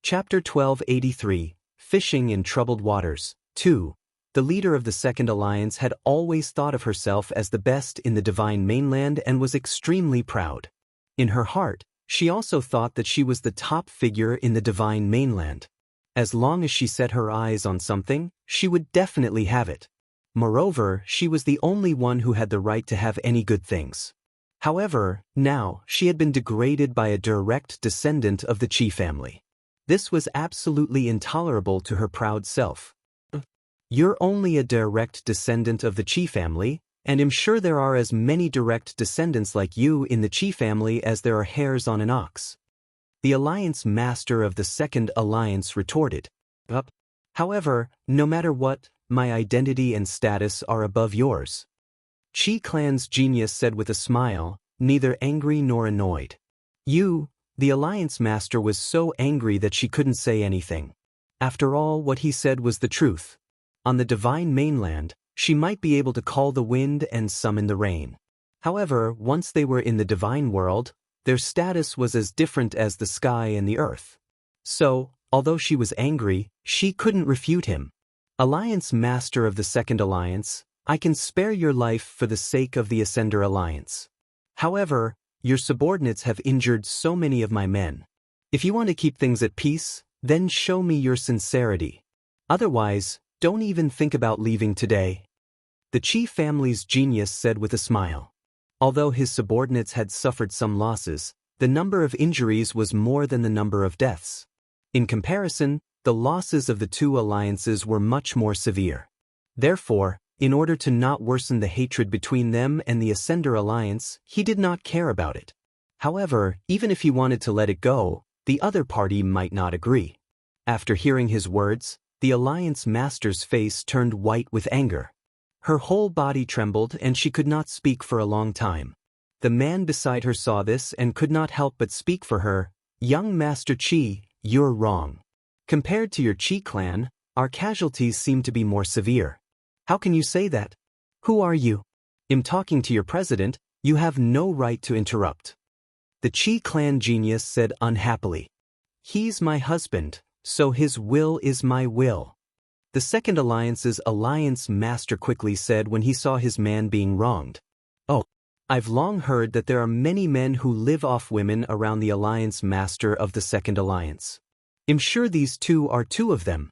Chapter 1283, Fishing in Troubled Waters. 2. The leader of the Second Alliance had always thought of herself as the best in the Divine Mainland and was extremely proud. In her heart, she also thought that she was the top figure in the Divine Mainland. As long as she set her eyes on something, she would definitely have it. Moreover, she was the only one who had the right to have any good things. However, now, she had been degraded by a direct descendant of the Chi family. This was absolutely intolerable to her proud self. You're only a direct descendant of the Chi family, and I'm sure there are as many direct descendants like you in the Chi family as there are hairs on an ox. The Alliance Master of the Second Alliance retorted. However, no matter what, my identity and status are above yours. Chi Clan's genius said with a smile, neither angry nor annoyed. The Alliance Master was so angry that she couldn't say anything. After all, what he said was the truth. On the Divine Mainland, she might be able to call the wind and summon the rain. However, once they were in the Divine World, their status was as different as the sky and the earth. So, although she was angry, she couldn't refute him. Alliance Master of the Second Alliance, I can spare your life for the sake of the Ascender Alliance. However, your subordinates have injured so many of my men. If you want to keep things at peace, then show me your sincerity. Otherwise, don't even think about leaving today. The Chi family's genius said with a smile. Although his subordinates had suffered some losses, the number of injuries was more than the number of deaths. In comparison, the losses of the two alliances were much more severe. Therefore, in order to not worsen the hatred between them and the Ascender Alliance, he did not care about it. However, even if he wanted to let it go, the other party might not agree. After hearing his words, the Alliance Master's face turned white with anger. Her whole body trembled and she could not speak for a long time. The man beside her saw this and could not help but speak for her. Young Master Chi, you're wrong. Compared to your Chi clan, our casualties seem to be more severe. How can you say that? Who are you? I'm talking to your president, you have no right to interrupt. The Chi clan genius said unhappily. He's my husband, so his will is my will. The Second Alliance's Alliance Master quickly said when he saw his man being wronged. Oh, I've long heard that there are many men who live off women around the Alliance Master of the Second Alliance. I'm sure these two are two of them.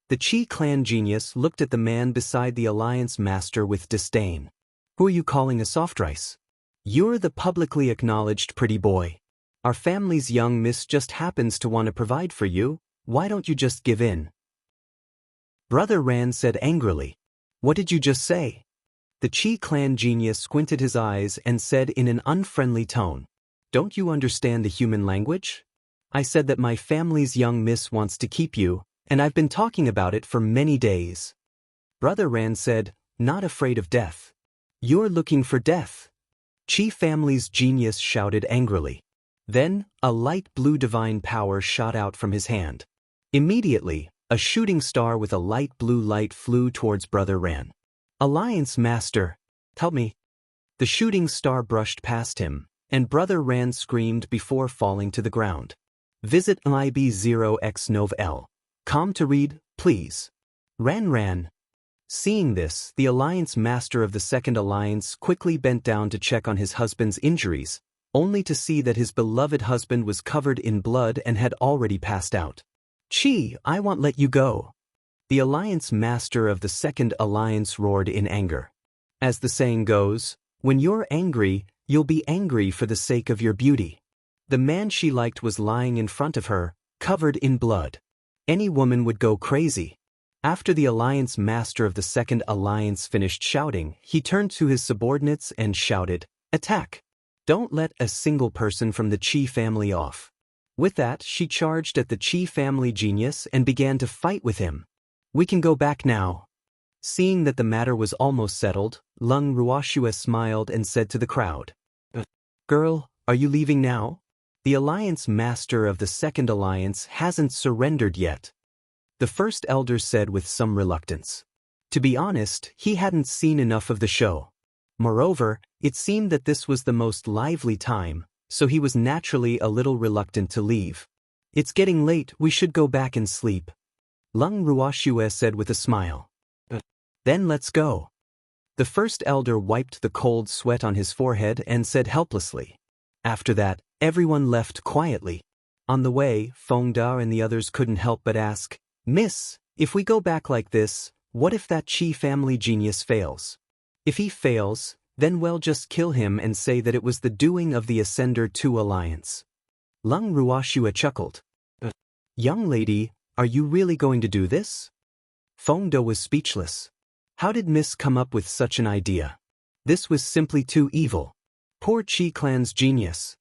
The Chi clan genius looked at the man beside the Alliance Master with disdain. Who are you calling a soft rice? You're the publicly acknowledged pretty boy. Our family's young miss just happens to want to provide for you, why don't you just give in? Brother Ran said angrily. What did you just say? The Chi clan genius squinted his eyes and said in an unfriendly tone. Don't you understand the human language? I said that my family's young miss wants to keep you, and I've been talking about it for many days. Brother Ran said, not afraid of death. You're looking for death. Chi family's genius shouted angrily. Then, a light blue divine power shot out from his hand. Immediately, a shooting star with a light blue light flew towards Brother Ran. Alliance Master, help me. The shooting star brushed past him, and Brother Ran screamed before falling to the ground. Visit IB0X9L. Com to read, please. Ran. Seeing this, the Alliance Master of the Second Alliance quickly bent down to check on his husband's injuries, only to see that his beloved husband was covered in blood and had already passed out. Chi, I won't let you go. The Alliance Master of the Second Alliance roared in anger. As the saying goes, when you're angry, you'll be angry for the sake of your beauty. The man she liked was lying in front of her, covered in blood. Any woman would go crazy. After the Alliance Master of the Second Alliance finished shouting, he turned to his subordinates and shouted, Attack! Don't let a single person from the Chi family off. With that, she charged at the Chi family genius and began to fight with him. We can go back now. Seeing that the matter was almost settled, Lung Ruoshua smiled and said to the crowd, Girl, are you leaving now? The Alliance Master of the Second Alliance hasn't surrendered yet. The First Elder said with some reluctance. To be honest, he hadn't seen enough of the show. Moreover, it seemed that this was the most lively time, so he was naturally a little reluctant to leave. It's getting late, we should go back and sleep, Lung Ruoxue said with a smile. Then let's go. The first elder wiped the cold sweat on his forehead and said helplessly. After that, everyone left quietly. On the way, Feng Da and the others couldn't help but ask, Miss, if we go back like this, what if that Qi family genius fails? If he fails, then we'll just kill him and say that it was the doing of the Ascender 2 Alliance. Lung Ruoxue chuckled. Young lady, are you really going to do this? Feng Da was speechless. How did Miss come up with such an idea? This was simply too evil. Poor Qi clan's genius.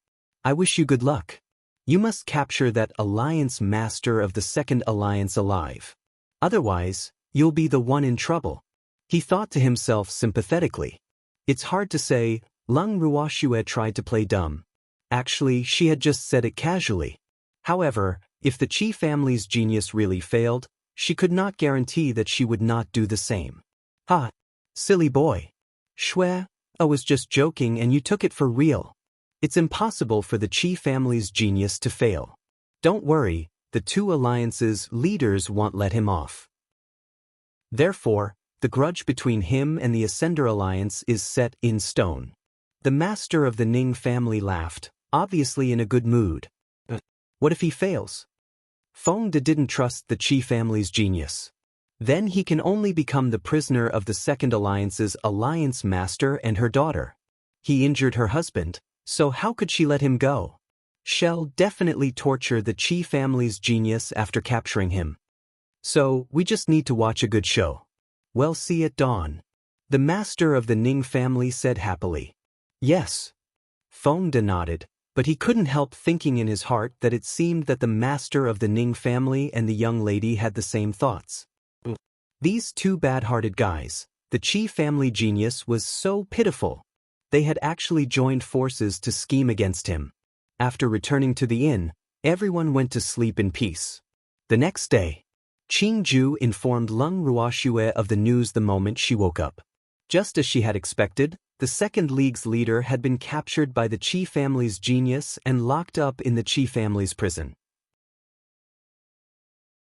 I wish you good luck. You must capture that Alliance Master of the Second Alliance alive. Otherwise, you'll be the one in trouble. He thought to himself sympathetically. It's hard to say, Lung Ruoxue tried to play dumb. Actually, she had just said it casually. However, if the Qi family's genius really failed, she could not guarantee that she would not do the same. Ha! Silly boy. Shui, I was just joking and you took it for real. It's impossible for the Qi family's genius to fail. Don't worry, the 2 alliances' leaders won't let him off. Therefore, the grudge between him and the Ascender Alliance is set in stone. The master of the Ning family laughed, obviously in a good mood. What if he fails? Feng Da didn't trust the Qi family's genius. Then he can only become the prisoner of the Second Alliance's Alliance Master and her daughter. He injured her husband, so how could she let him go? She'll definitely torture the Qi family's genius after capturing him. So, we just need to watch a good show. We'll see at dawn. The master of the Ning family said happily. Yes. Feng Da nodded, but he couldn't help thinking in his heart that it seemed that the master of the Ning family and the young lady had the same thoughts. These 2 bad-hearted guys, the Qi family genius was so pitiful. They had actually joined forces to scheme against him. After returning to the inn, everyone went to sleep in peace. The next day, Qingju informed Lung Ruoxue of the news the moment she woke up. Just as she had expected, the Second League's leader had been captured by the Qi family's genius and locked up in the Qi family's prison.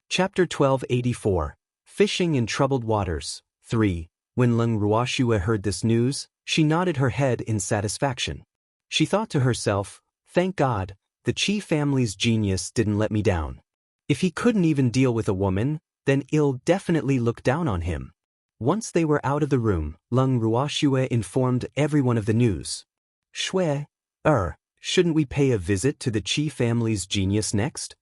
Chapter 1284, Fishing in Troubled Waters, 3. When Lung Ruoxue heard this news, she nodded her head in satisfaction. She thought to herself, thank God, the Qi family's genius didn't let me down. If he couldn't even deal with a woman, then he'll definitely look down on him. Once they were out of the room, Lung Ruoxue informed everyone of the news. Shui, shouldn't we pay a visit to the Qi family's genius next?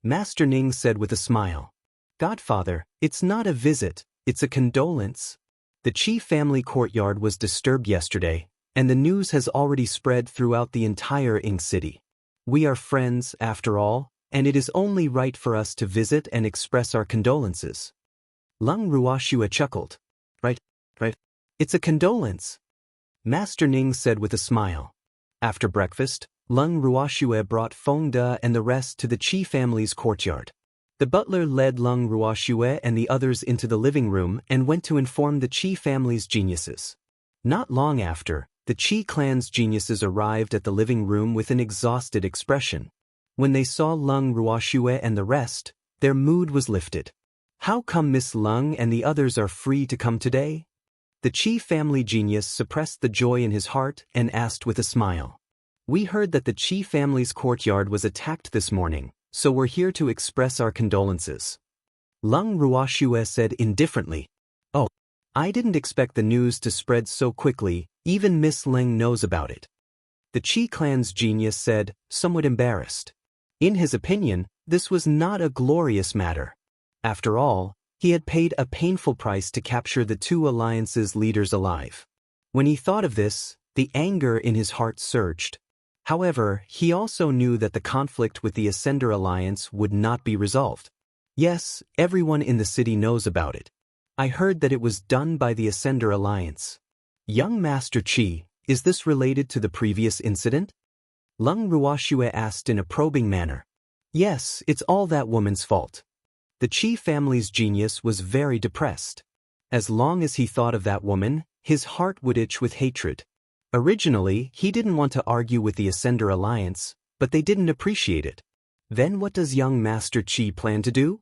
Master Ning said with a smile. Godfather, it's not a visit, it's a condolence. The Qi family courtyard was disturbed yesterday, and the news has already spread throughout the entire Ing city. We are friends, after all, and it is only right for us to visit and express our condolences. Lung Ruoxue chuckled. Right. It's a condolence. Master Ning said with a smile. After breakfast, Lung Ruoxue brought Feng Da and the rest to the Qi family's courtyard. The butler led Lung Ruoxue and the others into the living room and went to inform the Qi family's geniuses. Not long after, the Qi clan's geniuses arrived at the living room with an exhausted expression. When they saw Lung Ruoxue and the rest, their mood was lifted. How come Miss Lung and the others are free to come today? The Qi family genius suppressed the joy in his heart and asked with a smile. We heard that the Qi family's courtyard was attacked this morning, so we're here to express our condolences. Lung Ruoxue said indifferently. Oh, I didn't expect the news to spread so quickly, even Miss Leng knows about it. The Qi clan's genius said, somewhat embarrassed. In his opinion, this was not a glorious matter. After all, he had paid a painful price to capture the 2 alliances' leaders alive. When he thought of this, the anger in his heart surged. However, he also knew that the conflict with the Ascender Alliance would not be resolved. Yes, everyone in the city knows about it. I heard that it was done by the Ascender Alliance. Young Master Qi, is this related to the previous incident? Lung Ruoxue asked in a probing manner. Yes, it's all that woman's fault. The Qi family's genius was very depressed. As long as he thought of that woman, his heart would itch with hatred. Originally, he didn't want to argue with the Ascender Alliance, but they didn't appreciate it. Then what does young Master Chi plan to do?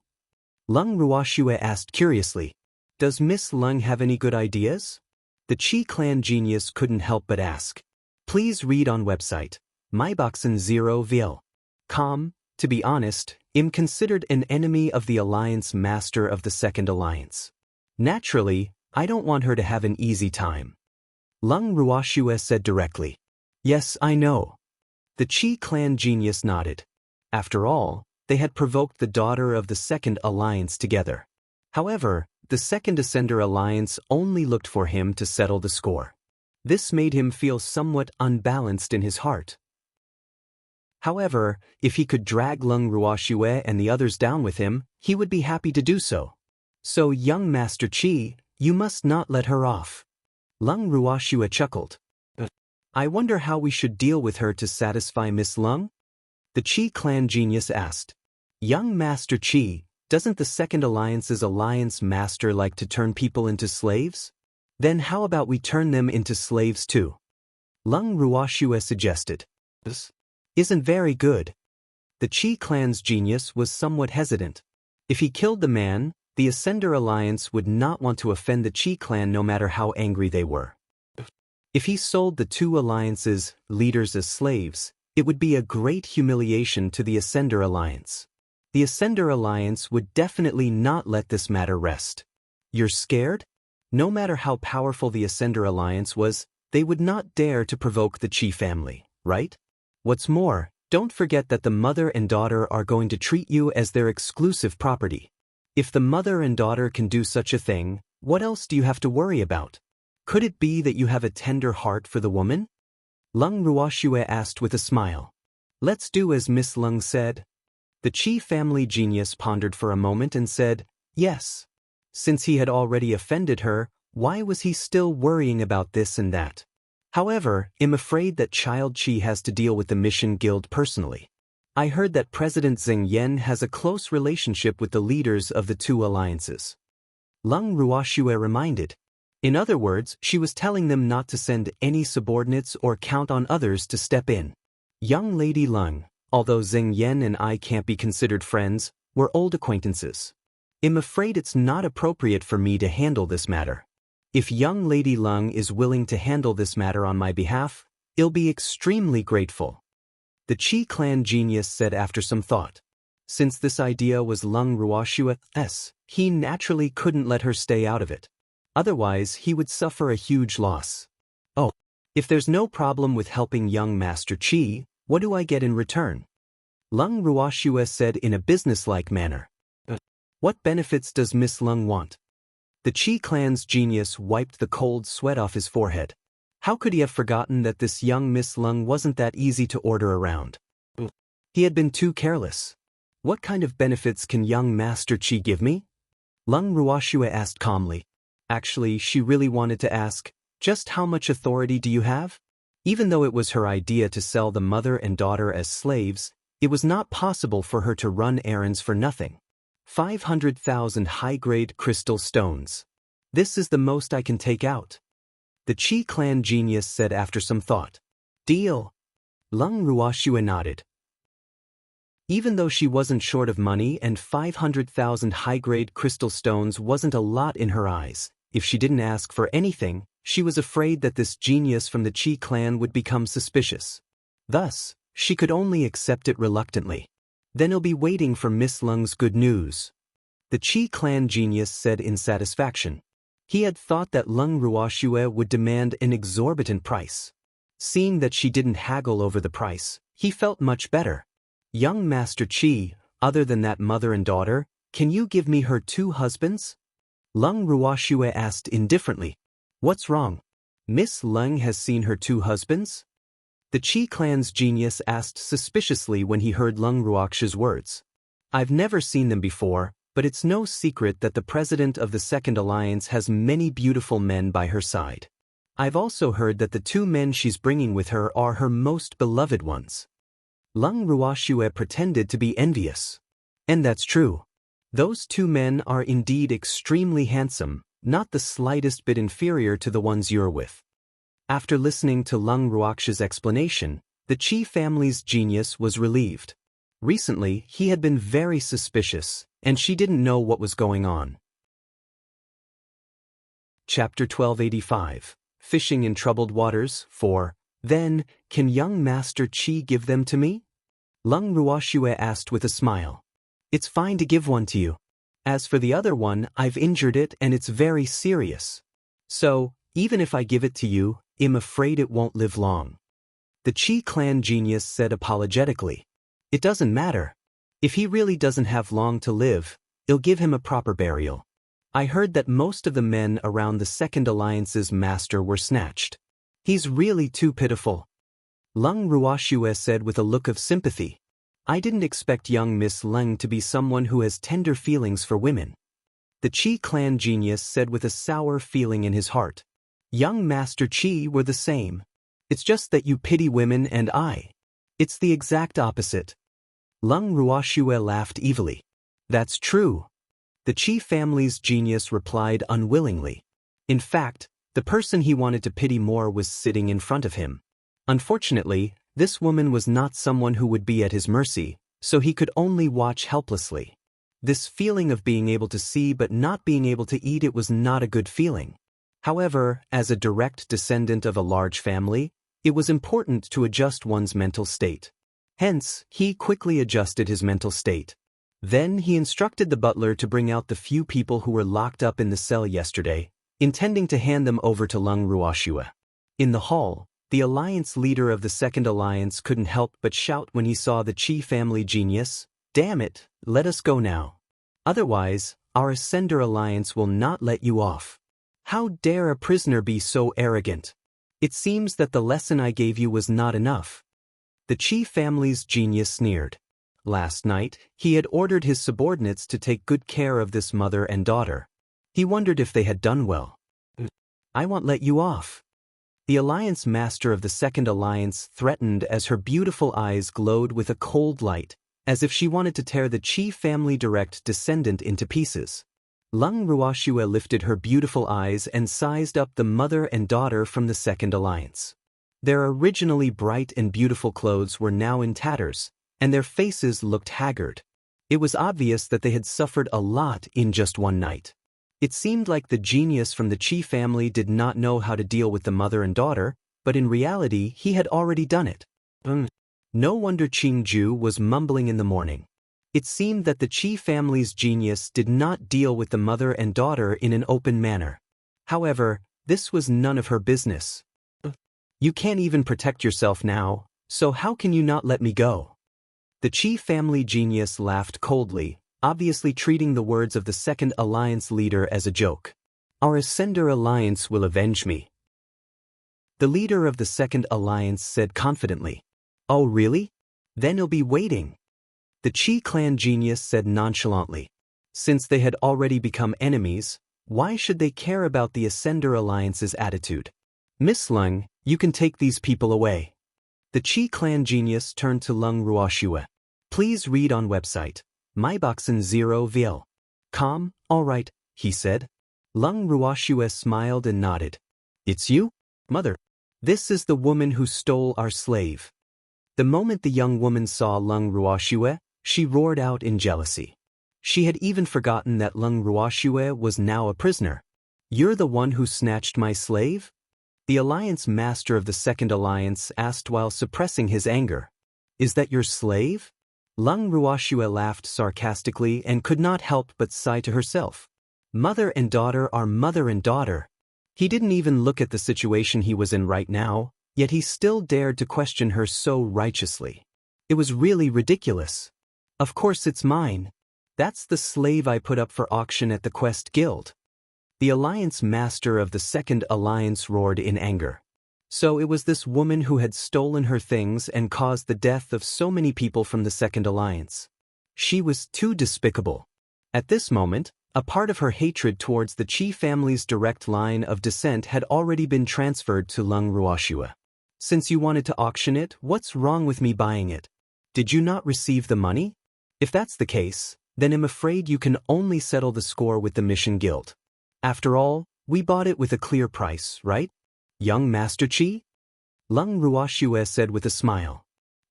Lung Ruoxue asked curiously. Does Miss Lung have any good ideas? The Chi clan genius couldn't help but ask. Please read on website. myboxen0vil.com. To be honest, I'm considered an enemy of the Alliance Master of the Second Alliance. Naturally, I don't want her to have an easy time. Lung Ruoxue said directly. Yes, I know. The Chi clan genius nodded. After all, they had provoked the daughter of the Second Alliance together. However, the Second Ascender Alliance only looked for him to settle the score. This made him feel somewhat unbalanced in his heart. However, if he could drag Lung Ruoxue and the others down with him, he would be happy to do so. So, young Master Chi, you must not let her off. Lung Ruoxue chuckled. I wonder how we should deal with her to satisfy Miss Lung? The Chi clan genius asked. Young Master Chi, doesn't the Second Alliance's Alliance Master like to turn people into slaves? Then how about we turn them into slaves too? Lung Ruoxue suggested. This isn't very good. The Chi clan's genius was somewhat hesitant. If he killed the man, the Ascender Alliance would not want to offend the Chi clan no matter how angry they were. If he sold the two alliances' leaders as slaves, it would be a great humiliation to the Ascender Alliance. The Ascender Alliance would definitely not let this matter rest. You're scared? No matter how powerful the Ascender Alliance was, they would not dare to provoke the Chi family, right? What's more, don't forget that the mother and daughter are going to treat you as their exclusive property. If the mother and daughter can do such a thing, what else do you have to worry about? Could it be that you have a tender heart for the woman? Lung Ruoxue asked with a smile. Let's do as Miss Lung said. The Chi family genius pondered for a moment and said, yes. Since he had already offended her, why was he still worrying about this and that? However, I'm afraid that Child Chi has to deal with the Mission Guild personally. I heard that President Zheng Yan has a close relationship with the leaders of the two alliances. Lung Ruoxue reminded. In other words, she was telling them not to send any subordinates or count on others to step in. Young Lady Lung, although Zheng Yan and I can't be considered friends, we're old acquaintances. I'm afraid it's not appropriate for me to handle this matter. If young Lady Lung is willing to handle this matter on my behalf, I'll be extremely grateful. The Chi clan genius said after some thought. Since this idea was Lung Ruoxue's, he naturally couldn't let her stay out of it. Otherwise, he would suffer a huge loss. Oh, if there's no problem with helping young Master Chi, what do I get in return? Lung Ruoxue said in a businesslike manner. What benefits does Miss Lung want? The Chi clan's genius wiped the cold sweat off his forehead. How could he have forgotten that this young Miss Lung wasn't that easy to order around? He had been too careless. What kind of benefits can young Master Chi give me? Lung Ruoxue asked calmly. Actually, she really wanted to ask, just how much authority do you have? Even though it was her idea to sell the mother and daughter as slaves, it was not possible for her to run errands for nothing. 500,000 high-grade crystal stones. This is the most I can take out. The Chi clan genius said after some thought. Deal. Lung Ruoxue nodded. Even though she wasn't short of money and 500,000 high-grade crystal stones wasn't a lot in her eyes, if she didn't ask for anything, she was afraid that this genius from the Chi clan would become suspicious. Thus, she could only accept it reluctantly. Then he'll be waiting for Miss Lung's good news. The Chi clan genius said in satisfaction. He had thought that Lung Ruoxue would demand an exorbitant price. Seeing that she didn't haggle over the price, he felt much better. Young Master Chi, other than that mother and daughter, can you give me her two husbands? Lung Ruoxue asked indifferently. What's wrong? Miss Lung has seen her two husbands? The Chi clan's genius asked suspiciously when he heard Lung Ruoxue's words. I've never seen them before, but it's no secret that the president of the Second Alliance has many beautiful men by her side. I've also heard that the two men she's bringing with her are her most beloved ones. Lung Ruoxue pretended to be envious. And that's true. Those two men are indeed extremely handsome, not the slightest bit inferior to the ones you're with. After listening to Lung Ruoxue's explanation, the Chi family's genius was relieved. Recently, he had been very suspicious, and she didn't know what was going on. Chapter 1285, Fishing in Troubled Waters, 4. Then, can young Master Qi give them to me? Leng Ruoxue asked with a smile. It's fine to give one to you. As for the other one, I've injured it and it's very serious. So, even if I give it to you, I'm afraid it won't live long. The Qi clan genius said apologetically. It doesn't matter. If he really doesn't have long to live, I'll give him a proper burial. I heard that most of the men around the Second Alliance's master were snatched. He's really too pitiful. Leng Ruoxue said with a look of sympathy. I didn't expect young Miss Leng to be someone who has tender feelings for women. The Qi clan genius said with a sour feeling in his heart. Young Master Qi were the same. It's just that you pity women and it's the exact opposite. Leng Ruoxue laughed evilly. That's true. The Qi family's genius replied unwillingly. In fact, the person he wanted to pity more was sitting in front of him. Unfortunately, this woman was not someone who would be at his mercy, so he could only watch helplessly. This feeling of being able to see but not being able to eat it was not a good feeling. However, as a direct descendant of a large family, it was important to adjust one's mental state. Hence, he quickly adjusted his mental state. Then he instructed the butler to bring out the few people who were locked up in the cell yesterday, intending to hand them over to Leng Ruoxue. In the hall, the alliance leader of the Second Alliance couldn't help but shout when he saw the Qi family genius, "Damn it, let us go now. Otherwise, our Ascender Alliance will not let you off. How dare a prisoner be so arrogant? It seems that the lesson I gave you was not enough." The Qi family's genius sneered. Last night, he had ordered his subordinates to take good care of this mother and daughter. He wondered if they had done well. I won't let you off. The Alliance Master of the Second Alliance threatened as her beautiful eyes glowed with a cold light, as if she wanted to tear the Qi family direct descendant into pieces. Leng Ruoxue lifted her beautiful eyes and sized up the mother and daughter from the Second Alliance. Their originally bright and beautiful clothes were now in tatters, and their faces looked haggard. It was obvious that they had suffered a lot in just one night. It seemed like the genius from the Qi family did not know how to deal with the mother and daughter, but in reality he had already done it. No wonder Qingju was mumbling in the morning. It seemed that the Qi family's genius did not deal with the mother and daughter in an open manner. However, this was none of her business. You can't even protect yourself now, so how can you not let me go? The Qi family genius laughed coldly, obviously treating the words of the Second Alliance leader as a joke. Our Ascender Alliance will avenge me. The leader of the Second Alliance said confidently. Oh really? Then he'll be waiting. The Qi clan genius said nonchalantly. Since they had already become enemies, why should they care about the Ascender Alliance's attitude? Miss Leng, you can take these people away. The Qi clan genius turned to Leng Ruoxue. Please read on website. myboxen0vil.com. All right, he said. Leng Ruoxue smiled and nodded. It's you, mother. This is the woman who stole our slave. The moment the young woman saw Leng Ruoxue, she roared out in jealousy. She had even forgotten that Leng Ruoxue was now a prisoner. You're the one who snatched my slave? The Alliance Master of the Second Alliance asked while suppressing his anger. Is that your slave? Leng Ruoxue laughed sarcastically and could not help but sigh to herself. Mother and daughter are mother and daughter. He didn't even look at the situation he was in right now, yet he still dared to question her so righteously. It was really ridiculous. Of course it's mine. That's the slave I put up for auction at the Quest Guild. The Alliance Master of the Second Alliance roared in anger. So it was this woman who had stolen her things and caused the death of so many people from the Second Alliance. She was too despicable. At this moment, a part of her hatred towards the Qi family's direct line of descent had already been transferred to Leng Ruoxue. Since you wanted to auction it, what's wrong with me buying it? Did you not receive the money? If that's the case, then I'm afraid you can only settle the score with the Mission Guild. After all, we bought it with a clear price, right? Young Master Qi? Leng Ruoxue said with a smile.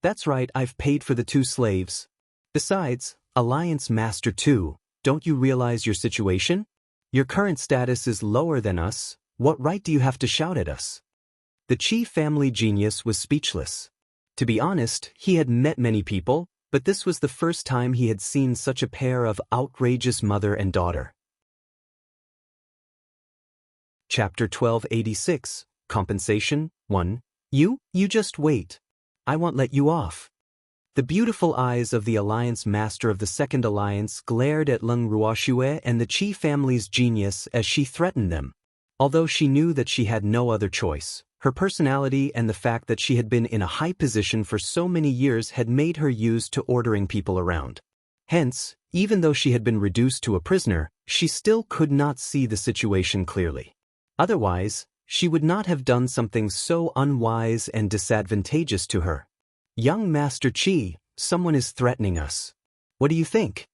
That's right, I've paid for the two slaves. Besides, Alliance Master 2, don't you realize your situation? Your current status is lower than us. What right do you have to shout at us? The Chi family genius was speechless. To be honest, he had met many people, but this was the first time he had seen such a pair of outrageous mother and daughter. Chapter 1286, Compensation 1. You just wait. I won't let you off. The beautiful eyes of the Alliance Master of the Second Alliance glared at Leng Ruoxue and the Qi family's genius as she threatened them. Although she knew that she had no other choice, her personality and the fact that she had been in a high position for so many years had made her used to ordering people around. Hence, even though she had been reduced to a prisoner, she still could not see the situation clearly. Otherwise, she would not have done something so unwise and disadvantageous to her. Young Master Qi, someone is threatening us. What do you think?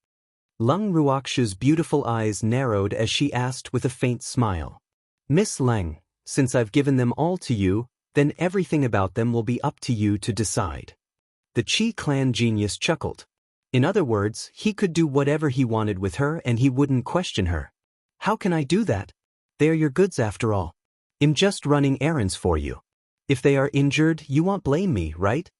Leng Ruoxue's beautiful eyes narrowed as she asked with a faint smile. Miss Leng, since I've given them all to you, then everything about them will be up to you to decide. The Qi clan genius chuckled. In other words, he could do whatever he wanted with her and he wouldn't question her. How can I do that? They are your goods after all. I'm just running errands for you. If they are injured, you won't blame me, right?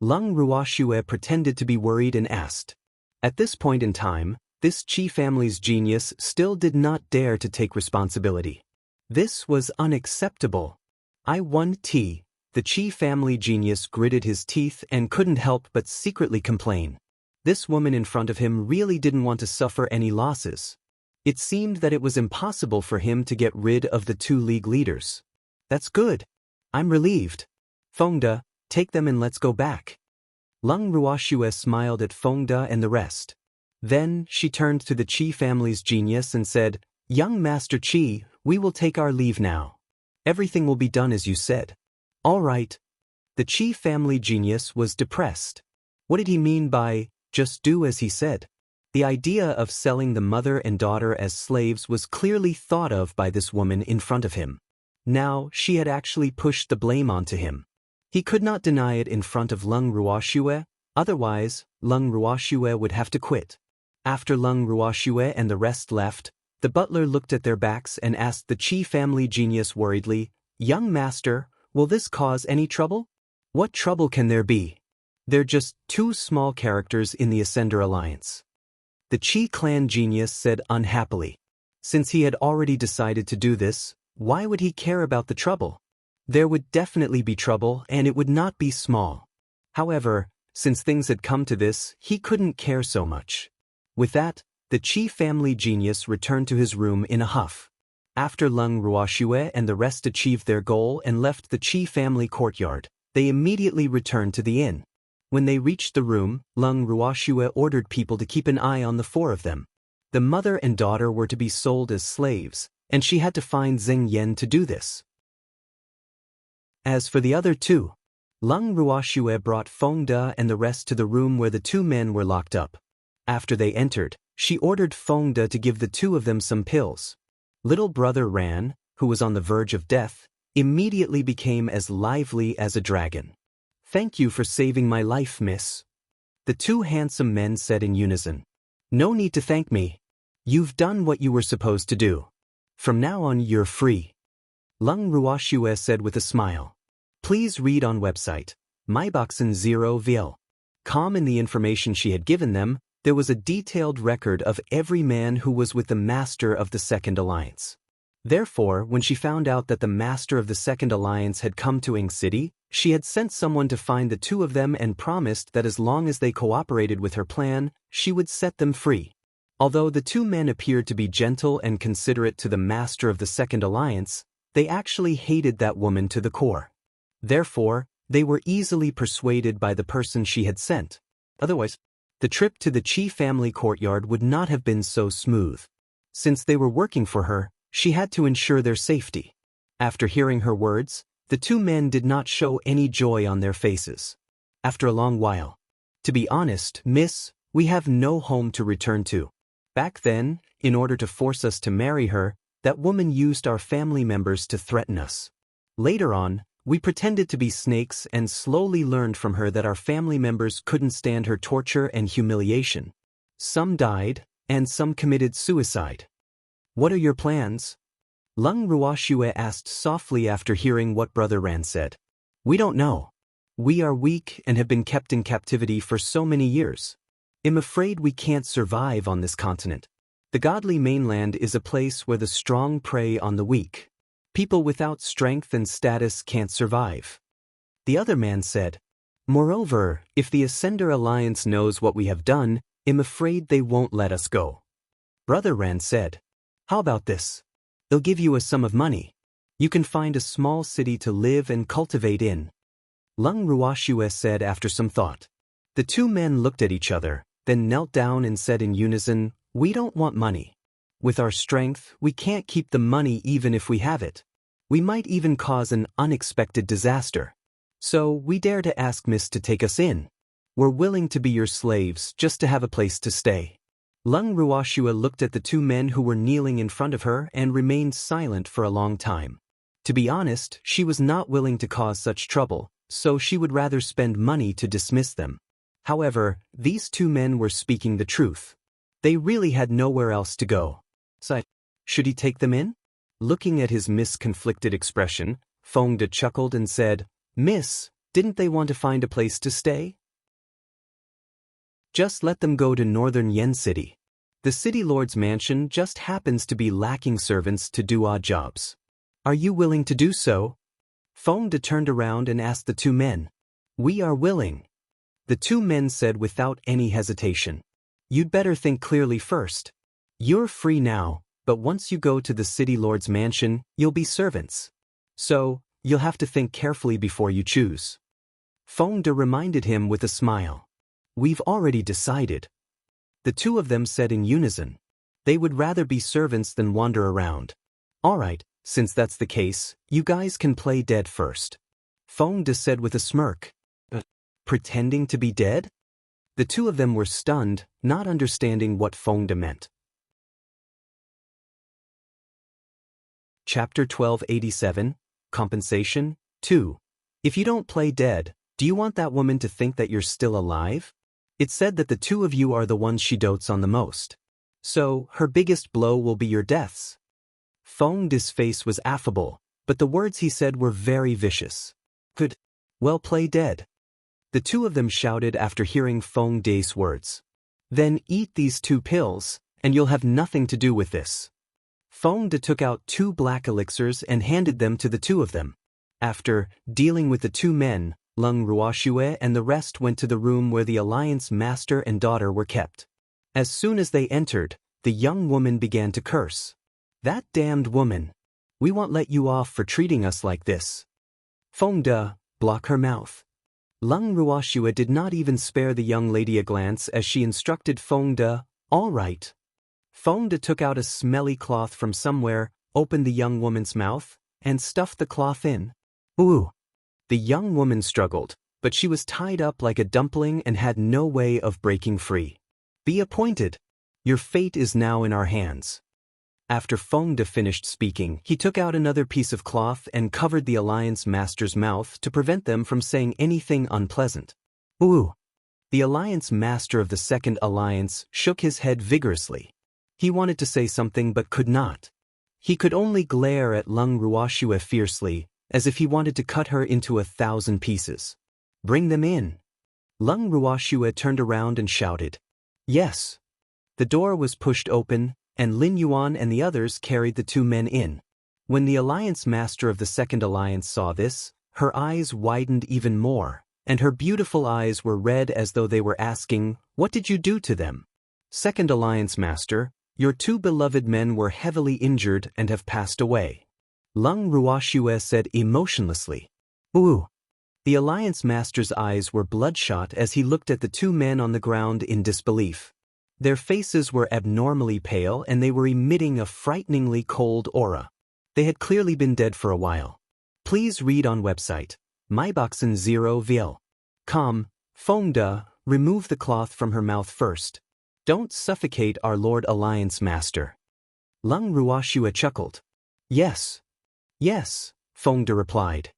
Leng Ruoxue pretended to be worried and asked. At this point in time, this Qi family's genius still did not dare to take responsibility. This was unacceptable. I want tea. The Qi family genius gritted his teeth and couldn't help but secretly complain. This woman in front of him really didn't want to suffer any losses. It seemed that it was impossible for him to get rid of the two league leaders. That's good. I'm relieved. Fengde, take them and let's go back. Leng Ruoxue smiled at Fengde and the rest. Then she turned to the Qi family's genius and said, Young Master Qi, we will take our leave now. Everything will be done as you said. All right. The Qi family genius was depressed. What did he mean by, just do as he said? The idea of selling the mother and daughter as slaves was clearly thought of by this woman in front of him. Now, she had actually pushed the blame onto him. He could not deny it in front of Leng Ruoxue, otherwise, Leng Ruoxue would have to quit. After Leng Ruoxue and the rest left, the butler looked at their backs and asked the Qi family genius worriedly, Young master, will this cause any trouble? What trouble can there be? They're just two small characters in the Ascender Alliance. The Qi clan genius said unhappily. Since he had already decided to do this, why would he care about the trouble? There would definitely be trouble and it would not be small. However, since things had come to this, he couldn't care so much. With that, the Qi family genius returned to his room in a huff. After Leng Ruoxue and the rest achieved their goal and left the Qi family courtyard, they immediately returned to the inn. When they reached the room, Leng Ruoxue ordered people to keep an eye on the four of them. The mother and daughter were to be sold as slaves, and she had to find Zheng Yan to do this. As for the other two, Leng Ruoxue brought Fengde and the rest to the room where the two men were locked up. After they entered, she ordered Fengde to give the two of them some pills. Little brother Ran, who was on the verge of death, immediately became as lively as a dragon. Thank you for saving my life, miss. The two handsome men said in unison. No need to thank me. You've done what you were supposed to do. From now on you're free. Leng Ruoxue said with a smile. Please read on website, myboxen0vil.com. In the information she had given them, there was a detailed record of every man who was with the Master of the Second Alliance. Therefore, when she found out that the Master of the Second Alliance had come to Ing City, she had sent someone to find the two of them and promised that as long as they cooperated with her plan, she would set them free. Although the two men appeared to be gentle and considerate to the Master of the Second Alliance, they actually hated that woman to the core. Therefore, they were easily persuaded by the person she had sent. Otherwise, the trip to the Qi family courtyard would not have been so smooth. Since they were working for her, she had to ensure their safety. After hearing her words, the two men did not show any joy on their faces. After a long while, to be honest, miss, we have no home to return to. Back then, in order to force us to marry her, that woman used our family members to threaten us. Later on, We pretended to be snakes and slowly learned from her that our family members couldn't stand her torture and humiliation. Some died, and some committed suicide. What are your plans? Lung Ruoxue asked softly after hearing what Brother Ran said. We don't know. We are weak and have been kept in captivity for so many years. I'm afraid we can't survive on this continent. The godly mainland is a place where the strong prey on the weak. People without strength and status can't survive. The other man said, Moreover, if the Ascender Alliance knows what we have done, I'm afraid they won't let us go. Brother Ran said, How about this? They'll give you a sum of money. You can find a small city to live and cultivate in. Lung Ruoxue said after some thought. The two men looked at each other, then knelt down and said in unison, We don't want money. With our strength, we can't keep the money even if we have it. We might even cause an unexpected disaster. So we dare to ask Miss to take us in. We're willing to be your slaves just to have a place to stay. Lung Ruoxue looked at the two men who were kneeling in front of her and remained silent for a long time. To be honest, she was not willing to cause such trouble, so she would rather spend money to dismiss them. However, these two men were speaking the truth. They really had nowhere else to go. So, should he take them in? Looking at his misconflicted expression, Fengde chuckled and said, Miss, didn't they want to find a place to stay? Just let them go to northern Yen City. The city lord's mansion just happens to be lacking servants to do odd jobs. Are you willing to do so? Fengde turned around and asked the two men. We are willing. The two men said without any hesitation. You'd better think clearly first. You're free now, but once you go to the city lord's mansion, you'll be servants. So, you'll have to think carefully before you choose. Fengde reminded him with a smile. We've already decided. The two of them said in unison. They would rather be servants than wander around. All right, since that's the case, you guys can play dead first. Fengde said with a smirk. Pretending to be dead? The two of them were stunned, not understanding what Fengde meant. Chapter 1287, Compensation, 2. If you don't play dead, do you want that woman to think that you're still alive? It's said that the two of you are the ones she dotes on the most. So, her biggest blow will be your deaths. Fengde's face was affable, but the words he said were very vicious. Good. Well, play dead. The two of them shouted after hearing Fengde's words. Then eat these 2 pills, and you'll have nothing to do with this. Fengde took out 2 black elixirs and handed them to the two of them. After dealing with the 2 men, Lung Ruoxue and the rest went to the room where the Alliance master and daughter were kept. As soon as they entered, the young woman began to curse. That damned woman. We won't let you off for treating us like this. Fengde, block her mouth. Lung Ruoxue did not even spare the young lady a glance as she instructed Fengde, all right. Fengde took out a smelly cloth from somewhere, opened the young woman's mouth, and stuffed the cloth in. Ooh! The young woman struggled, but she was tied up like a dumpling and had no way of breaking free. Be appointed. Your fate is now in our hands. After Fengde finished speaking, he took out another piece of cloth and covered the Alliance master's mouth to prevent them from saying anything unpleasant. Ooh! The Alliance master of the Second Alliance shook his head vigorously. He wanted to say something but could not. He could only glare at Lung Ruoxue fiercely, as if he wanted to cut her into 1,000 pieces. Bring them in. Lung Ruoxue turned around and shouted. Yes. The door was pushed open, and Lin Yuan and the others carried the 2 men in. When the Alliance master of the Second Alliance saw this, her eyes widened even more, and her beautiful eyes were red as though they were asking, What did you do to them? Second Alliance master, your 2 beloved men were heavily injured and have passed away. Lung Ruoxue said emotionlessly. Ooh! The Alliance master's eyes were bloodshot as he looked at the 2 men on the ground in disbelief. Their faces were abnormally pale and they were emitting a frighteningly cold aura. They had clearly been dead for a while. Please read on website, myboxen0vil.com. Fengde, remove the cloth from her mouth first. Don't suffocate our Lord Alliance Master. Lung Ruoxue chuckled. Yes. Yes, Fengde replied.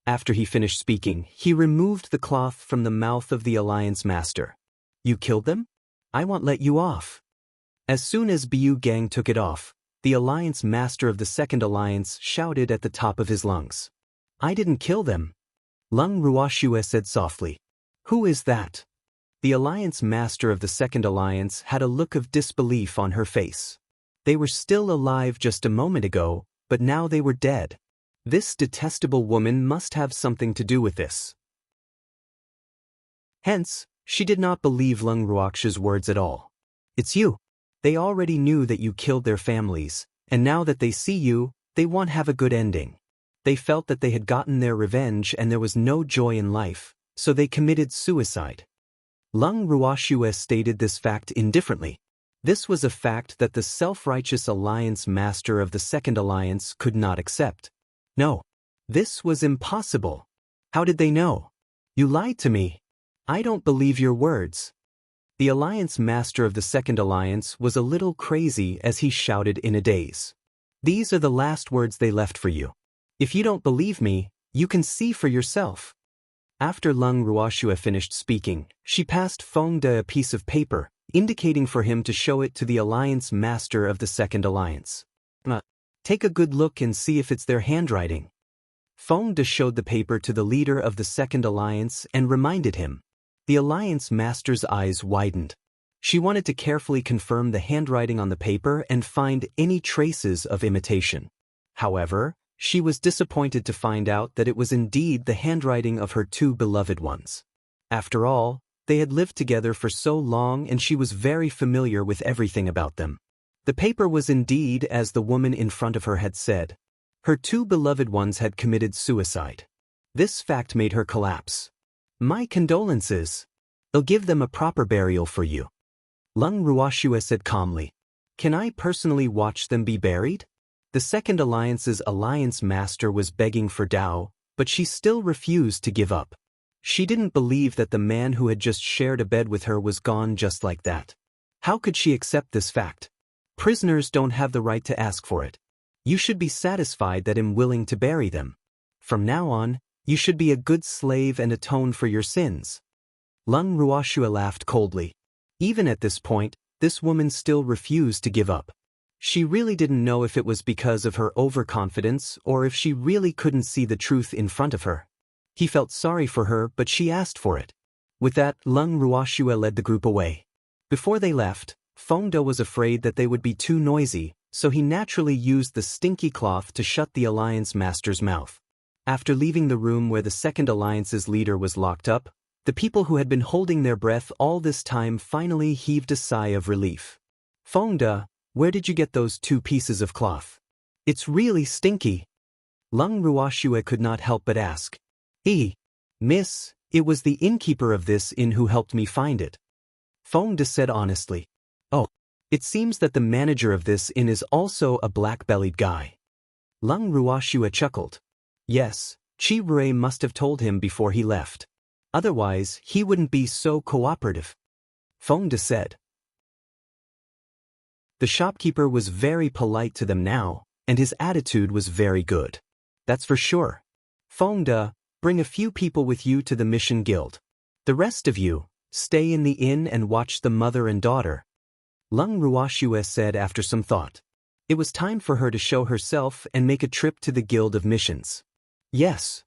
After he finished speaking, he removed the cloth from the mouth of the Alliance Master. You killed them? I won't let you off. As soon as Biu Gang took it off, the Alliance Master of the Second Alliance shouted at the top of his lungs. I didn't kill them. Lung Ruoxue said softly. Who is that? The Alliance Master of the Second Alliance had a look of disbelief on her face. They were still alive just a moment ago, but now they were dead. This detestable woman must have something to do with this. Hence, she did not believe Lung Ruoxue's words at all. It's you. They already knew that you killed their families, and now that they see you, they won't have a good ending. They felt that they had gotten their revenge and there was no joy in life, so they committed suicide. Lung Ruoxue stated this fact indifferently. This was a fact that the self-righteous Alliance Master of the Second Alliance could not accept. No. This was impossible. How did they know? You lied to me. I don't believe your words. The Alliance Master of the Second Alliance was a little crazy as he shouted in a daze. These are the last words they left for you. If you don't believe me, you can see for yourself. After Lung Ruoxue finished speaking, she passed Feng De a piece of paper, indicating for him to show it to the Alliance Master of the Second Alliance. Take a good look and see if it's their handwriting. Feng De showed the paper to the leader of the Second Alliance and reminded him. The Alliance Master's eyes widened. She wanted to carefully confirm the handwriting on the paper and find any traces of imitation. However, she was disappointed to find out that it was indeed the handwriting of her two beloved ones. After all, they had lived together for so long and she was very familiar with everything about them. The paper was indeed as the woman in front of her had said. Her two beloved ones had committed suicide. This fact made her collapse. My condolences. I'll give them a proper burial for you. Lung Ruoxue said calmly. Can I personally watch them be buried? The Second Alliance's Alliance Master was begging for Dao, but she still refused to give up. She didn't believe that the man who had just shared a bed with her was gone just like that. How could she accept this fact? Prisoners don't have the right to ask for it. You should be satisfied that I'm willing to bury them. From now on, you should be a good slave and atone for your sins. Lung Ruoxue laughed coldly. Even at this point, this woman still refused to give up. She really didn't know if it was because of her overconfidence or if she really couldn't see the truth in front of her. He felt sorry for her, but she asked for it. With that, Lung Ruoxue led the group away. Before they left, Feng De was afraid that they would be too noisy, so he naturally used the stinky cloth to shut the Alliance Master's mouth. After leaving the room where the Second Alliance's leader was locked up, the people who had been holding their breath all this time finally heaved a sigh of relief. Feng De, where did you get those two pieces of cloth? It's really stinky. Lung Ruoxue could not help but ask. Miss, it was the innkeeper of this inn who helped me find it. Feng De said honestly. Oh, it seems that the manager of this inn is also a black-bellied guy. Lung Ruoxue chuckled. Yes, Chi Rui must have told him before he left. Otherwise, he wouldn't be so cooperative. Feng De said. The shopkeeper was very polite to them now, and his attitude was very good. That's for sure. Feng De, bring a few people with you to the Mission Guild. The rest of you, stay in the inn and watch the mother and daughter. Lung Ruoxue said after some thought. It was time for her to show herself and make a trip to the Guild of Missions. Yes.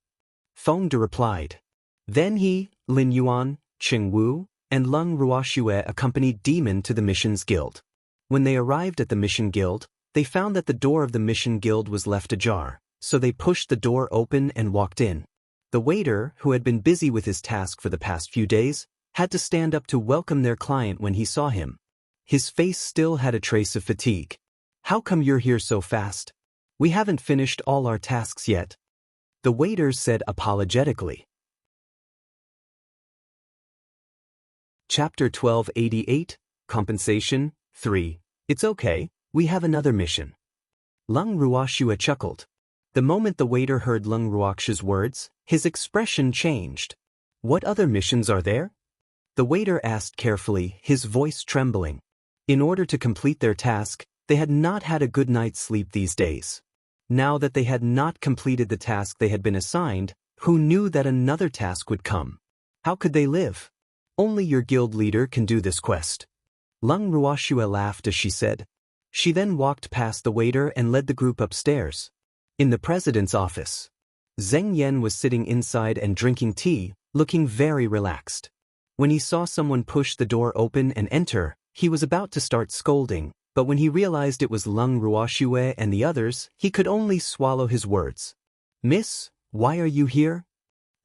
Feng De replied. Then he, Lin Yuan, Qing Wu, and Lung Ruoxue accompanied Demon to the Missions Guild. When they arrived at the Mission Guild, they found that the door of the Mission Guild was left ajar, so they pushed the door open and walked in. The waiter, who had been busy with his task for the past few days, had to stand up to welcome their client when he saw him. His face still had a trace of fatigue. How come you're here so fast? We haven't finished all our tasks yet. The waiter said apologetically. Chapter 1288, Compensation, 3. It's okay, we have another mission. Lung Ruoxue chuckled. The moment the waiter heard Lung Ruoxue's words, his expression changed. What other missions are there? The waiter asked carefully, his voice trembling. In order to complete their task, they had not had a good night's sleep these days. Now that they had not completed the task they had been assigned, Who knew that another task would come? How could they live? Only your guild leader can do this quest. Lung Ruoxue laughed as she said. She then walked past the waiter and led the group upstairs. In the president's office, Zheng Yan was sitting inside and drinking tea, looking very relaxed. When he saw someone push the door open and enter, he was about to start scolding, but when he realized it was Lung Ruoxue and the others, he could only swallow his words. "Miss, why are you here?"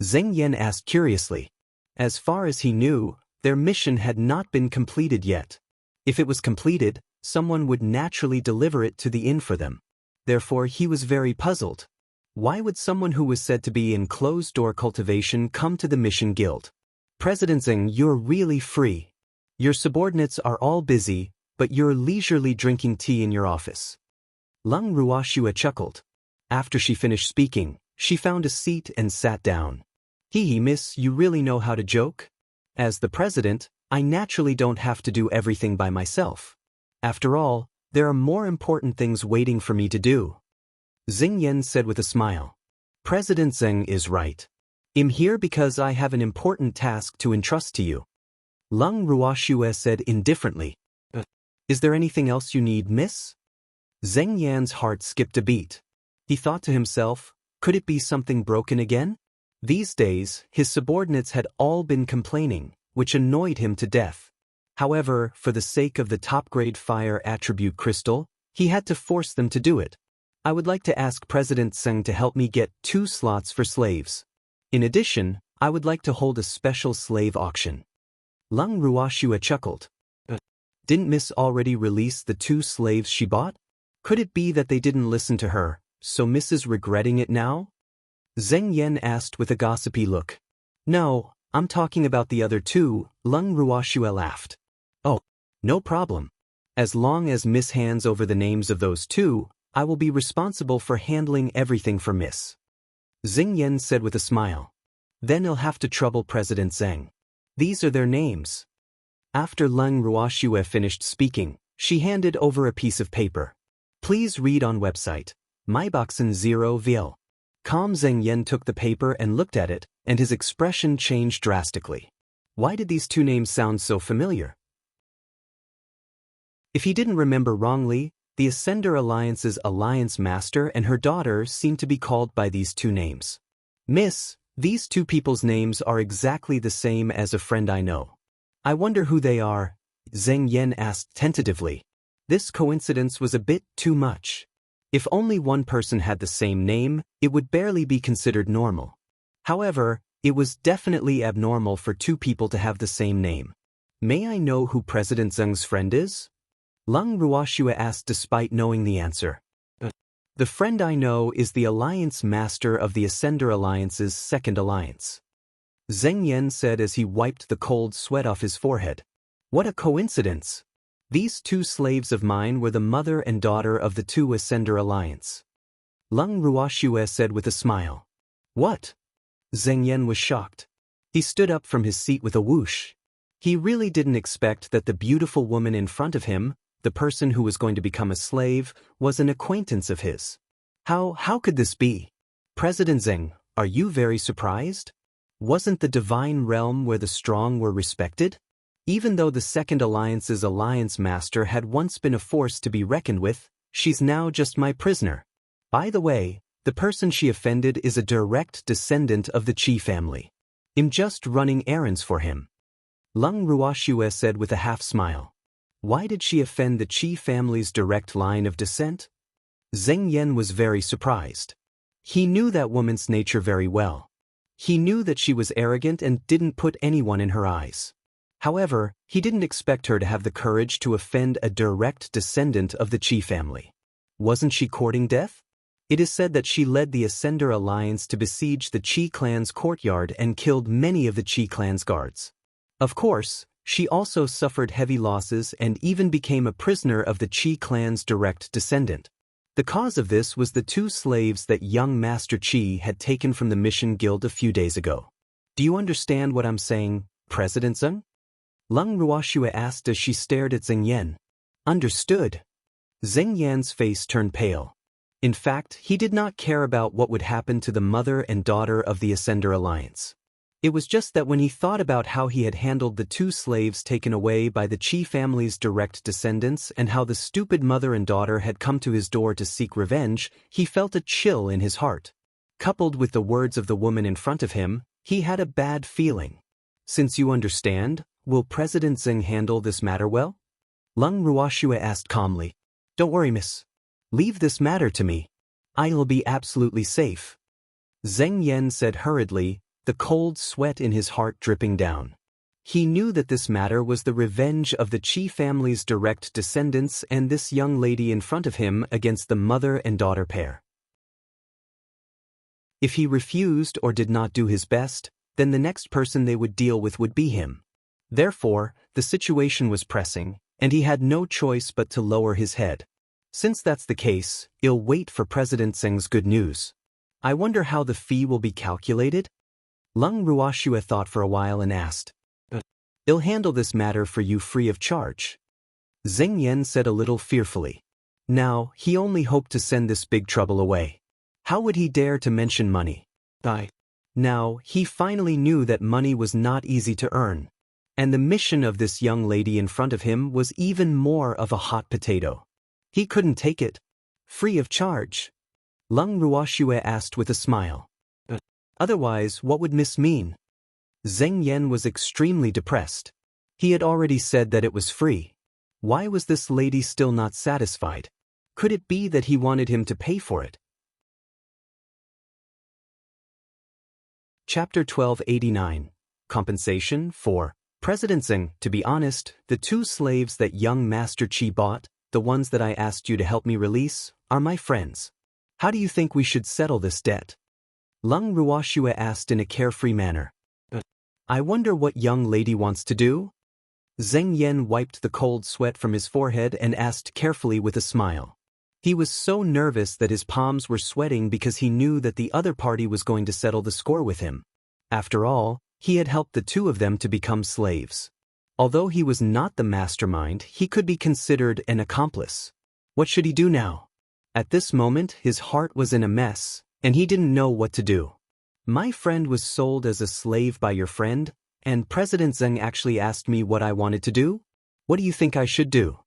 Zheng Yan asked curiously. As far as he knew, their mission had not been completed yet. If it was completed, someone would naturally deliver it to the inn for them. Therefore, he was very puzzled. Why would someone who was said to be in closed-door cultivation come to the mission guild? President Zheng, you're really free. Your subordinates are all busy, but you're leisurely drinking tea in your office. Lung Ruoxue chuckled. After she finished speaking, she found a seat and sat down. Hee, miss, you really know how to joke? As the president, I naturally don't have to do everything by myself. After all, there are more important things waiting for me to do. Zheng Yan said with a smile. President Zheng is right. I'm here because I have an important task to entrust to you. Lung Ruoxue said indifferently. Is there anything else you need, miss? Zheng Yan's heart skipped a beat. He thought to himself, could it be something broken again? These days, his subordinates had all been complaining, which annoyed him to death. However, for the sake of the top-grade fire attribute crystal, he had to force them to do it. I would like to ask President Zheng to help me get 2 slots for slaves. In addition, I would like to hold a special slave auction. Lung Ruoxue chuckled. Didn't Miss already release the 2 slaves she bought? Could it be that they didn't listen to her, so Miss is regretting it now? Zheng Yan asked with a gossipy look. No, I'm talking about the other 2, Lung Ruoxue laughed. Oh, no problem. As long as Miss hands over the names of those 2, I will be responsible for handling everything for Miss. Zheng Yan said with a smile. Then you'll have to trouble President Zheng. These are their names. After Lung Ruoxue finished speaking, she handed over a piece of paper. Please read on website. Myboxen 0 vil. Calm Zheng Yan took the paper and looked at it, and his expression changed drastically. Why did these 2 names sound so familiar? If he didn't remember wrongly, the Ascender Alliance's Alliance Master and her daughter seemed to be called by these 2 names. Miss, these 2 people's names are exactly the same as a friend I know. I wonder who they are, Zheng Yan asked tentatively. This coincidence was a bit too much. If only one person had the same name, it would barely be considered normal. However, it was definitely abnormal for 2 people to have the same name. May I know who President Zheng's friend is? Lung Ruoxue asked despite knowing the answer. The friend I know is the Alliance Master of the Ascender Alliance's 2nd Alliance. Zheng Yan said as he wiped the cold sweat off his forehead. What a coincidence! These 2 slaves of mine were the mother and daughter of the 2 Ascender Alliance. Lung Ruoxue said with a smile. What? Zheng Yan was shocked. He stood up from his seat with a whoosh. He really didn't expect that the beautiful woman in front of him, the person who was going to become a slave, was an acquaintance of his. How could this be? President Zheng, are you very surprised? Wasn't the divine realm where the strong were respected? Even though the 2nd Alliance's Alliance Master had once been a force to be reckoned with, she's now just my prisoner. By the way, the person she offended is a direct descendant of the Qi family. I'm just running errands for him. Lung Ruoxue said with a half-smile. Why did she offend the Qi family's direct line of descent? Zheng Yan was very surprised. He knew that woman's nature very well. He knew that she was arrogant and didn't put anyone in her eyes. However, he didn't expect her to have the courage to offend a direct descendant of the Qi family. Wasn't she courting death? It is said that she led the Ascender Alliance to besiege the Qi clan's courtyard and killed many of the Qi clan's guards. Of course, she also suffered heavy losses and even became a prisoner of the Qi clan's direct descendant. The cause of this was the 2 slaves that young Master Qi had taken from the Mission Guild a few days ago. Do you understand what I'm saying, President Zheng? Lung Ruoxue asked as she stared at Zheng Yan. Understood. Zheng Yan's face turned pale. In fact, he did not care about what would happen to the mother and daughter of the Ascender Alliance. It was just that when he thought about how he had handled the 2 slaves taken away by the Qi family's direct descendants and how the stupid mother and daughter had come to his door to seek revenge, he felt a chill in his heart. Coupled with the words of the woman in front of him, he had a bad feeling. Since you understand, will President Zeng handle this matter well? Leng Ruoxue asked calmly. Don't worry, miss. Leave this matter to me. I'll be absolutely safe. Zeng Yan said hurriedly, the cold sweat in his heart dripping down. He knew that this matter was the revenge of the Qi family's direct descendants and this young lady in front of him against the mother and daughter pair. If he refused or did not do his best, then the next person they would deal with would be him. Therefore, the situation was pressing, and he had no choice but to lower his head. Since that's the case, I'll wait for President Zeng's good news. I wonder how the fee will be calculated? Leng Ruoxue thought for a while and asked. I'll handle this matter for you free of charge. Zeng Yan said a little fearfully. Now, he only hoped to send this big trouble away. How would he dare to mention money? Now, he finally knew that money was not easy to earn. And the mission of this young lady in front of him was even more of a hot potato. He couldn't take it. Free of charge? Leng Ruoxue asked with a smile. Otherwise, what would Miss mean? Zeng Yan was extremely depressed. He had already said that it was free. Why was this lady still not satisfied? Could it be that he wanted him to pay for it? Chapter 1289. Compensation for President Zeng. To be honest, the 2 slaves that young Master Qi bought, the ones that I asked you to help me release, are my friends. How do you think we should settle this debt? Leng Ruoxue asked in a carefree manner. I wonder what young lady wants to do? Zeng Yan wiped the cold sweat from his forehead and asked carefully with a smile. He was so nervous that his palms were sweating because he knew that the other party was going to settle the score with him. After all, he had helped the 2 of them to become slaves. Although he was not the mastermind, he could be considered an accomplice. What should he do now? At this moment, his heart was in a mess, and he didn't know what to do. My friend was sold as a slave by your friend, and President Zeng actually asked me what I wanted to do? What do you think I should do?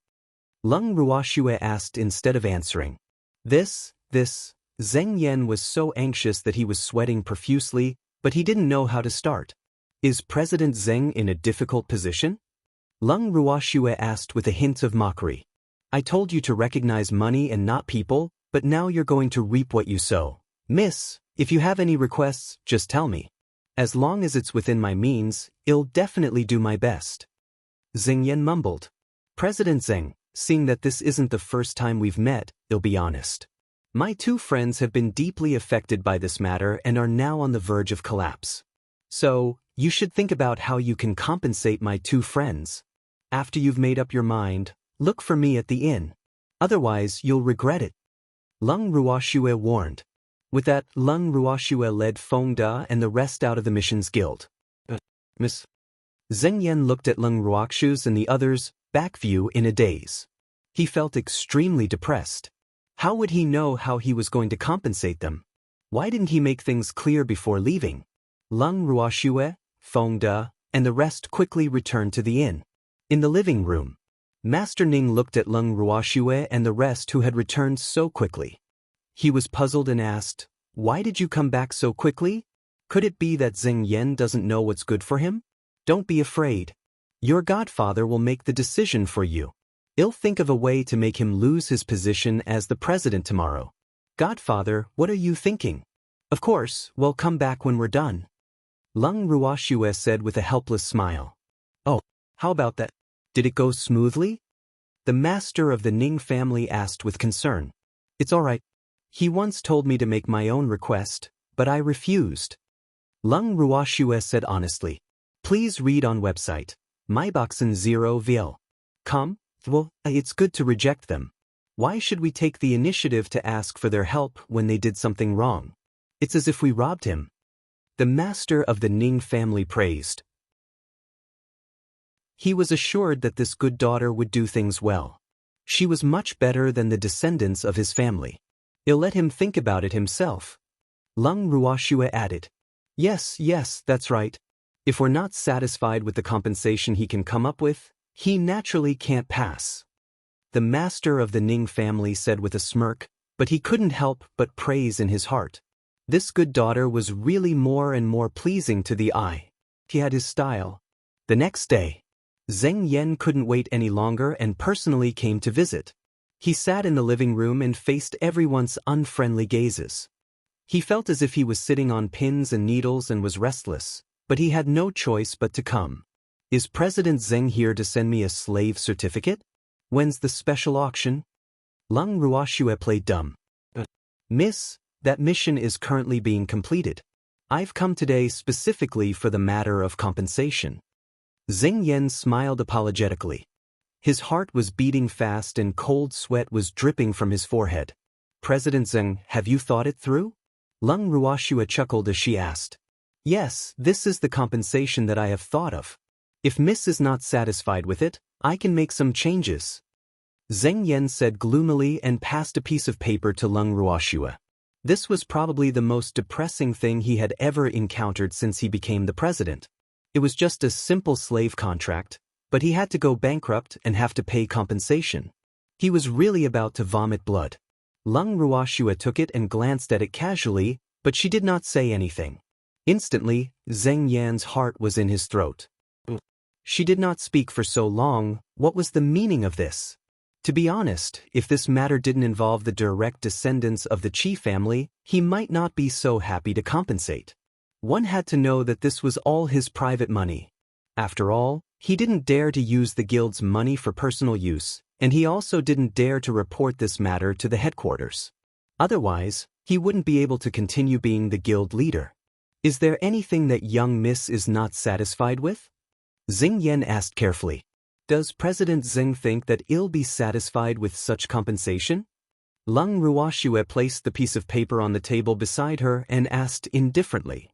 Leng Ruoxue asked instead of answering. This, Zeng Yan was so anxious that he was sweating profusely, but he didn't know how to start. Is President Zeng in a difficult position? Leng Ruoxue asked with a hint of mockery. I told you to recognize money and not people, but now you're going to reap what you sow. Miss, if you have any requests, just tell me. As long as it's within my means, I'll definitely do my best. Zeng Yan mumbled. President Zeng, seeing that this isn't the first time we've met, I'll be honest. My 2 friends have been deeply affected by this matter and are now on the verge of collapse. So, you should think about how you can compensate my 2 friends. After you've made up your mind, look for me at the inn. Otherwise, you'll regret it. Leng Ruoxue warned. With that, Leng Ruoxue led Feng Da and the rest out of the mission's guild. Miss? Zeng Yan looked at Leng Ruoxue and the others, back view in a daze. He felt extremely depressed. How would he know how he was going to compensate them? Why didn't he make things clear before leaving? Leng Ruoxue, Feng Da, and the rest quickly returned to the inn. In the living room, Master Ning looked at Leng Ruoxue and the rest who had returned so quickly. He was puzzled and asked, Why did you come back so quickly? Could it be that Zeng Yan doesn't know what's good for him? Don't be afraid. Your godfather will make the decision for you. I'll think of a way to make him lose his position as the president tomorrow. Godfather, what are you thinking? Of course, we'll come back when we're done. Leng Ruoxue said with a helpless smile. Oh, how about that? Did it go smoothly? The master of the Ning family asked with concern. It's all right. He once told me to make my own request, but I refused. Leng Ruoxue said honestly. Please read on website. Myboxen 0vil. Well, it's good to reject them. Why should we take the initiative to ask for their help when they did something wrong? It's as if we robbed him. The master of the Ning family praised. He was assured that this good daughter would do things well. She was much better than the descendants of his family. I'll let him think about it himself. Lung Ruoxue added. Yes, that's right. If we're not satisfied with the compensation he can come up with, he naturally can't pass. The master of the Ning family said with a smirk, but he couldn't help but praise in his heart. This good daughter was really more and more pleasing to the eye. He had his style. The next day, Zheng Yan couldn't wait any longer and personally came to visit. He sat in the living room and faced everyone's unfriendly gazes. He felt as if he was sitting on pins and needles and was restless, but he had no choice but to come. Is President Zheng here to send me a slave certificate? When's the special auction? Lung Ruoxue played dumb. Miss, that mission is currently being completed. I've come today specifically for the matter of compensation. Zheng Yan smiled apologetically. His heart was beating fast and cold sweat was dripping from his forehead. President Zheng, have you thought it through? Lung Ruoxue chuckled as she asked. Yes, this is the compensation that I have thought of. If Miss is not satisfied with it, I can make some changes. Zheng Yan said gloomily and passed a piece of paper to Lung Ruoxue. This was probably the most depressing thing he had ever encountered since he became the president. It was just a simple slave contract, but he had to go bankrupt and have to pay compensation. He was really about to vomit blood. Lung Ruoxue took it and glanced at it casually, but she did not say anything. Instantly, Zheng Yan's heart was in his throat. She did not speak for so long. What was the meaning of this? To be honest, if this matter didn't involve the direct descendants of the Qi family, he might not be so happy to compensate. One had to know that this was all his private money. After all, he didn't dare to use the guild's money for personal use, and he also didn't dare to report this matter to the headquarters. Otherwise, he wouldn't be able to continue being the guild leader. Is there anything that young Miss is not satisfied with? Zheng Yan asked carefully. Does President Zheng think that I'll be satisfied with such compensation? Lung Ruoxue placed the piece of paper on the table beside her and asked indifferently.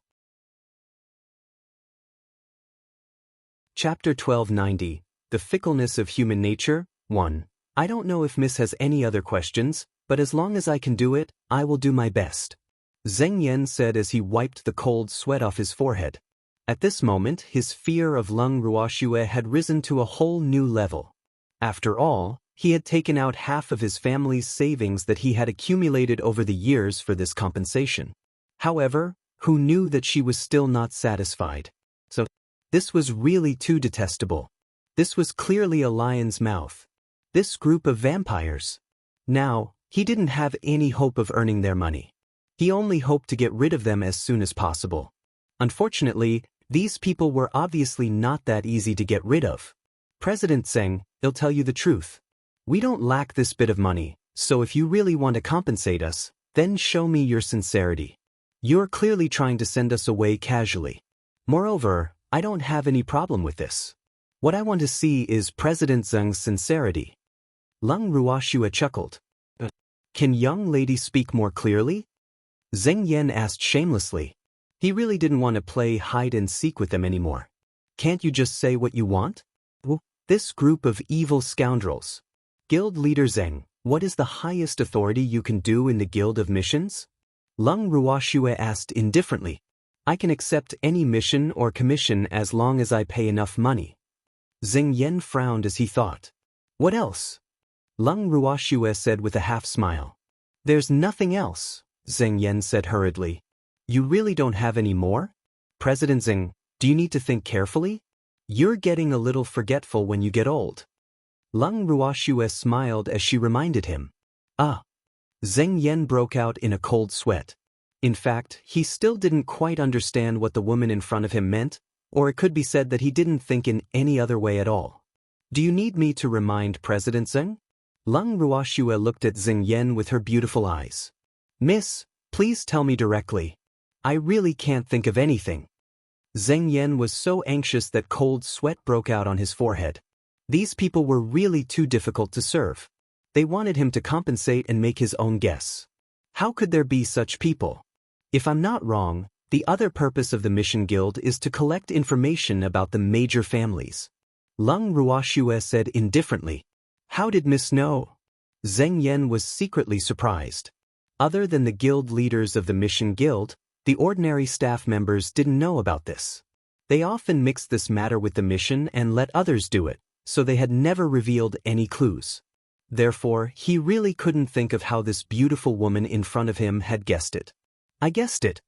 Chapter 1290, The Fickleness of Human Nature, 1. I don't know if Miss has any other questions, but as long as I can do it, I will do my best. Zheng Yan said as he wiped the cold sweat off his forehead. At this moment, his fear of Lung Ruoxue had risen to a whole new level. After all, he had taken out half of his family's savings that he had accumulated over the years for this compensation. However, who knew that she was still not satisfied? So, this was really too detestable. This was clearly a lion's mouth. This group of vampires. Now, he didn't have any hope of earning their money. He only hoped to get rid of them as soon as possible. Unfortunately, these people were obviously not that easy to get rid of. President Zheng, I'll tell you the truth. We don't lack this bit of money, so if you really want to compensate us, then show me your sincerity. You're clearly trying to send us away casually. Moreover, I don't have any problem with this. What I want to see is President Zheng's sincerity. Lung Ruoxue chuckled. Can young lady speak more clearly? Zheng Yan asked shamelessly. He really didn't want to play hide-and-seek with them anymore. Can't you just say what you want? This group of evil scoundrels. Guild leader Zheng, what is the highest authority you can do in the Guild of Missions? Lung Ruoxue asked indifferently. I can accept any mission or commission as long as I pay enough money. Zheng Yan frowned as he thought. What else? Lung Ruoxue said with a half-smile. There's nothing else, Zheng Yan said hurriedly. You really don't have any more? President Zheng, do you need to think carefully? You're getting a little forgetful when you get old. Lung Ruoxue smiled as she reminded him. Zheng Yan broke out in a cold sweat. In fact, he still didn't quite understand what the woman in front of him meant, or it could be said that he didn't think in any other way at all. Do you need me to remind President Zheng? Lung Ruoxue looked at Zheng Yan with her beautiful eyes. Miss, please tell me directly. I really can't think of anything. Zheng Yan was so anxious that cold sweat broke out on his forehead. These people were really too difficult to serve. They wanted him to compensate and make his own guess. How could there be such people? If I'm not wrong, the other purpose of the Mission Guild is to collect information about the major families. Lung Ruoxue said indifferently. How did Miss know? Zheng Yan was secretly surprised. Other than the guild leaders of the Mission Guild, the ordinary staff members didn't know about this. They often mixed this matter with the mission and let others do it, so they had never revealed any clues. Therefore, he really couldn't think of how this beautiful woman in front of him had guessed it. I guessed it.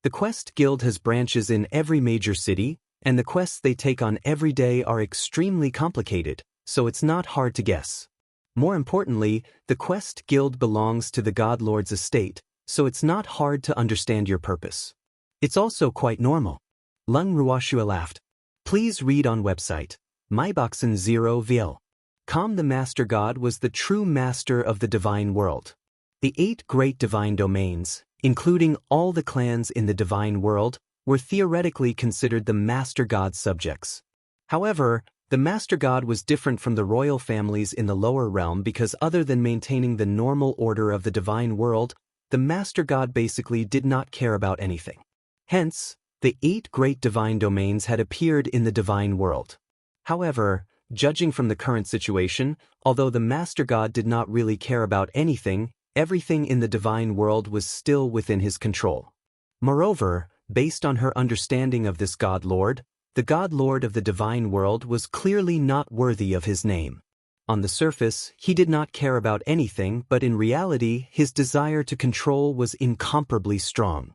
The Quest Guild has branches in every major city, and the quests they take on every day are extremely complicated, so it's not hard to guess. More importantly, the Quest Guild belongs to the God Lord's estate, so it's not hard to understand your purpose. It's also quite normal. Lung Ruoshua laughed. Please read on website. Myboxen 0 vil. Com the Master God was the true master of the divine world. The 8 great divine domains, including all the clans in the divine world, were theoretically considered the Master God's subjects. However, the Master God was different from the royal families in the lower realm because other than maintaining the normal order of the divine world, the Master God basically did not care about anything. Hence, the 8 great divine domains had appeared in the divine world. However, judging from the current situation, although the Master God did not really care about anything, everything in the divine world was still within his control. Moreover, based on her understanding of this God Lord, the God Lord of the divine world was clearly not worthy of his name. On the surface, he did not care about anything, but in reality, his desire to control was incomparably strong.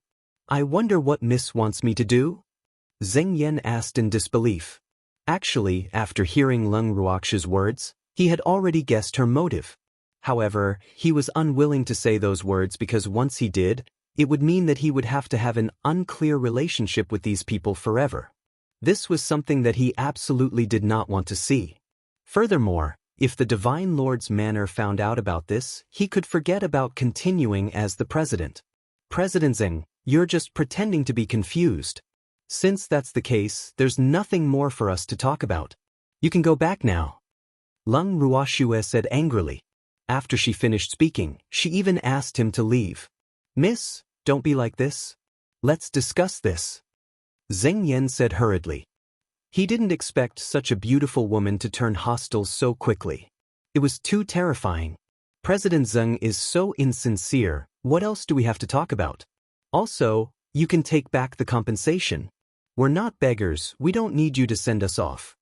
I wonder what Miss wants me to do? Zheng Yan asked in disbelief. Actually, after hearing Lung Ruoxua's words, he had already guessed her motive. However, he was unwilling to say those words because once he did, it would mean that he would have to have an unclear relationship with these people forever. This was something that he absolutely did not want to see. Furthermore, if the Divine Lord's manor found out about this, he could forget about continuing as the president. President Zheng, you're just pretending to be confused. Since that's the case, there's nothing more for us to talk about. You can go back now. Lung Ruoshua said angrily. After she finished speaking, she even asked him to leave. Miss, don't be like this. Let's discuss this. Zheng Yan said hurriedly. He didn't expect such a beautiful woman to turn hostile so quickly. It was too terrifying. President Zheng is so insincere, what else do we have to talk about? Also, you can take back the compensation. We're not beggars, we don't need you to send us off.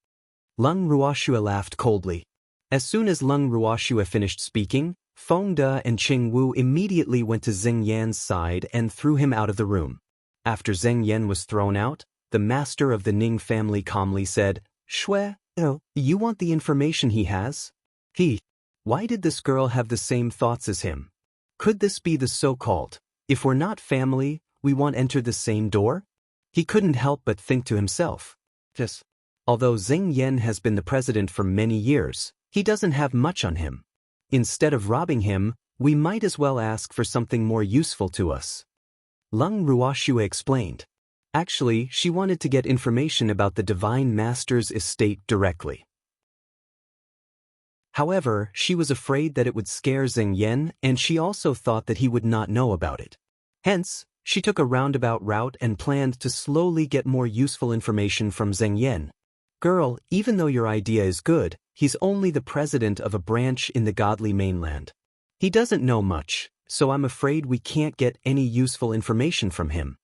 Lung Ruoshua laughed coldly. As soon as Lung Ruoshua finished speaking, Feng De and Qing Wu immediately went to Zheng Yan's side and threw him out of the room. After Zheng Yan was thrown out, the master of the Ning family calmly said, Shui, you want the information he has? Why did this girl have the same thoughts as him? Could this be the so-called, if we're not family, we won't enter the same door? He couldn't help but think to himself. Yes. Although Zheng Yan has been the president for many years, he doesn't have much on him. Instead of robbing him, we might as well ask for something more useful to us. Lung Ruoshua explained. Actually, she wanted to get information about the Divine Master's estate directly. However, she was afraid that it would scare Zheng Yan, and she also thought that he would not know about it. Hence, she took a roundabout route and planned to slowly get more useful information from Zheng Yan. Girl, even though your idea is good, he's only the president of a branch in the godly mainland. He doesn't know much, so I'm afraid we can't get any useful information from him.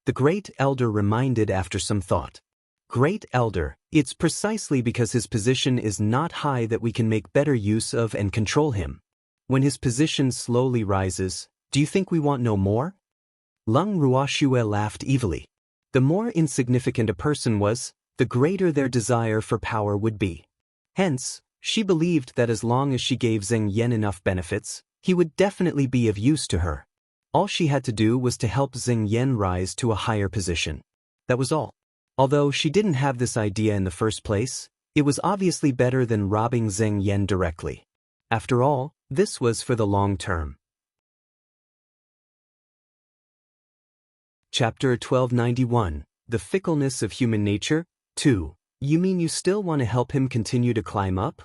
The Great Elder reminded after some thought. Great Elder, it's precisely because his position is not high that we can make better use of and control him. When his position slowly rises, do you think we want no more? Lung Ruoshua laughed evilly. The more insignificant a person was, the greater their desire for power would be. Hence, she believed that as long as she gave Zheng Yan enough benefits, he would definitely be of use to her. All she had to do was to help Zheng Yan rise to a higher position. That was all. Although she didn't have this idea in the first place, it was obviously better than robbing Zheng Yan directly. After all, this was for the long term. Chapter 1291, The Fickleness of Human Nature, 2. You mean you still want to help him continue to climb up?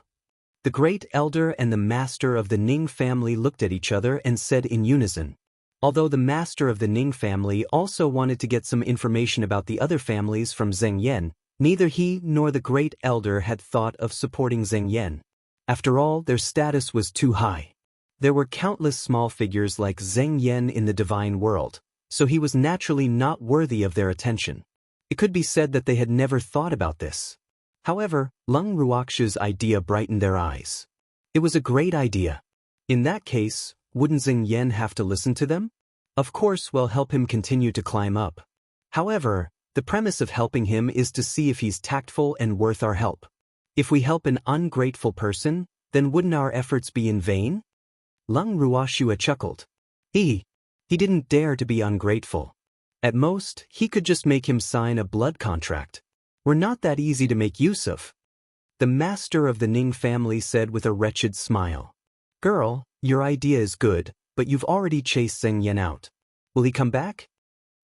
The Great Elder and the Master of the Ning family looked at each other and said in unison. Although the Master of the Ning family also wanted to get some information about the other families from Zheng Yan, neither he nor the Great Elder had thought of supporting Zheng Yan. After all, their status was too high. There were countless small figures like Zheng Yan in the divine world, so he was naturally not worthy of their attention. It could be said that they had never thought about this. However, Leng Ruoxu's idea brightened their eyes. It was a great idea. In that case, wouldn't Zheng Yan have to listen to them? Of course, we'll help him continue to climb up. However, the premise of helping him is to see if he's tactful and worth our help. If we help an ungrateful person, then wouldn't our efforts be in vain? Leng Ruoxu chuckled. He didn't dare to be ungrateful. At most, he could just make him sign a blood contract. We're not that easy to make use of. The master of the Ning family said with a wretched smile. Girl, your idea is good, but you've already chased Zheng Yan out. Will he come back?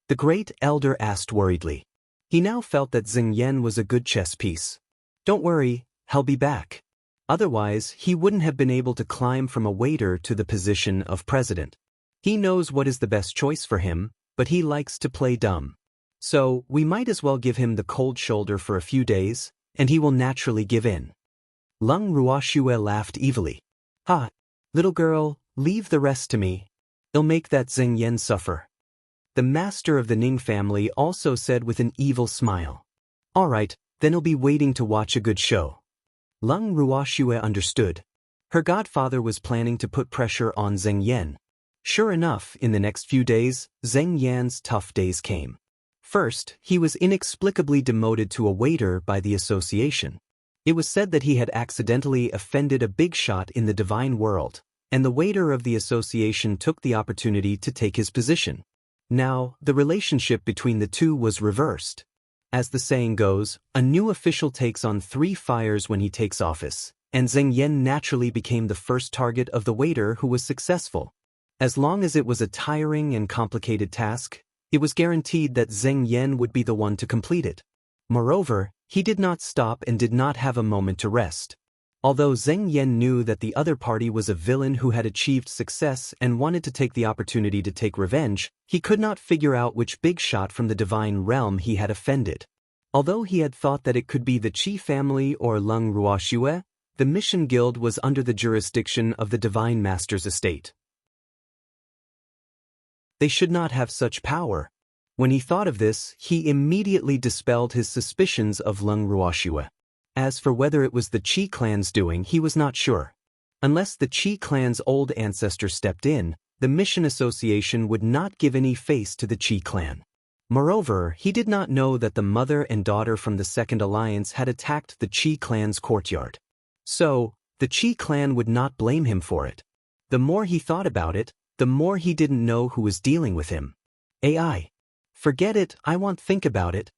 The great elder asked worriedly. He now felt that Zheng Yan was a good chess piece. Don't worry, he'll be back. Otherwise, he wouldn't have been able to climb from a waiter to the position of president. He knows what is the best choice for him, but he likes to play dumb. So, we might as well give him the cold shoulder for a few days, and he will naturally give in. Leng Ruoxu laughed evilly. Ha! Little girl, leave the rest to me. I'll make that Zheng Yan suffer. The master of the Ning family also said with an evil smile. All right, then he'll be waiting to watch a good show. Leng Ruoxu understood. Her godfather was planning to put pressure on Zheng Yan. Sure enough, in the next few days, Zheng Yan's tough days came. First, he was inexplicably demoted to a waiter by the association. It was said that he had accidentally offended a big shot in the divine world, and the waiter of the association took the opportunity to take his position. Now, the relationship between the two was reversed. As the saying goes, a new official takes on 3 fires when he takes office, and Zheng Yan naturally became the first target of the waiter who was successful. As long as it was a tiring and complicated task, it was guaranteed that Zheng Yan would be the one to complete it. Moreover, he did not stop and did not have a moment to rest. Although Zheng Yan knew that the other party was a villain who had achieved success and wanted to take the opportunity to take revenge, he could not figure out which big shot from the divine realm he had offended. Although he had thought that it could be the Qi family or Leng Ruoxu, the Mission Guild was under the jurisdiction of the Divine Master's estate. They should not have such power. When he thought of this, he immediately dispelled his suspicions of Leng Ruoxu. As for whether it was the Qi clan's doing, he was not sure. Unless the Qi clan's old ancestor stepped in, the mission association would not give any face to the Qi clan. Moreover, he did not know that the mother and daughter from the Second Alliance had attacked the Qi clan's courtyard. So, the Qi clan would not blame him for it. The more he thought about it, the more he didn't know who was dealing with him. AI. Forget it, I won't think about it.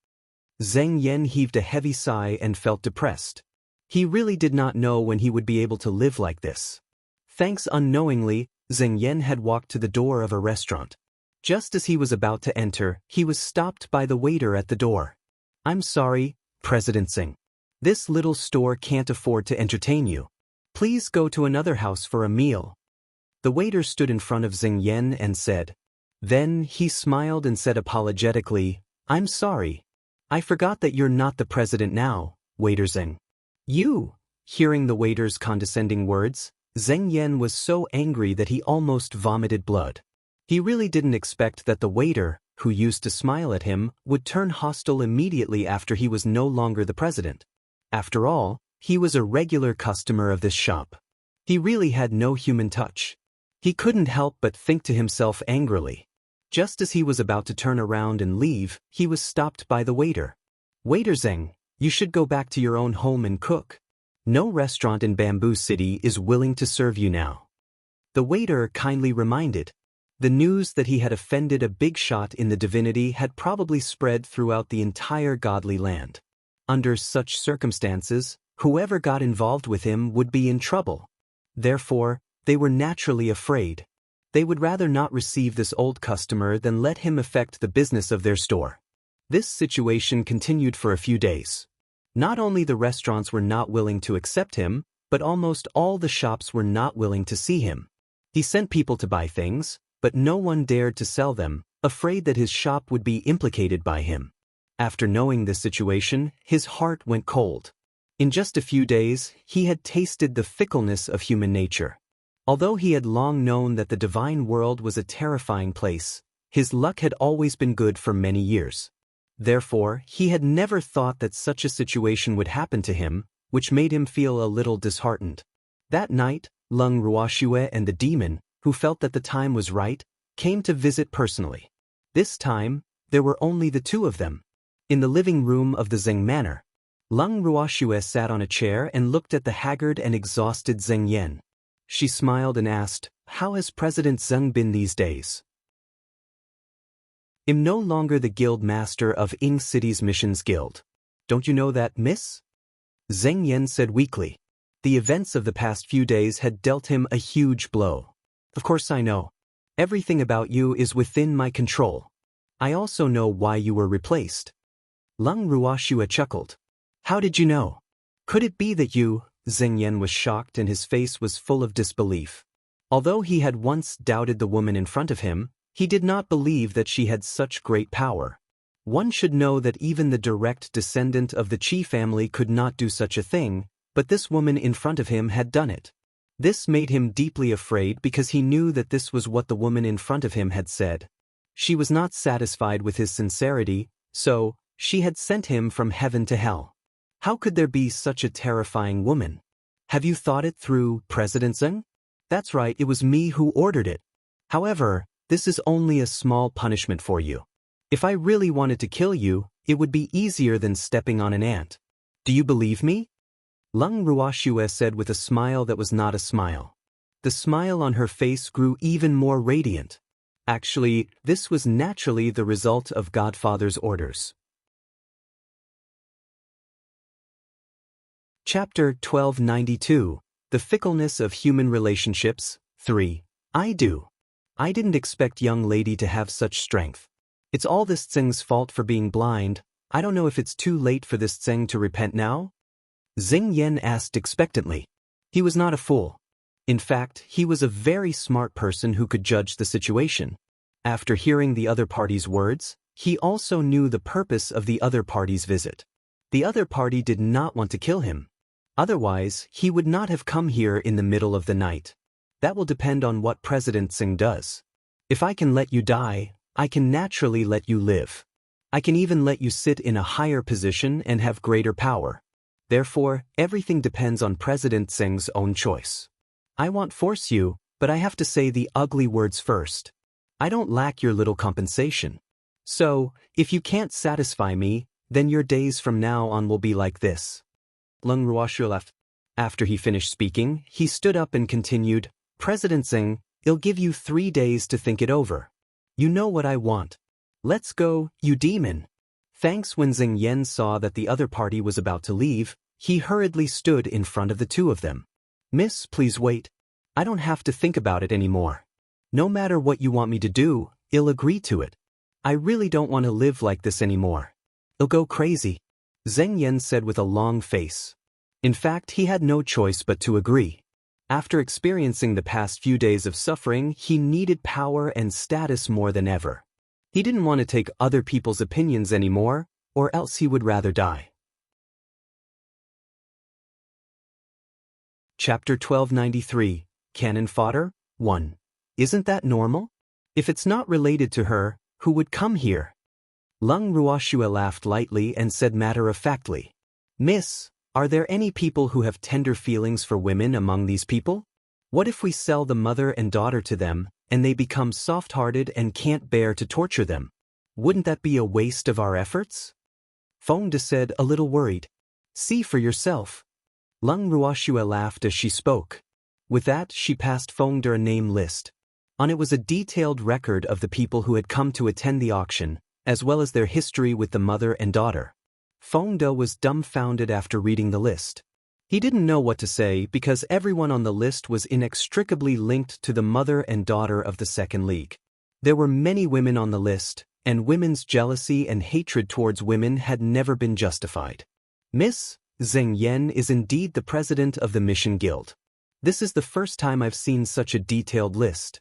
Zheng Yan heaved a heavy sigh and felt depressed. He really did not know when he would be able to live like this. Thanks unknowingly, Zheng Yan had walked to the door of a restaurant. Just as he was about to enter, he was stopped by the waiter at the door. I'm sorry, President Zheng. This little store can't afford to entertain you. Please go to another house for a meal. The waiter stood in front of Zheng Yan and said. Then he smiled and said apologetically, I'm sorry. I forgot that you're not the president now, Waiter Zheng. You! Hearing the waiter's condescending words, Zheng Yan was so angry that he almost vomited blood. He really didn't expect that the waiter, who used to smile at him, would turn hostile immediately after he was no longer the president. After all, he was a regular customer of this shop. He really had no human touch. He couldn't help but think to himself angrily. Just as he was about to turn around and leave, he was stopped by the waiter. Waiter Zheng, you should go back to your own home and cook. No restaurant in Bamboo City is willing to serve you now. The waiter kindly reminded. The news that he had offended a big shot in the divinity had probably spread throughout the entire godly land. Under such circumstances, whoever got involved with him would be in trouble. Therefore, they were naturally afraid. They would rather not receive this old customer than let him affect the business of their store. This situation continued for a few days. Not only the restaurants were not willing to accept him, but almost all the shops were not willing to see him. He sent people to buy things, but no one dared to sell them, afraid that his shop would be implicated by him. After knowing this situation, his heart went cold. In just a few days, he had tasted the fickleness of human nature. Although he had long known that the divine world was a terrifying place, his luck had always been good for many years. Therefore, he had never thought that such a situation would happen to him, which made him feel a little disheartened. That night, Lung Ruoxue and the demon, who felt that the time was right, came to visit personally. This time, there were only the two of them. In the living room of the Zeng Manor, Lung Ruoxue sat on a chair and looked at the haggard and exhausted Zeng Yan. She smiled and asked, "How has President Zeng been these days?" "I'm no longer the guild master of Ing City's Missions Guild. Don't you know that, miss?" Zeng Yan said weakly. The events of the past few days had dealt him a huge blow. "Of course I know. Everything about you is within my control. I also know why you were replaced." Lung Ruoxue chuckled. "How did you know? Could it be that you—" Zeng Yan was shocked and his face was full of disbelief. Although he had once doubted the woman in front of him, he did not believe that she had such great power. One should know that even the direct descendant of the Qi family could not do such a thing, but this woman in front of him had done it. This made him deeply afraid because he knew that this was what the woman in front of him had said. She was not satisfied with his sincerity, so she had sent him from heaven to hell. How could there be such a terrifying woman? "Have you thought it through, President Zeng?" "That's right, it was me who ordered it. However, this is only a small punishment for you. If I really wanted to kill you, it would be easier than stepping on an ant. Do you believe me?" Lung Ruoxue said with a smile that was not a smile. The smile on her face grew even more radiant. Actually, this was naturally the result of Godfather's orders. Chapter 1292, The Fickleness of Human Relationships, 3. I didn't expect young lady to have such strength. It's all this Tseng's fault for being blind. I don't know if it's too late for this Tseng to repent now? Zeng Yan asked expectantly. He was not a fool. In fact, he was a very smart person who could judge the situation. After hearing the other party's words, he also knew the purpose of the other party's visit. The other party did not want to kill him. Otherwise, he would not have come here in the middle of the night. That will depend on what President Tseng does. If I can let you die, I can naturally let you live. I can even let you sit in a higher position and have greater power. Therefore, everything depends on President Tseng's own choice. I won't force you, but I have to say the ugly words first. I don't lack your little compensation. So, if you can't satisfy me, then your days from now on will be like this. Lung Ruoxue left. After he finished speaking, he stood up and continued, "President Tseng, I'll give you 3 days to think it over. You know what I want. Let's go, you demon." Thanks. When Zeng Yan saw that the other party was about to leave, he hurriedly stood in front of the two of them. "Miss, please wait. I don't have to think about it anymore. No matter what you want me to do, I'll agree to it. I really don't want to live like this anymore. I'll go crazy," Zeng Yan said with a long face. In fact, he had no choice but to agree. After experiencing the past few days of suffering, he needed power and status more than ever. He didn't want to take other people's opinions anymore, or else he would rather die. Chapter 1293, Cannon Fodder, 1. Isn't that normal? If it's not related to her, who would come here? Lung Ruoxue laughed lightly and said matter-of-factly, "Miss, are there any people who have tender feelings for women among these people? What if we sell the mother and daughter to them, and they become soft-hearted and can't bear to torture them? Wouldn't that be a waste of our efforts?" Feng De said, a little worried. "See for yourself." Lung Ruoxue laughed as she spoke. With that, she passed Feng De a name list. On it was a detailed record of the people who had come to attend the auction, as well as their history with the mother and daughter. Feng De was dumbfounded after reading the list. He didn't know what to say because everyone on the list was inextricably linked to the mother and daughter of the Second League. There were many women on the list, and women's jealousy and hatred towards women had never been justified. "Miss, Zeng Yan is indeed the president of the Mission Guild. This is the first time I've seen such a detailed list."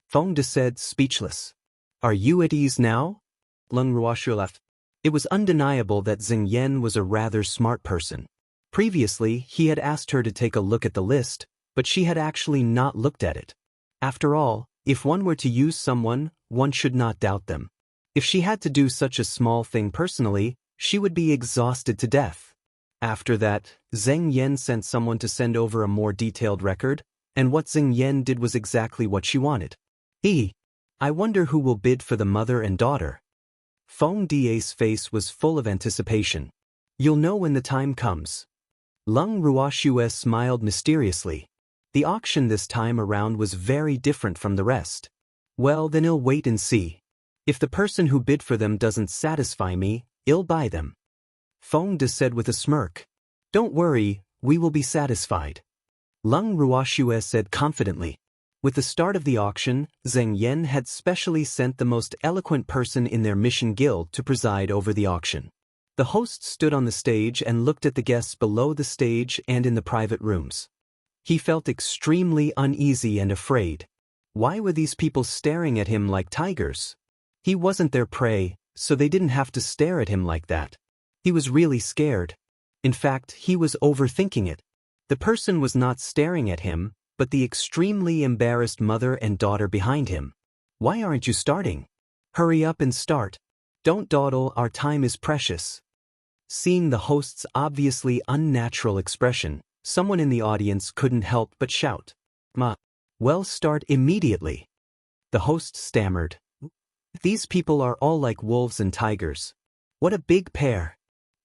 Feng De said, speechless. "Are you at ease now?" Lung Ruoxue laughed. It was undeniable that Zeng Yan was a rather smart person. Previously, he had asked her to take a look at the list, but she had actually not looked at it. After all, if one were to use someone, one should not doubt them. If she had to do such a small thing personally, she would be exhausted to death. After that, Zheng Yan sent someone to send over a more detailed record, and what Zheng Yan did was exactly what she wanted. I wonder who will bid for the mother and daughter. Feng Da's face was full of anticipation. You'll know when the time comes. Lung Ruoxue smiled mysteriously. The auction this time around was very different from the rest. Well, then I'll wait and see. If the person who bid for them doesn't satisfy me, I'll buy them. Feng De said with a smirk. Don't worry, we will be satisfied. Lung Ruoxue said confidently. With the start of the auction, Zheng Yan had specially sent the most eloquent person in their mission guild to preside over the auction. The host stood on the stage and looked at the guests below the stage and in the private rooms. He felt extremely uneasy and afraid. Why were these people staring at him like tigers? He wasn't their prey, so they didn't have to stare at him like that. He was really scared. In fact, he was overthinking it. The person was not staring at him, but the extremely embarrassed mother and daughter behind him. Why aren't you starting? Hurry up and start. Don't dawdle, our time is precious. Seeing the host's obviously unnatural expression, someone in the audience couldn't help but shout. Well, start immediately. The host stammered. These people are all like wolves and tigers. What a big pair.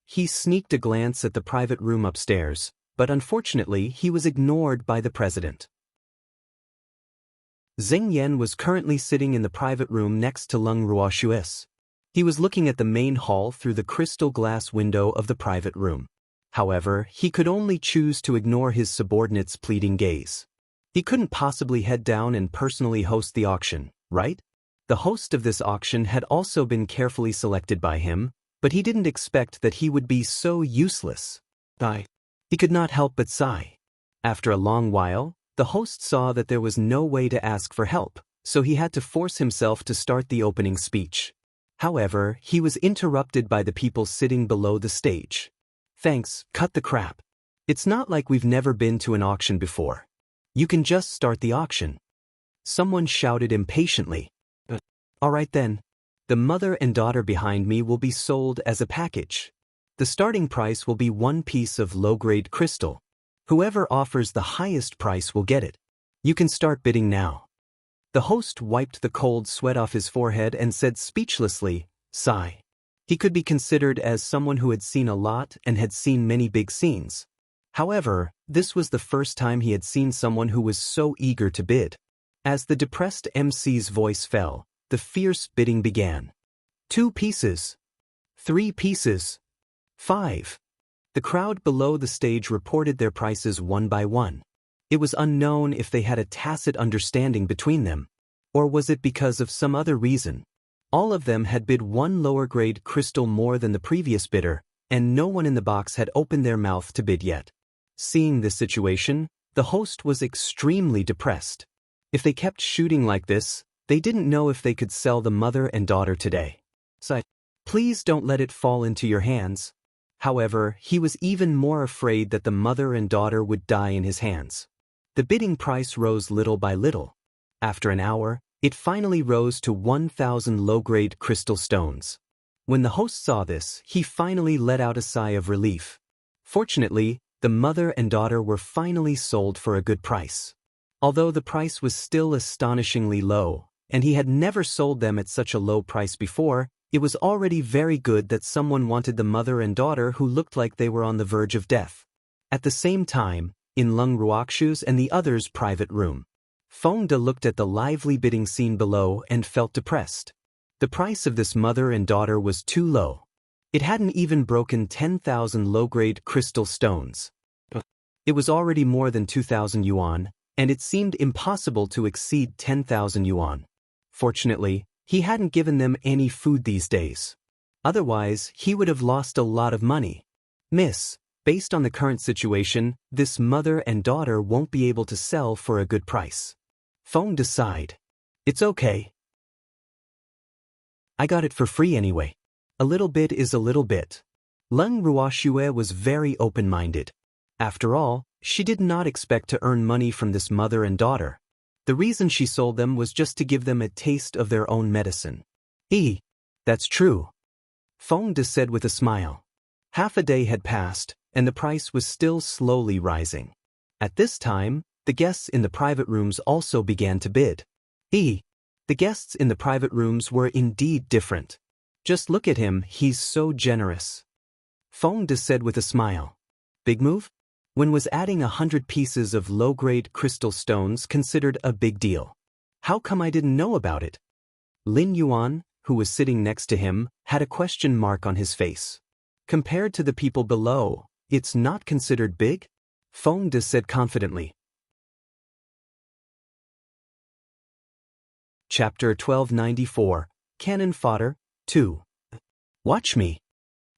He sneaked a glance at the private room upstairs, but unfortunately he was ignored by the president. Zheng Yan was currently sitting in the private room next to Lung Ruoxue. He was looking at the main hall through the crystal glass window of the private room. However, he could only choose to ignore his subordinate's pleading gaze. He couldn't possibly head down and personally host the auction, right? The host of this auction had also been carefully selected by him, but he didn't expect that he would be so useless. He could not help but sigh. After a long while, the host saw that there was no way to ask for help, so he had to force himself to start the opening speech. However, he was interrupted by the people sitting below the stage. Thanks, cut the crap. It's not like we've never been to an auction before. You can just start the auction. Someone shouted impatiently. All right then. The mother and daughter behind me will be sold as a package. The starting price will be one piece of low-grade crystal. Whoever offers the highest price will get it. You can start bidding now. The host wiped the cold sweat off his forehead and said speechlessly, sigh. He could be considered as someone who had seen a lot and had seen many big scenes. However, this was the first time he had seen someone who was so eager to bid. As the depressed MC's voice fell, the fierce bidding began. 2 pieces. 3 pieces. 5. The crowd below the stage reported their prices one by one. It was unknown if they had a tacit understanding between them, or was it because of some other reason. All of them had bid 1 lower-grade crystal more than the previous bidder, and no one in the box had opened their mouth to bid yet. Seeing this situation, the host was extremely depressed. If they kept shooting like this, they didn't know if they could sell the mother and daughter today. So, please don't let it fall into your hands. However, he was even more afraid that the mother and daughter would die in his hands. The bidding price rose little by little. After an hour, it finally rose to 1,000 low-grade crystal stones. When the host saw this, he finally let out a sigh of relief. Fortunately, the mother and daughter were finally sold for a good price. Although the price was still astonishingly low, and he had never sold them at such a low price before, it was already very good that someone wanted the mother and daughter who looked like they were on the verge of death. At the same time, in Lung Ruoxue's and the others' private room, Feng De looked at the lively bidding scene below and felt depressed. The price of this mother and daughter was too low. It hadn't even broken 10,000 low-grade crystal stones. It was already more than 2,000 yuan, and it seemed impossible to exceed 10,000 yuan. Fortunately, he hadn't given them any food these days. Otherwise, he would have lost a lot of money. Miss, based on the current situation, this mother and daughter won't be able to sell for a good price. Feng De sighed. It's okay. I got it for free anyway. A little bit is a little bit. Lung Ruoxue was very open-minded. After all, She did not expect to earn money from this mother and daughter. The reason she sold them was just to give them a taste of their own medicine. That's true, fodder said with a smile. Half a day had passed, and the price was still slowly rising. At this time, the guests in the private rooms also began to bid. The guests in the private rooms were indeed different. Just look at him, he's so generous, fodder said with a smile. Big move? When was adding 100 pieces of low-grade crystal stones considered a big deal? How come I didn't know about it? Lin Yuan, who was sitting next to him, had a question mark on his face. Compared to the people below, it's not considered big? Fodder said confidently. Chapter 1294, Cannon Fodder, 2. Watch me.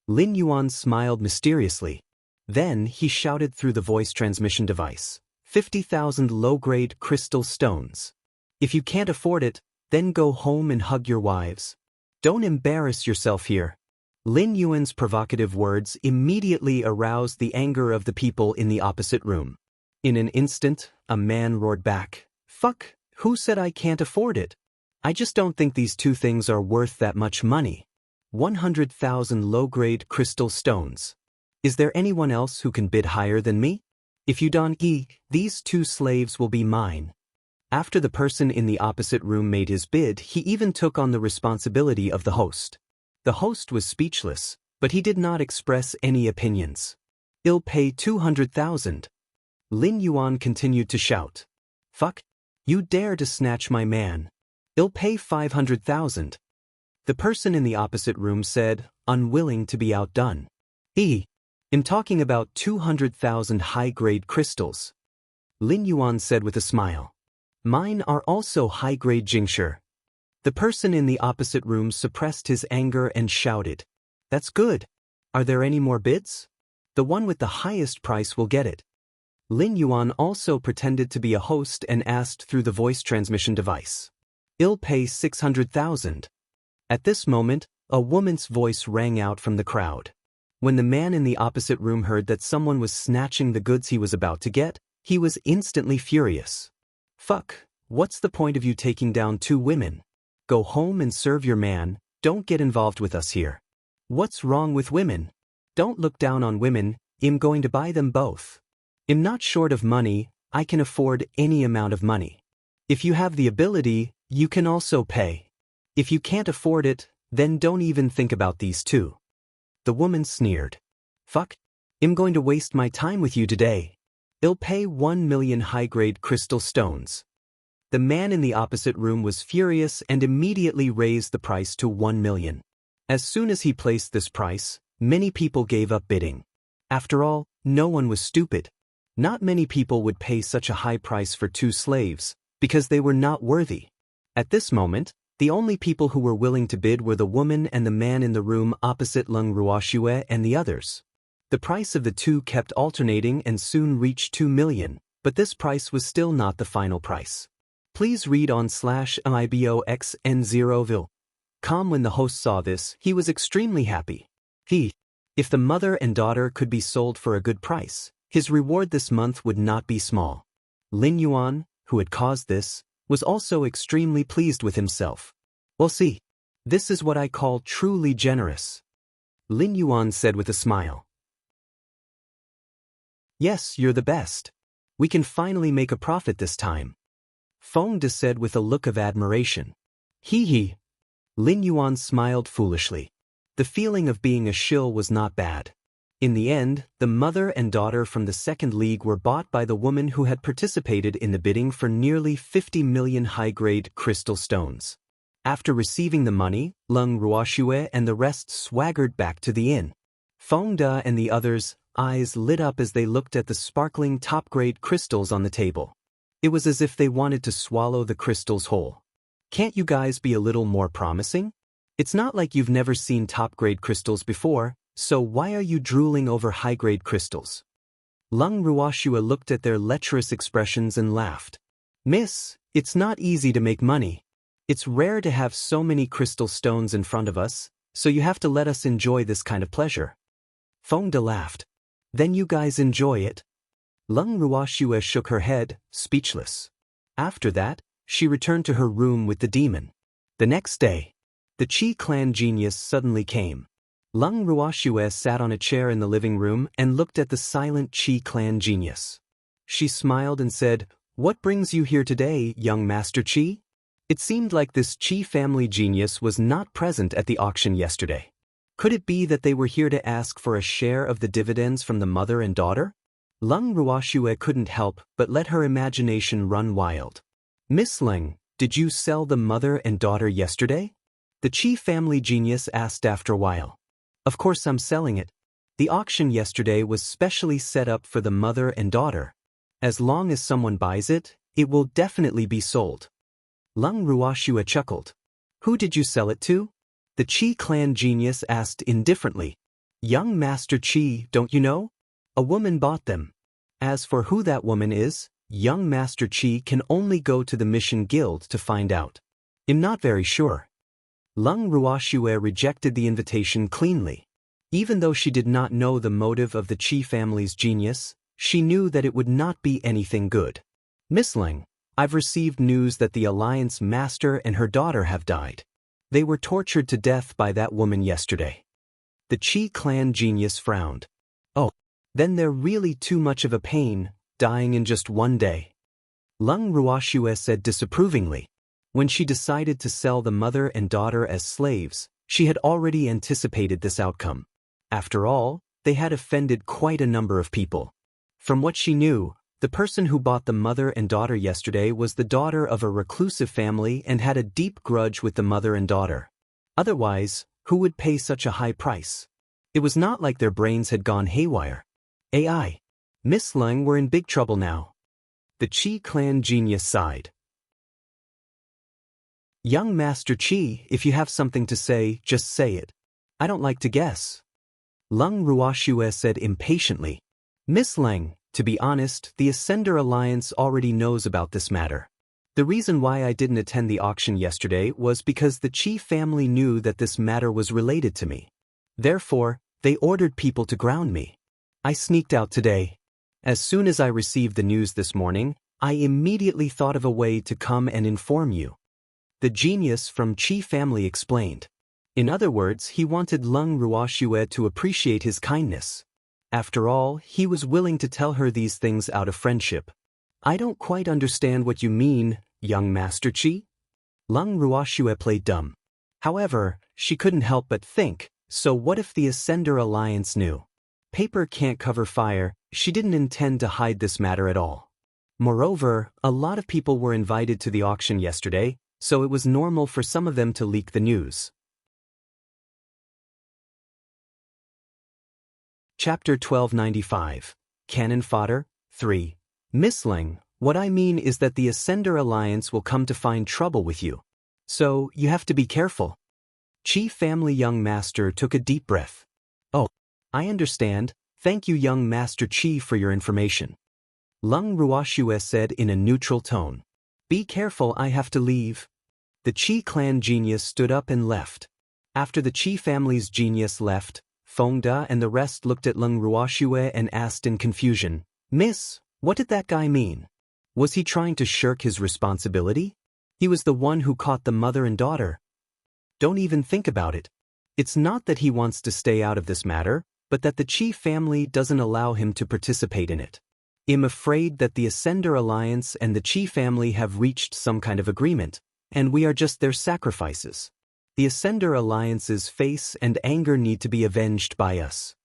Lin Yuan smiled mysteriously. Then he shouted through the voice transmission device, 50,000 low-grade crystal stones. If you can't afford it, then go home and hug your wives. Don't embarrass yourself here. Lin Yuan's provocative words immediately aroused the anger of the people in the opposite room. In an instant, a man roared back, "Fuck, who said I can't afford it? I just don't think these two things are worth that much money. 100,000 low-grade crystal stones. Is there anyone else who can bid higher than me? If you don't, these two slaves will be mine." After the person in the opposite room made his bid, he even took on the responsibility of the host. The host was speechless, but he did not express any opinions. "I'll pay 200,000. Lin Yuan continued to shout. "Fuck! You dare to snatch my man. I'll pay 500,000. The person in the opposite room said, unwilling to be outdone. "I'm talking about 200,000 high-grade crystals." Lin Yuan said with a smile. "Mine are also high-grade Jingshi." The person in the opposite room suppressed his anger and shouted, "That's good. Are there any more bids? The one with the highest price will get it." Lin Yuan also pretended to be a host and asked through the voice transmission device, "I'll pay 600,000. At this moment, a woman's voice rang out from the crowd. When the man in the opposite room heard that someone was snatching the goods he was about to get, he was instantly furious. "Fuck, what's the point of you taking down two women? Go home and serve your man, don't get involved with us here. What's wrong with women? Don't look down on women, I'm going to buy them both. I'm not short of money, I can afford any amount of money. If you have the ability, you can also pay. If you can't afford it, then don't even think about these two." The woman sneered. "Fuck, I'm going to waste my time with you today. I'll pay 1 million high-grade crystal stones." The man in the opposite room was furious and immediately raised the price to 1 million. As soon as he placed this price, many people gave up bidding. After all, no one was stupid. Not many people would pay such a high price for two slaves, because they were not worthy. At this moment, the only people who were willing to bid were the woman and the man in the room opposite Lung Ruoxue and the others. The price of the two kept alternating and soon reached 2 million, but this price was still not the final price. Please read on /IBOXN0vil.com. When the host saw this, he was extremely happy. If the mother and daughter could be sold for a good price, his reward this month would not be small. Lin Yuan, who had caused this, was also extremely pleased with himself. "Well, see, this is what I call truly generous," Lin Yuan said with a smile. "Yes, you're the best. We can finally make a profit this time," fodder said with a look of admiration. Lin Yuan smiled foolishly. The feeling of being a shill was not bad. In the end, the mother and daughter from the second league were bought by the woman who had participated in the bidding for nearly 50 million high-grade crystal stones. After receiving the money, Lung Ruoxue and the rest swaggered back to the inn. Fodder and the others' eyes lit up as they looked at the sparkling top-grade crystals on the table. It was as if they wanted to swallow the crystals whole. "Can't you guys be a little more promising? It's not like you've never seen top-grade crystals before, so why are you drooling over high-grade crystals?" Lung Ruoxue looked at their lecherous expressions and laughed. "Miss, it's not easy to make money. It's rare to have so many crystal stones in front of us, so you have to let us enjoy this kind of pleasure." Fodder laughed. "Then you guys enjoy it." Lung Ruoxue shook her head, speechless. After that, she returned to her room with the demon. The next day, the Qi clan genius suddenly came. Lung Ruoxue sat on a chair in the living room and looked at the silent Qi clan genius. She smiled and said, "What brings you here today, young Master Qi?" It seemed like this Qi family genius was not present at the auction yesterday. Could it be that they were here to ask for a share of the dividends from the mother and daughter? Lung Ruoxue couldn't help but let her imagination run wild. "Miss Leng, did you sell the mother and daughter yesterday?" The Qi family genius asked after a while. "Of course I'm selling it. The auction yesterday was specially set up for the mother and daughter. As long as someone buys it, it will definitely be sold." Lung Ruoxue chuckled. "Who did you sell it to?" The Qi clan genius asked indifferently. "Young Master Qi, don't you know? A woman bought them. As for who that woman is, young Master Qi can only go to the Mission Guild to find out. I'm not very sure." Lung Ruoxue rejected the invitation cleanly. Even though she did not know the motive of the Qi family's genius, she knew that it would not be anything good. "Miss Leng, I've received news that the Alliance Master and her daughter have died. They were tortured to death by that woman yesterday." The Qi clan genius frowned. "Oh, then they're really too much of a pain, dying in just one day." Lung Ruoxue said disapprovingly. When she decided to sell the mother and daughter as slaves, she had already anticipated this outcome. After all, they had offended quite a number of people. From what she knew, the person who bought the mother and daughter yesterday was the daughter of a reclusive family and had a deep grudge with the mother and daughter. Otherwise, who would pay such a high price? It was not like their brains had gone haywire. AI. Miss Leng were in big trouble now. The Qi clan genius sighed. "Young Master Qi, if you have something to say, just say it. I don't like to guess." Lung Ruoxue said impatiently. "Miss Leng, to be honest, the Ascender Alliance already knows about this matter. The reason why I didn't attend the auction yesterday was because the Qi family knew that this matter was related to me. Therefore, they ordered people to ground me. I sneaked out today. As soon as I received the news this morning, I immediately thought of a way to come and inform you." The genius from Qi family explained. In other words, he wanted Lung Ruoxue to appreciate his kindness. After all, he was willing to tell her these things out of friendship. "I don't quite understand what you mean, young Master Qi." Lung Ruoxue played dumb. However, she couldn't help but think, so what if the Ascender Alliance knew? Paper can't cover fire. She didn't intend to hide this matter at all. Moreover, a lot of people were invited to the auction yesterday, so it was normal for some of them to leak the news. Chapter 1295. Cannon Fodder, 3. Miss Leng, what I mean is that the Ascender Alliance will come to find trouble with you. So, you have to be careful. Qi family young master took a deep breath. "Oh, I understand. Thank you, young Master Qi, for your information." Lung Ruoxue said in a neutral tone. "Be careful, I have to leave." The Qi clan genius stood up and left. After the Qi family's genius left, Fengda and the rest looked at Lung Ruoxue and asked in confusion, "Miss, what did that guy mean? Was he trying to shirk his responsibility? He was the one who caught the mother and daughter. Don't even think about it. It's not that he wants to stay out of this matter, but that the Qi family doesn't allow him to participate in it. I'm afraid that the Ascender Alliance and the Qi family have reached some kind of agreement, and we are just their sacrifices. The Ascender Alliance's face and anger need to be avenged by us."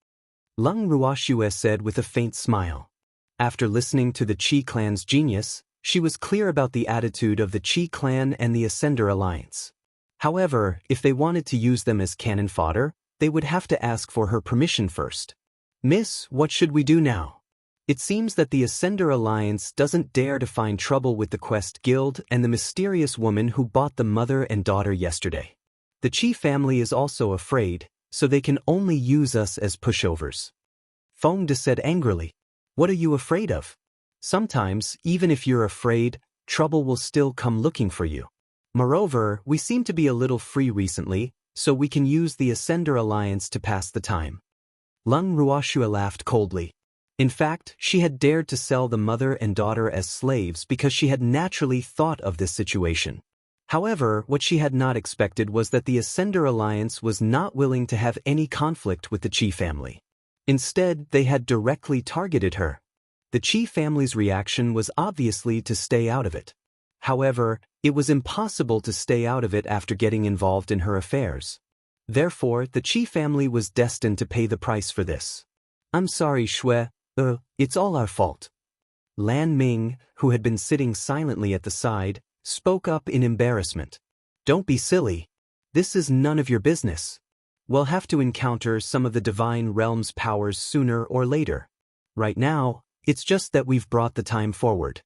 Lung Ruoxue said with a faint smile. After listening to the Qi clan's genius, she was clear about the attitude of the Qi clan and the Ascender Alliance. However, if they wanted to use them as cannon fodder, they would have to ask for her permission first. "Miss, what should we do now? It seems that the Ascender Alliance doesn't dare to find trouble with the Quest Guild and the mysterious woman who bought the mother and daughter yesterday. The Qi family is also afraid, so they can only use us as pushovers." Fengda said angrily. "What are you afraid of? Sometimes, even if you're afraid, trouble will still come looking for you. Moreover, we seem to be a little free recently, so we can use the Ascender Alliance to pass the time." Lung Ruoxue laughed coldly. In fact, she had dared to sell the mother and daughter as slaves because she had naturally thought of this situation. However, what she had not expected was that the Ascender Alliance was not willing to have any conflict with the Chi family. Instead, they had directly targeted her. The Chi family's reaction was obviously to stay out of it. However, it was impossible to stay out of it after getting involved in her affairs. Therefore, the Chi family was destined to pay the price for this. "I'm sorry, Shui. It's all our fault." Lan Ming, who had been sitting silently at the side, spoke up in embarrassment. "Don't be silly. This is none of your business. We'll have to encounter some of the divine realm's powers sooner or later. Right now, it's just that we've brought the time forward."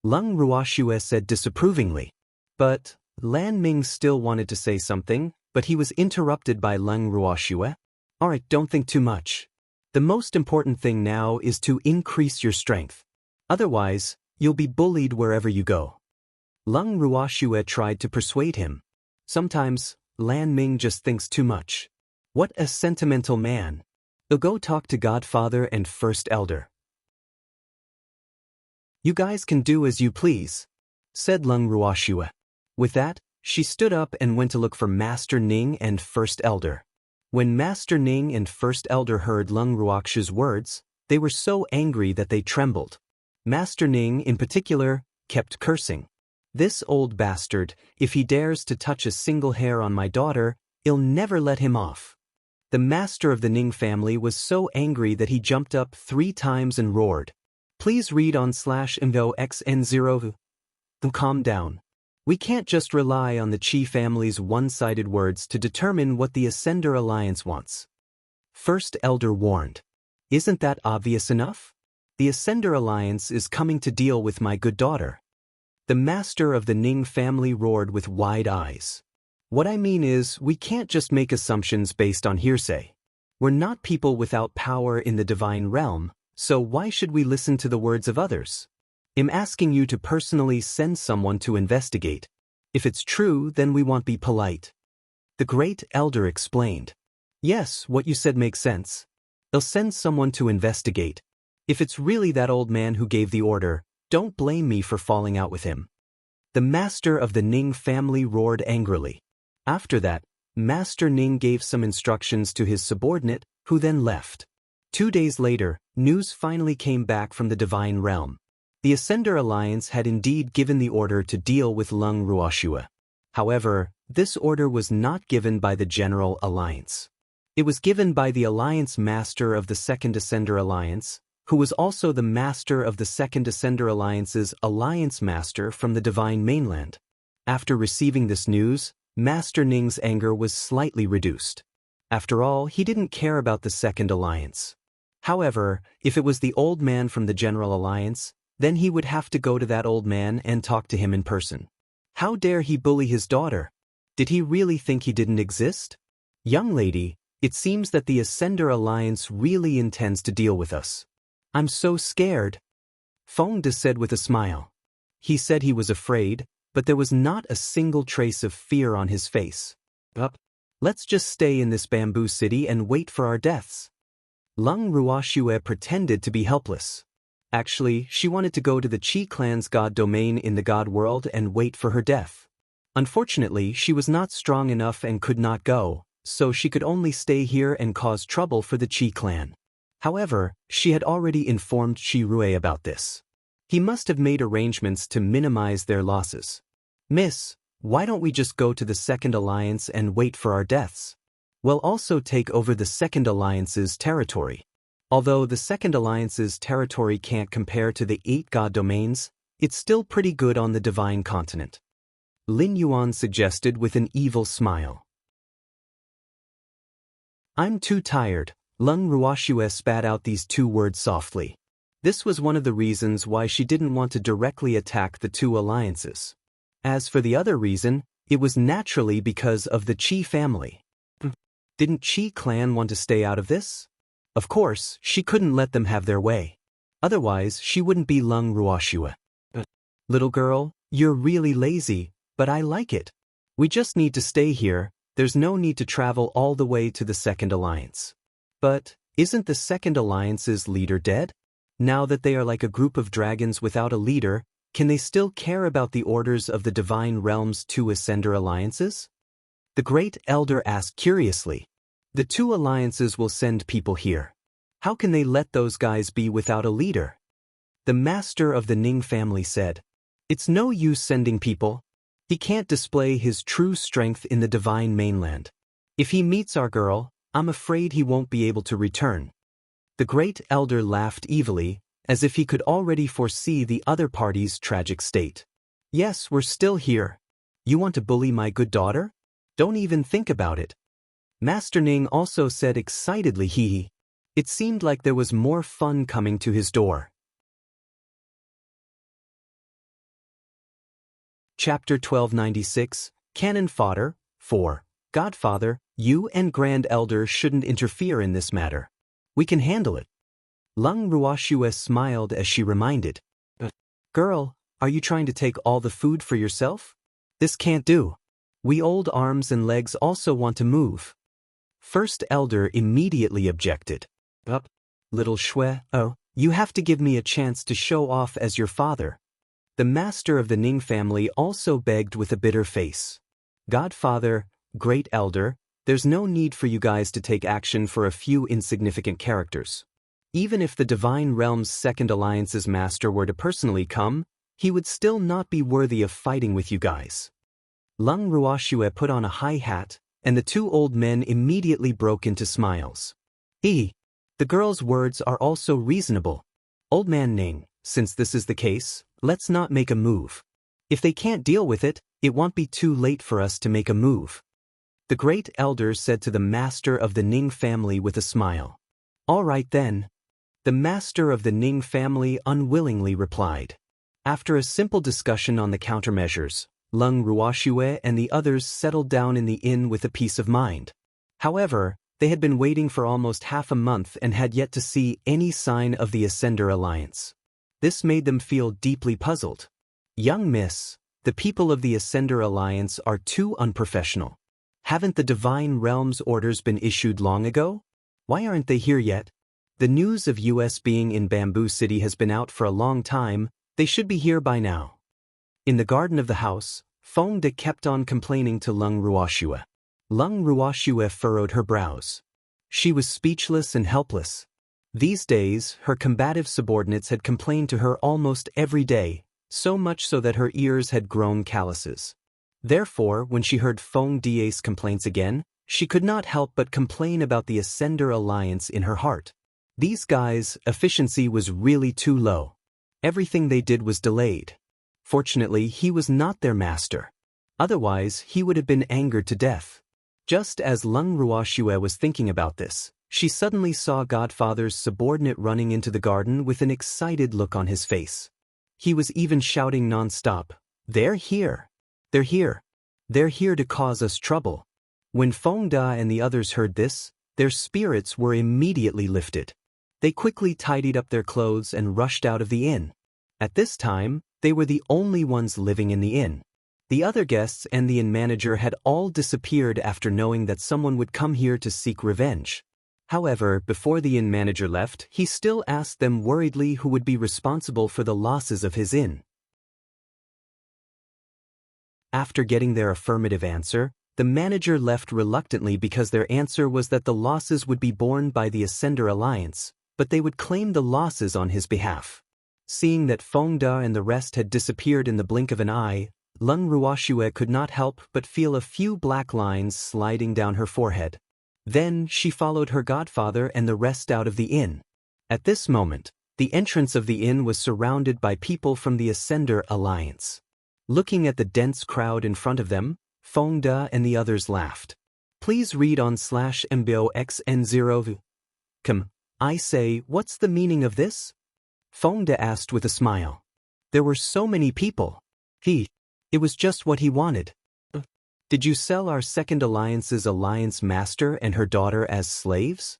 Leng Ruoxue said disapprovingly. But Lan Ming still wanted to say something, but he was interrupted by Leng Ruoxue. "Alright, don't think too much. The most important thing now is to increase your strength. Otherwise, you'll be bullied wherever you go." Leng Ruoxue tried to persuade him. Sometimes, Lan Ming just thinks too much. What a sentimental man. He'll go talk to Godfather and First Elder. "You guys can do as you please," said Leng Ruoxue. With that, she stood up and went to look for Master Ning and First Elder. When Master Ning and First Elder heard Leng Ruoxue's words, they were so angry that they trembled. Master Ning, in particular, kept cursing. "This old bastard, if he dares to touch a single hair on my daughter, I'll never let him off." The master of the Ning family was so angry that he jumped up 3 times and roared. Please read on /MVOXN0. Calm down. We can't just rely on the Chi family's one-sided words to determine what the Ascender Alliance wants. First Elder warned. "Isn't that obvious enough? The Ascender Alliance is coming to deal with my good daughter." The master of the Ning family roared with wide eyes. "What I mean is, we can't just make assumptions based on hearsay. We're not people without power in the divine realm, so why should we listen to the words of others? I'm asking you to personally send someone to investigate. If it's true, then we won't be polite." The great elder explained. "Yes, what you said makes sense. They'll send someone to investigate. If it's really that old man who gave the order, don't blame me for falling out with him." The master of the Ning family roared angrily. After that, Master Ning gave some instructions to his subordinate, who then left. 2 days later, news finally came back from the divine realm. The Ascender Alliance had indeed given the order to deal with Leng Ruoxue. However, this order was not given by the General Alliance. It was given by the Alliance Master of the Second Ascender Alliance, who was also the Master of the Second Ascender Alliance's Alliance Master from the Divine Mainland. After receiving this news, Master Ning's anger was slightly reduced. After all, he didn't care about the Second Alliance. However, if it was the old man from the General Alliance, then he would have to go to that old man and talk to him in person. How dare he bully his daughter? Did he really think he didn't exist? "Young lady, it seems that the Ascender Alliance really intends to deal with us. I'm so scared," Feng De said with a smile. He said he was afraid, but there was not a single trace of fear on his face. Let's just stay in this bamboo city and wait for our deaths." Leng Ruoxue pretended to be helpless. Actually, she wanted to go to the Chi clan's god domain in the god world and wait for her death. Unfortunately, she was not strong enough and could not go, so she could only stay here and cause trouble for the Chi clan. However, she had already informed Shi Rui about this. He must have made arrangements to minimize their losses. "Miss, why don't we just go to the Second Alliance and wait for our deaths? We'll also take over the Second Alliance's territory. Although the Second Alliance's territory can't compare to the 8 god domains, it's still pretty good on the divine continent," Lin Yuan suggested with an evil smile. "I'm too tired," Leng Ruoxue spat out these 2 words softly. This was one of the reasons why she didn't want to directly attack the 2 alliances. As for the other reason, it was naturally because of the Chi family. Didn't Chi clan want to stay out of this? Of course, she couldn't let them have their way. Otherwise, she wouldn't be Leng Ruoxue. "Little girl, you're really lazy, but I like it. We just need to stay here, there's no need to travel all the way to the Second Alliance." "But, isn't the Second Alliance's leader dead?" Now that they are like a group of dragons without a leader, can they still care about the orders of the divine realm's two ascender alliances? The great elder asked curiously. The two alliances will send people here. How can they let those guys be without a leader? The master of the Ning family said, "It's no use sending people. He can't display his true strength in the divine mainland. If he meets our girl, I'm afraid he won't be able to return." The great elder laughed evilly, as if he could already foresee the other party's tragic state. "Yes, we're still here. You want to bully my good daughter? Don't even think about it." Master Ning also said excitedly hee. It seemed like there was more fun coming to his door. Chapter 1296, Canon Fodder, 4. Godfather, you and Grand Elder shouldn't interfere in this matter. We can handle it. Lung Ruoxue smiled as she reminded. Girl, are you trying to take all the food for yourself? This can't do. We old arms and legs also want to move. First Elder immediately objected. Little Shui, you have to give me a chance to show off as your father. The master of the Ning family also begged with a bitter face. Godfather, Great Elder, there's no need for you guys to take action for a few insignificant characters. Even if the Divine Realm's Second Alliance's master were to personally come, he would still not be worthy of fighting with you guys. Lung Ruoxue put on a high hat, and the two old men immediately broke into smiles. The girl's words are also reasonable. Old man Ning, since this is the case, let's not make a move. If they can't deal with it, it won't be too late for us to make a move. The great elder said to the master of the Ning family with a smile. All right then. The master of the Ning family unwillingly replied. After a simple discussion on the countermeasures, Lung Ruoxue and the others settled down in the inn with a peace of mind. However, they had been waiting for almost half a month and had yet to see any sign of the Ascender Alliance. This made them feel deeply puzzled. Young miss, the people of the Ascender Alliance are too unprofessional. Haven't the Divine Realm's orders been issued long ago? Why aren't they here yet? The news of US being in Bamboo City has been out for a long time. They should be here by now. In the garden of the house, Feng De kept on complaining to Lung Ruoxue. Lung Ruoxue furrowed her brows. She was speechless and helpless. These days, her combative subordinates had complained to her almost every day, so much so that her ears had grown calluses. Therefore, when she heard Feng De's complaints again, she could not help but complain about the Ascender Alliance in her heart. These guys' efficiency was really too low. Everything they did was delayed. Fortunately, he was not their master. Otherwise, he would have been angered to death. Just as Lung Ruoxue was thinking about this, she suddenly saw Godfather's subordinate running into the garden with an excited look on his face. He was even shouting non-stop, "They're here! They're here! They're here to cause us trouble." When Feng Da and the others heard this, their spirits were immediately lifted. They quickly tidied up their clothes and rushed out of the inn. At this time, they were the only ones living in the inn. The other guests and the inn manager had all disappeared after knowing that someone would come here to seek revenge. However, before the inn manager left, he still asked them worriedly who would be responsible for the losses of his inn. After getting their affirmative answer, the manager left reluctantly because their answer was that the losses would be borne by the Ascender Alliance, but they would claim the losses on his behalf. Seeing that Feng Da and the rest had disappeared in the blink of an eye, Lung Ruoxue could not help but feel a few black lines sliding down her forehead. Then she followed her godfather and the rest out of the inn. At this moment, the entrance of the inn was surrounded by people from the Ascender Alliance. Looking at the dense crowd in front of them, Feng Da and the others laughed. Please read on /MBOXN0. I say, what's the meaning of this? Feng Da asked with a smile. There were so many people. It was just what he wanted. Did you sell our Second Alliance's Alliance Master and her daughter as slaves?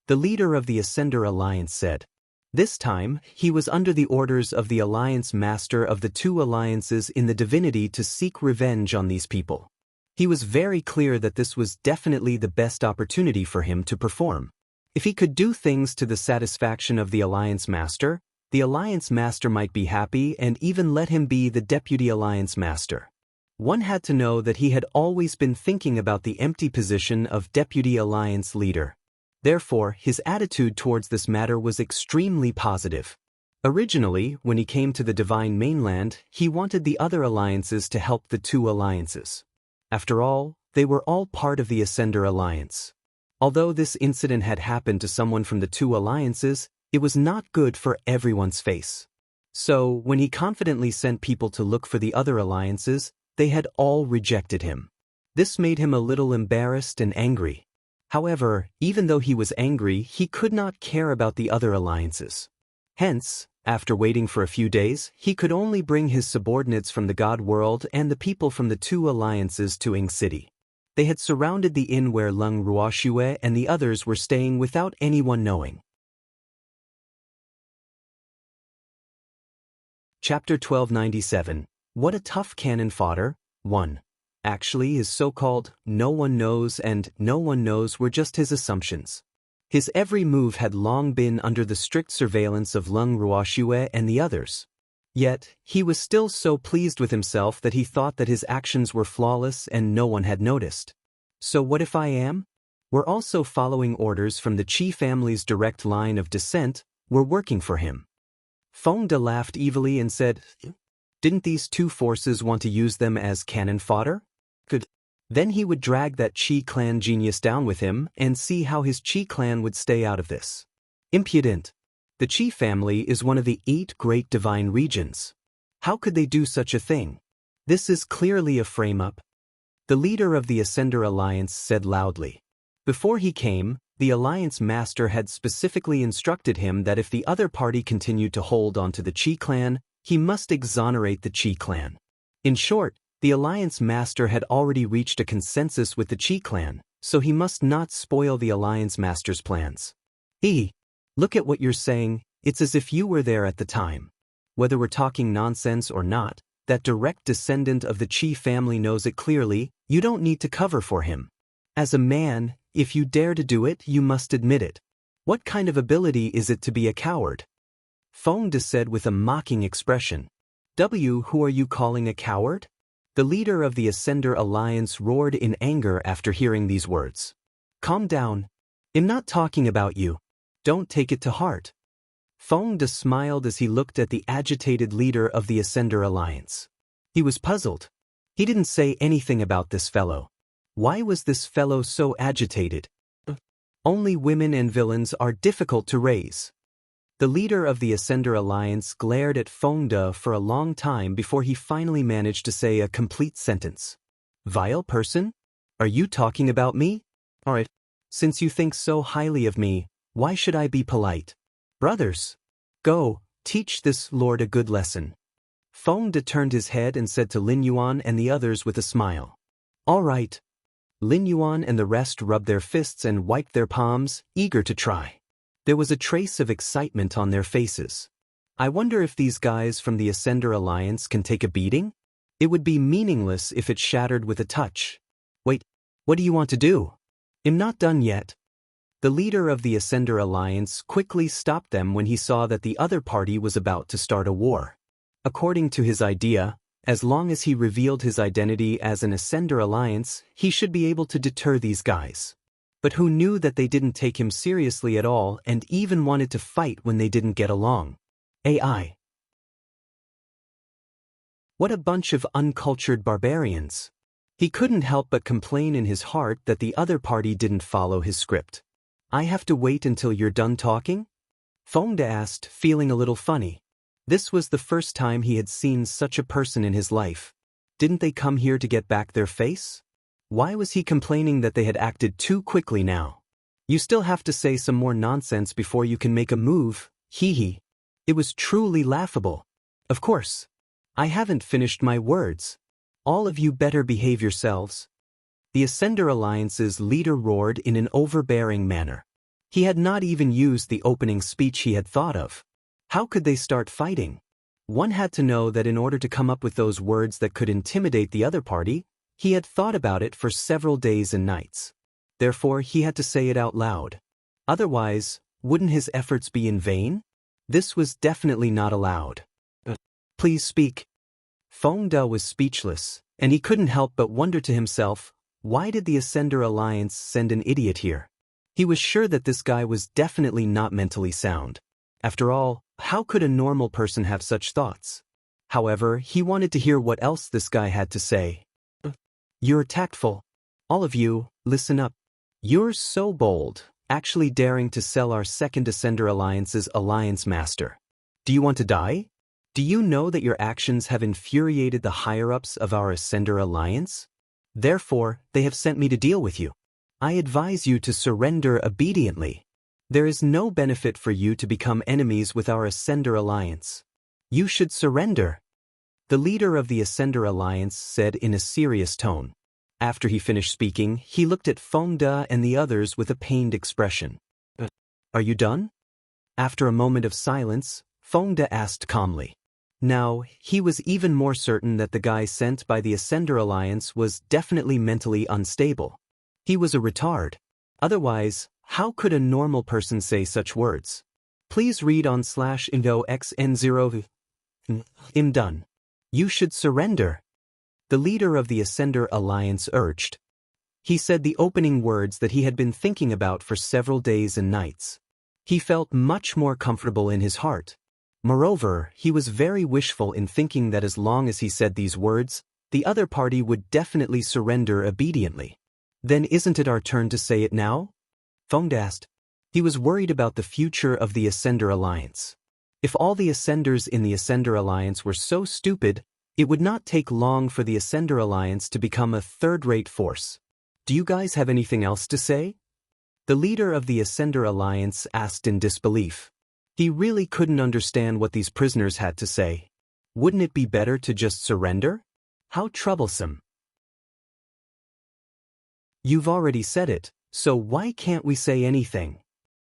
The leader of the Ascender Alliance said. This time, he was under the orders of the Alliance Master of the two alliances in the divinity to seek revenge on these people. He was very clear that this was definitely the best opportunity for him to perform. If he could do things to the satisfaction of the Alliance Master, the Alliance Master might be happy and even let him be the Deputy Alliance Master. One had to know that he had always been thinking about the empty position of Deputy Alliance Leader. Therefore, his attitude towards this matter was extremely positive. Originally, when he came to the Divine Mainland, he wanted the other alliances to help the two alliances. After all, they were all part of the Ascender Alliance. Although this incident had happened to someone from the two alliances, it was not good for everyone's face. So, when he confidently sent people to look for the other alliances, they had all rejected him. This made him a little embarrassed and angry. However, even though he was angry, he could not care about the other alliances. Hence, after waiting for a few days, he could only bring his subordinates from the God World and the people from the two alliances to Ing City. They had surrounded the inn where Lung Ruoxue and the others were staying without anyone knowing. Chapter 1297. What a Tough Cannon Fodder. 1. Actually, his so-called "no one knows" and "no one knows" were just his assumptions. His every move had long been under the strict surveillance of Lung Ruoxue and the others. Yet, he was still so pleased with himself that he thought that his actions were flawless and no one had noticed. So what if I am? We're also following orders from the Qi family's direct line of descent. We're working for him. Feng De laughed evilly and said, "Didn't these two forces want to use them as cannon fodder? Good. Then he would drag that Qi clan genius down with him and see how his Qi clan would stay out of this. Impudent. The Qi family is one of the 8 great divine regions. How could they do such a thing? This is clearly a frame-up." The leader of the Ascender Alliance said loudly. Before he came, the Alliance Master had specifically instructed him that if the other party continued to hold on to the Qi clan, he must exonerate the Qi clan. In short, the Alliance Master had already reached a consensus with the Qi clan, so he must not spoil the Alliance Master's plans. Look at what you're saying, it's as if you were there at the time. Whether we're talking nonsense or not, that direct descendant of the Qi family knows it clearly. You don't need to cover for him. As a man, if you dare to do it, you must admit it. What kind of ability is it to be a coward? Feng De said with a mocking expression. Who are you calling a coward? The leader of the Ascender Alliance roared in anger after hearing these words. Calm down. I'm not talking about you. Don't take it to heart. Feng De smiled as he looked at the agitated leader of the Ascender Alliance. He was puzzled. He didn't say anything about this fellow. Why was this fellow so agitated? Only women and villains are difficult to raise. The leader of the Ascender Alliance glared at Feng De for a long time before he finally managed to say a complete sentence. Vile person? Are you talking about me? Alright. Since you think so highly of me, why should I be polite? Brothers, go, teach this lord a good lesson. Feng De turned his head and said to Lin Yuan and the others with a smile. All right. Lin Yuan and the rest rubbed their fists and wiped their palms, eager to try. There was a trace of excitement on their faces. I wonder if these guys from the Ascender Alliance can take a beating? It would be meaningless if it shattered with a touch. Wait, what do you want to do? I'm not done yet. The leader of the Ascender Alliance quickly stopped them when he saw that the other party was about to start a war. According to his idea, as long as he revealed his identity as an Ascender Alliance, he should be able to deter these guys. But who knew that they didn't take him seriously at all and even wanted to fight when they didn't get along? AI. What a bunch of uncultured barbarians. He couldn't help but complain in his heart that the other party didn't follow his script. I have to wait until you're done talking? Feng De asked, feeling a little funny. This was the first time he had seen such a person in his life. Didn't they come here to get back their face? Why was he complaining that they had acted too quickly now? You still have to say some more nonsense before you can make a move, hee. It was truly laughable. Of course. I haven't finished my words. All of you better behave yourselves. The Ascender Alliance's leader roared in an overbearing manner. He had not even used the opening speech he had thought of. How could they start fighting? One had to know that in order to come up with those words that could intimidate the other party, he had thought about it for several days and nights. Therefore, he had to say it out loud. Otherwise, wouldn't his efforts be in vain? This was definitely not allowed. Please speak. Fodder was speechless, and he couldn't help but wonder to himself, why did the Ascender Alliance send an idiot here? He was sure that this guy was definitely not mentally sound. After all, how could a normal person have such thoughts? However, he wanted to hear what else this guy had to say. You're tactful. All of you, listen up. You're so bold, actually daring to sell our second Ascender Alliance's Alliance Master. Do you want to die? Do you know that your actions have infuriated the higher-ups of our Ascender Alliance? Therefore, they have sent me to deal with you. I advise you to surrender obediently. There is no benefit for you to become enemies with our Ascender Alliance. You should surrender. The leader of the Ascender Alliance said in a serious tone. After he finished speaking, he looked at Fodder and the others with a pained expression. Are you done? After a moment of silence, Fodder asked calmly. Now, he was even more certain that the guy sent by the Ascender Alliance was definitely mentally unstable. He was a retard. Otherwise, how could a normal person say such words? Please read on /IndoXN0. I'm done. You should surrender. The leader of the Ascender Alliance urged. He said the opening words that he had been thinking about for several days and nights. He felt much more comfortable in his heart. Moreover, he was very wishful in thinking that as long as he said these words, the other party would definitely surrender obediently. Then isn't it our turn to say it now? Fodder asked. He was worried about the future of the Ascender Alliance. If all the Ascenders in the Ascender Alliance were so stupid, it would not take long for the Ascender Alliance to become a third-rate force. Do you guys have anything else to say? The leader of the Ascender Alliance asked in disbelief. He really couldn't understand what these prisoners had to say. Wouldn't it be better to just surrender? How troublesome. You've already said it, so why can't we say anything?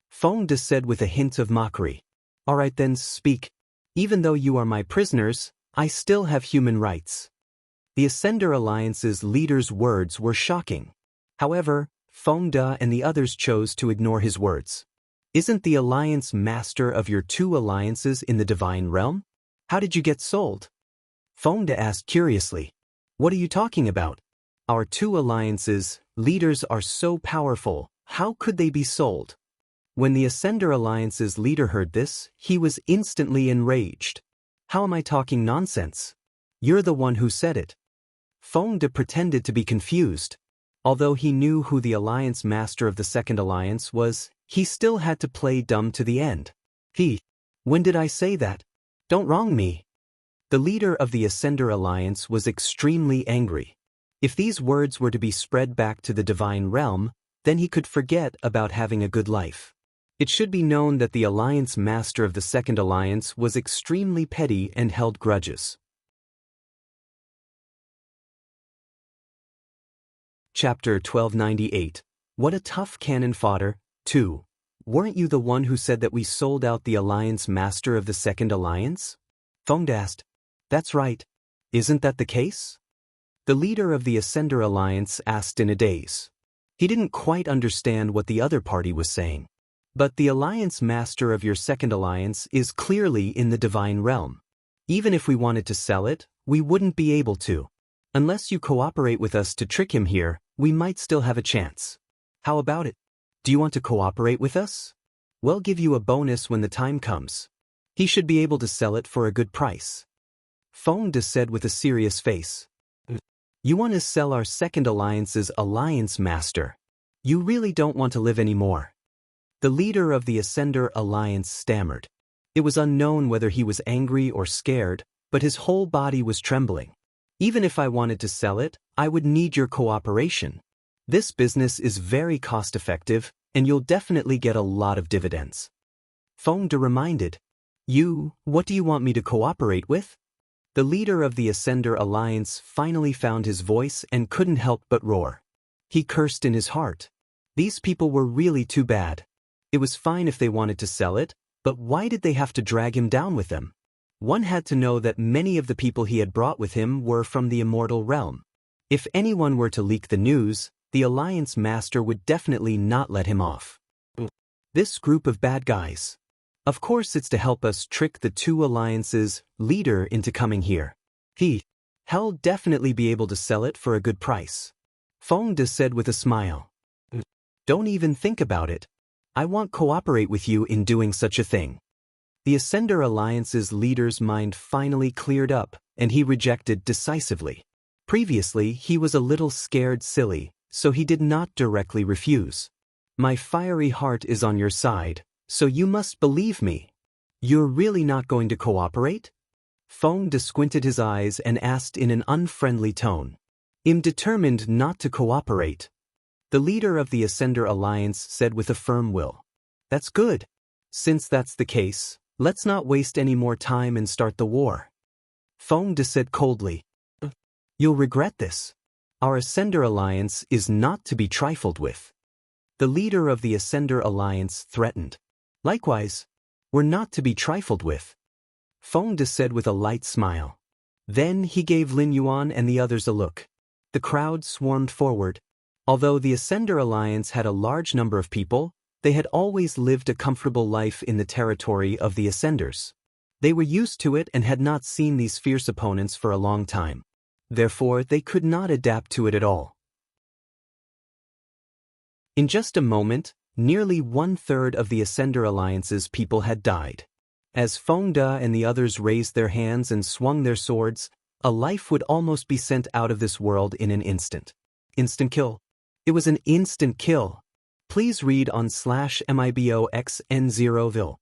Fodder said with a hint of mockery. All right then, speak. Even though you are my prisoners, I still have human rights. The Ascender Alliance's leader's words were shocking. However, Fodder and the others chose to ignore his words. Isn't the Alliance master of your two alliances in the Divine Realm? How did you get sold? Fodder asked curiously. What are you talking about? Our two alliances' leaders are so powerful, how could they be sold? When the Ascender Alliance's leader heard this, he was instantly enraged. How am I talking nonsense? You're the one who said it. Fodder pretended to be confused. Although he knew who the Alliance Master of the Second Alliance was, he still had to play dumb to the end. When did I say that? Don't wrong me. The leader of the Ascender Alliance was extremely angry. If these words were to be spread back to the Divine Realm, then he could forget about having a good life. It should be known that the Alliance Master of the Second Alliance was extremely petty and held grudges. Chapter 1298. What a tough cannon fodder. 2. Weren't you the one who said that we sold out the Alliance Master of the Second Alliance? Fodder asked. That's right. Isn't that the case? The leader of the Ascender Alliance asked in a daze. He didn't quite understand what the other party was saying. But the Alliance Master of your Second Alliance is clearly in the Divine Realm. Even if we wanted to sell it, we wouldn't be able to. Unless you cooperate with us to trick him here, we might still have a chance. How about it? Do you want to cooperate with us? We'll give you a bonus when the time comes. He should be able to sell it for a good price. Fodder said with a serious face. You want to sell our Second Alliance's Alliance Master. You really don't want to live anymore. The leader of the Ascender Alliance stammered. It was unknown whether he was angry or scared, but his whole body was trembling. Even if I wanted to sell it, I would need your cooperation. This business is very cost-effective, and you'll definitely get a lot of dividends. Fodder reminded. What do you want me to cooperate with? The leader of the Ascender Alliance finally found his voice and couldn't help but roar. He cursed in his heart. These people were really too bad. It was fine if they wanted to sell it, but why did they have to drag him down with them? One had to know that many of the people he had brought with him were from the immortal realm. If anyone were to leak the news, the Alliance Master would definitely not let him off. This group of bad guys. Of course it's to help us trick the two alliances' leader into coming here. He'll definitely be able to sell it for a good price. Fongda said with a smile. Don't even think about it. I won't cooperate with you in doing such a thing. The Ascender Alliance's leader's mind finally cleared up, and he rejected decisively. Previously, he was a little scared silly, so he did not directly refuse. My fiery heart is on your side, so you must believe me. You're really not going to cooperate? Fongda squinted his eyes and asked in an unfriendly tone. I'm determined not to cooperate. The leader of the Ascender Alliance said with a firm will. That's good. Since that's the case, let's not waste any more time and start the war. Fongda said coldly. You'll regret this. Our Ascender Alliance is not to be trifled with. The leader of the Ascender Alliance threatened. Likewise, we're not to be trifled with. Fongda said with a light smile. Then he gave Lin Yuan and the others a look. The crowd swarmed forward. Although the Ascender Alliance had a large number of people, they had always lived a comfortable life in the territory of the Ascenders. They were used to it and had not seen these fierce opponents for a long time. Therefore, they could not adapt to it at all. In just a moment, nearly 1/3 of the Ascender Alliance's people had died. As Fongda and the others raised their hands and swung their swords, a life would almost be sent out of this world in an instant. Instant kill. It was an instant kill. Please read on /MIBOXN0vil.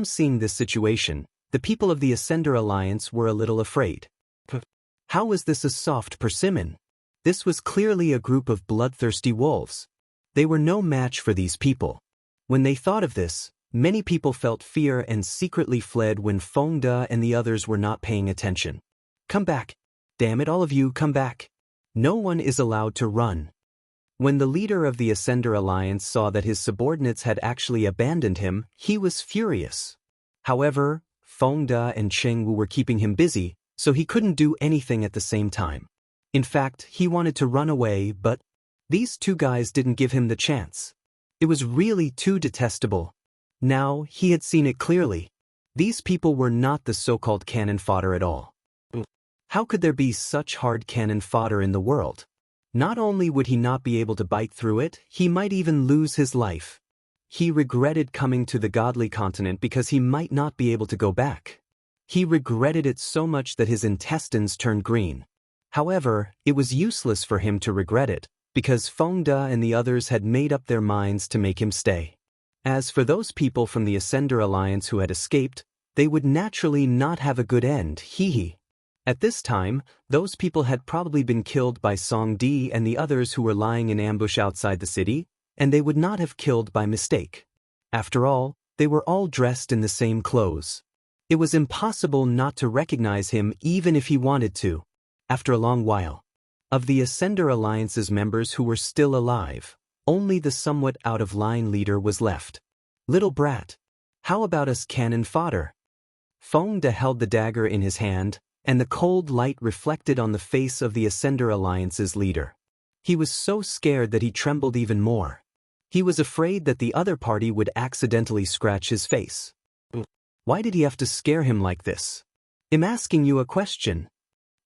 Seeing this situation, the people of the Ascender Alliance were a little afraid. How was this a soft persimmon? This was clearly a group of bloodthirsty wolves. They were no match for these people. When they thought of this, many people felt fear and secretly fled when Fongda and the others were not paying attention. Come back. Damn it, all of you, come back. No one is allowed to run. When the leader of the Ascender Alliance saw that his subordinates had actually abandoned him, he was furious. However, Fongda and Chengwu were keeping him busy, so he couldn't do anything at the same time. In fact, he wanted to run away, but these two guys didn't give him the chance. It was really too detestable. Now, he had seen it clearly. These people were not the so-called cannon fodder at all. How could there be such hard cannon fodder in the world? Not only would he not be able to bite through it, he might even lose his life. He regretted coming to the godly continent because he might not be able to go back. He regretted it so much that his intestines turned green. However, it was useless for him to regret it, because Fongda and the others had made up their minds to make him stay. As for those people from the Ascender Alliance who had escaped, they would naturally not have a good end, At this time, those people had probably been killed by Song Di and the others who were lying in ambush outside the city, and they would not have killed by mistake. After all, they were all dressed in the same clothes. It was impossible not to recognize him even if he wanted to. After a long while, of the Ascender Alliance's members who were still alive, only the somewhat out-of-line leader was left. Little brat, how about us cannon fodder? Fongda held the dagger in his hand, and the cold light reflected on the face of the Ascender Alliance's leader. He was so scared that he trembled even more. He was afraid that the other party would accidentally scratch his face. Why did he have to scare him like this? I'm asking you a question.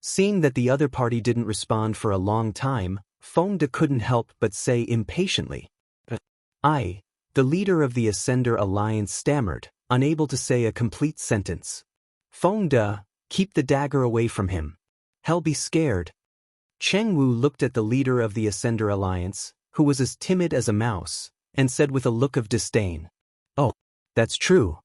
Seeing that the other party didn't respond for a long time, Fongda couldn't help but say impatiently. The leader of the Ascender Alliance stammered, unable to say a complete sentence. Fongda, keep the dagger away from him. He'll be scared. Chengwu looked at the leader of the Ascender Alliance, who was as timid as a mouse, and said with a look of disdain. Oh, that's true.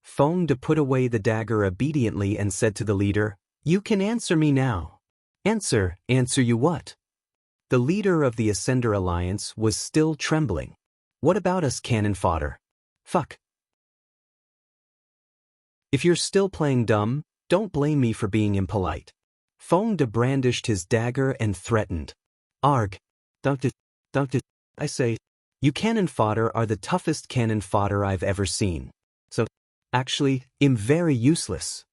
Fongda put away the dagger obediently and said to the leader, You can answer me now. Answer you what? The leader of the Ascender Alliance was still trembling. What about us cannon fodder? Fuck. If you're still playing dumb, don't blame me for being impolite. Fongda brandished his dagger and threatened. Arg. Don't it, I say. You cannon fodder are the toughest cannon fodder I've ever seen. So, actually, I'm very useless.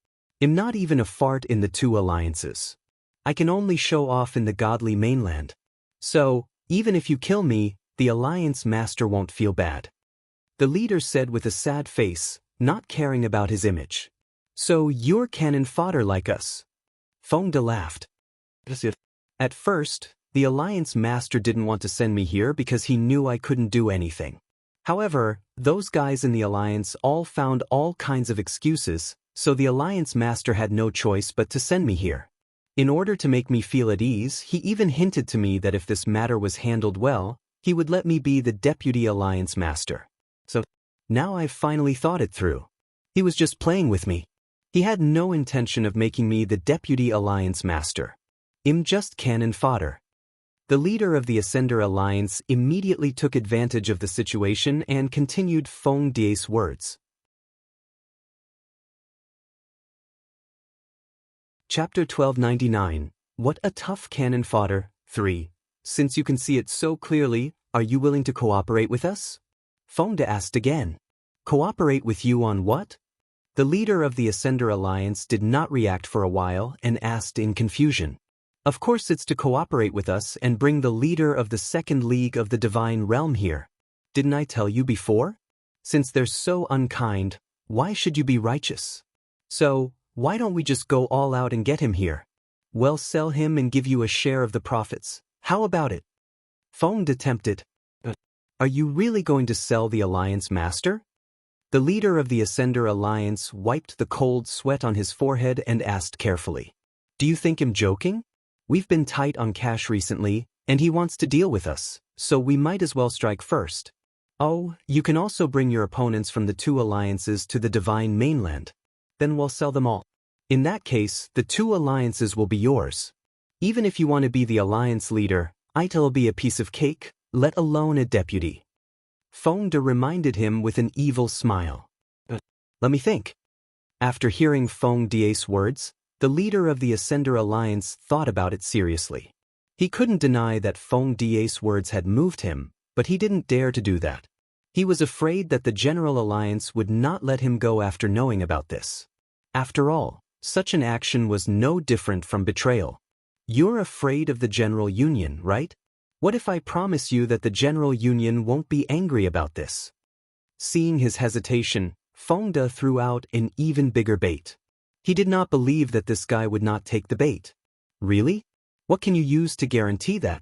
I'm not even a fart in the two alliances. I can only show off in the godly mainland. So, even if you kill me, the alliance master won't feel bad. The leader said with a sad face, not caring about his image. So you're cannon fodder like us. Fodder laughed. At first, the Alliance Master didn't want to send me here because he knew I couldn't do anything. However, those guys in the Alliance all found all kinds of excuses, so the Alliance Master had no choice but to send me here. In order to make me feel at ease, he even hinted to me that if this matter was handled well, he would let me be the Deputy Alliance Master. So, now I've finally thought it through. He was just playing with me. He had no intention of making me the Deputy Alliance Master. I'm just cannon fodder. The leader of the Ascender Alliance immediately took advantage of the situation and continued Fong Die's words. Chapter 1299. What a tough cannon fodder. 3. Since you can see it so clearly, are you willing to cooperate with us? Fong De asked again. Cooperate with you on what? The leader of the Ascender Alliance did not react for a while and asked in confusion. Of course it's to cooperate with us and bring the leader of the Second League of the Divine Realm here. Didn't I tell you before? Since they're so unkind, why should you be righteous? So, why don't we just go all out and get him here? We'll sell him and give you a share of the profits. How about it? Fong De tempted. Are you really going to sell the Alliance Master? The leader of the Ascender Alliance wiped the cold sweat on his forehead and asked carefully. Do you think I'm joking? We've been tight on cash recently, and he wants to deal with us, so we might as well strike first. Oh, you can also bring your opponents from the two alliances to the Divine Mainland. Then we'll sell them all. In that case, the two alliances will be yours. Even if you want to be the alliance leader, it'll be a piece of cake, let alone a deputy. Fong De reminded him with an evil smile. Let me think. After hearing Fong Die's words, the leader of the Ascender Alliance thought about it seriously. He couldn't deny that Fong Die's words had moved him, but he didn't dare to do that. He was afraid that the General Alliance would not let him go after knowing about this. After all, such an action was no different from betrayal. You're afraid of the General Union, right? What if I promise you that the General Union won't be angry about this? Seeing his hesitation, Fong De threw out an even bigger bait. He did not believe that this guy would not take the bait. Really? What can you use to guarantee that?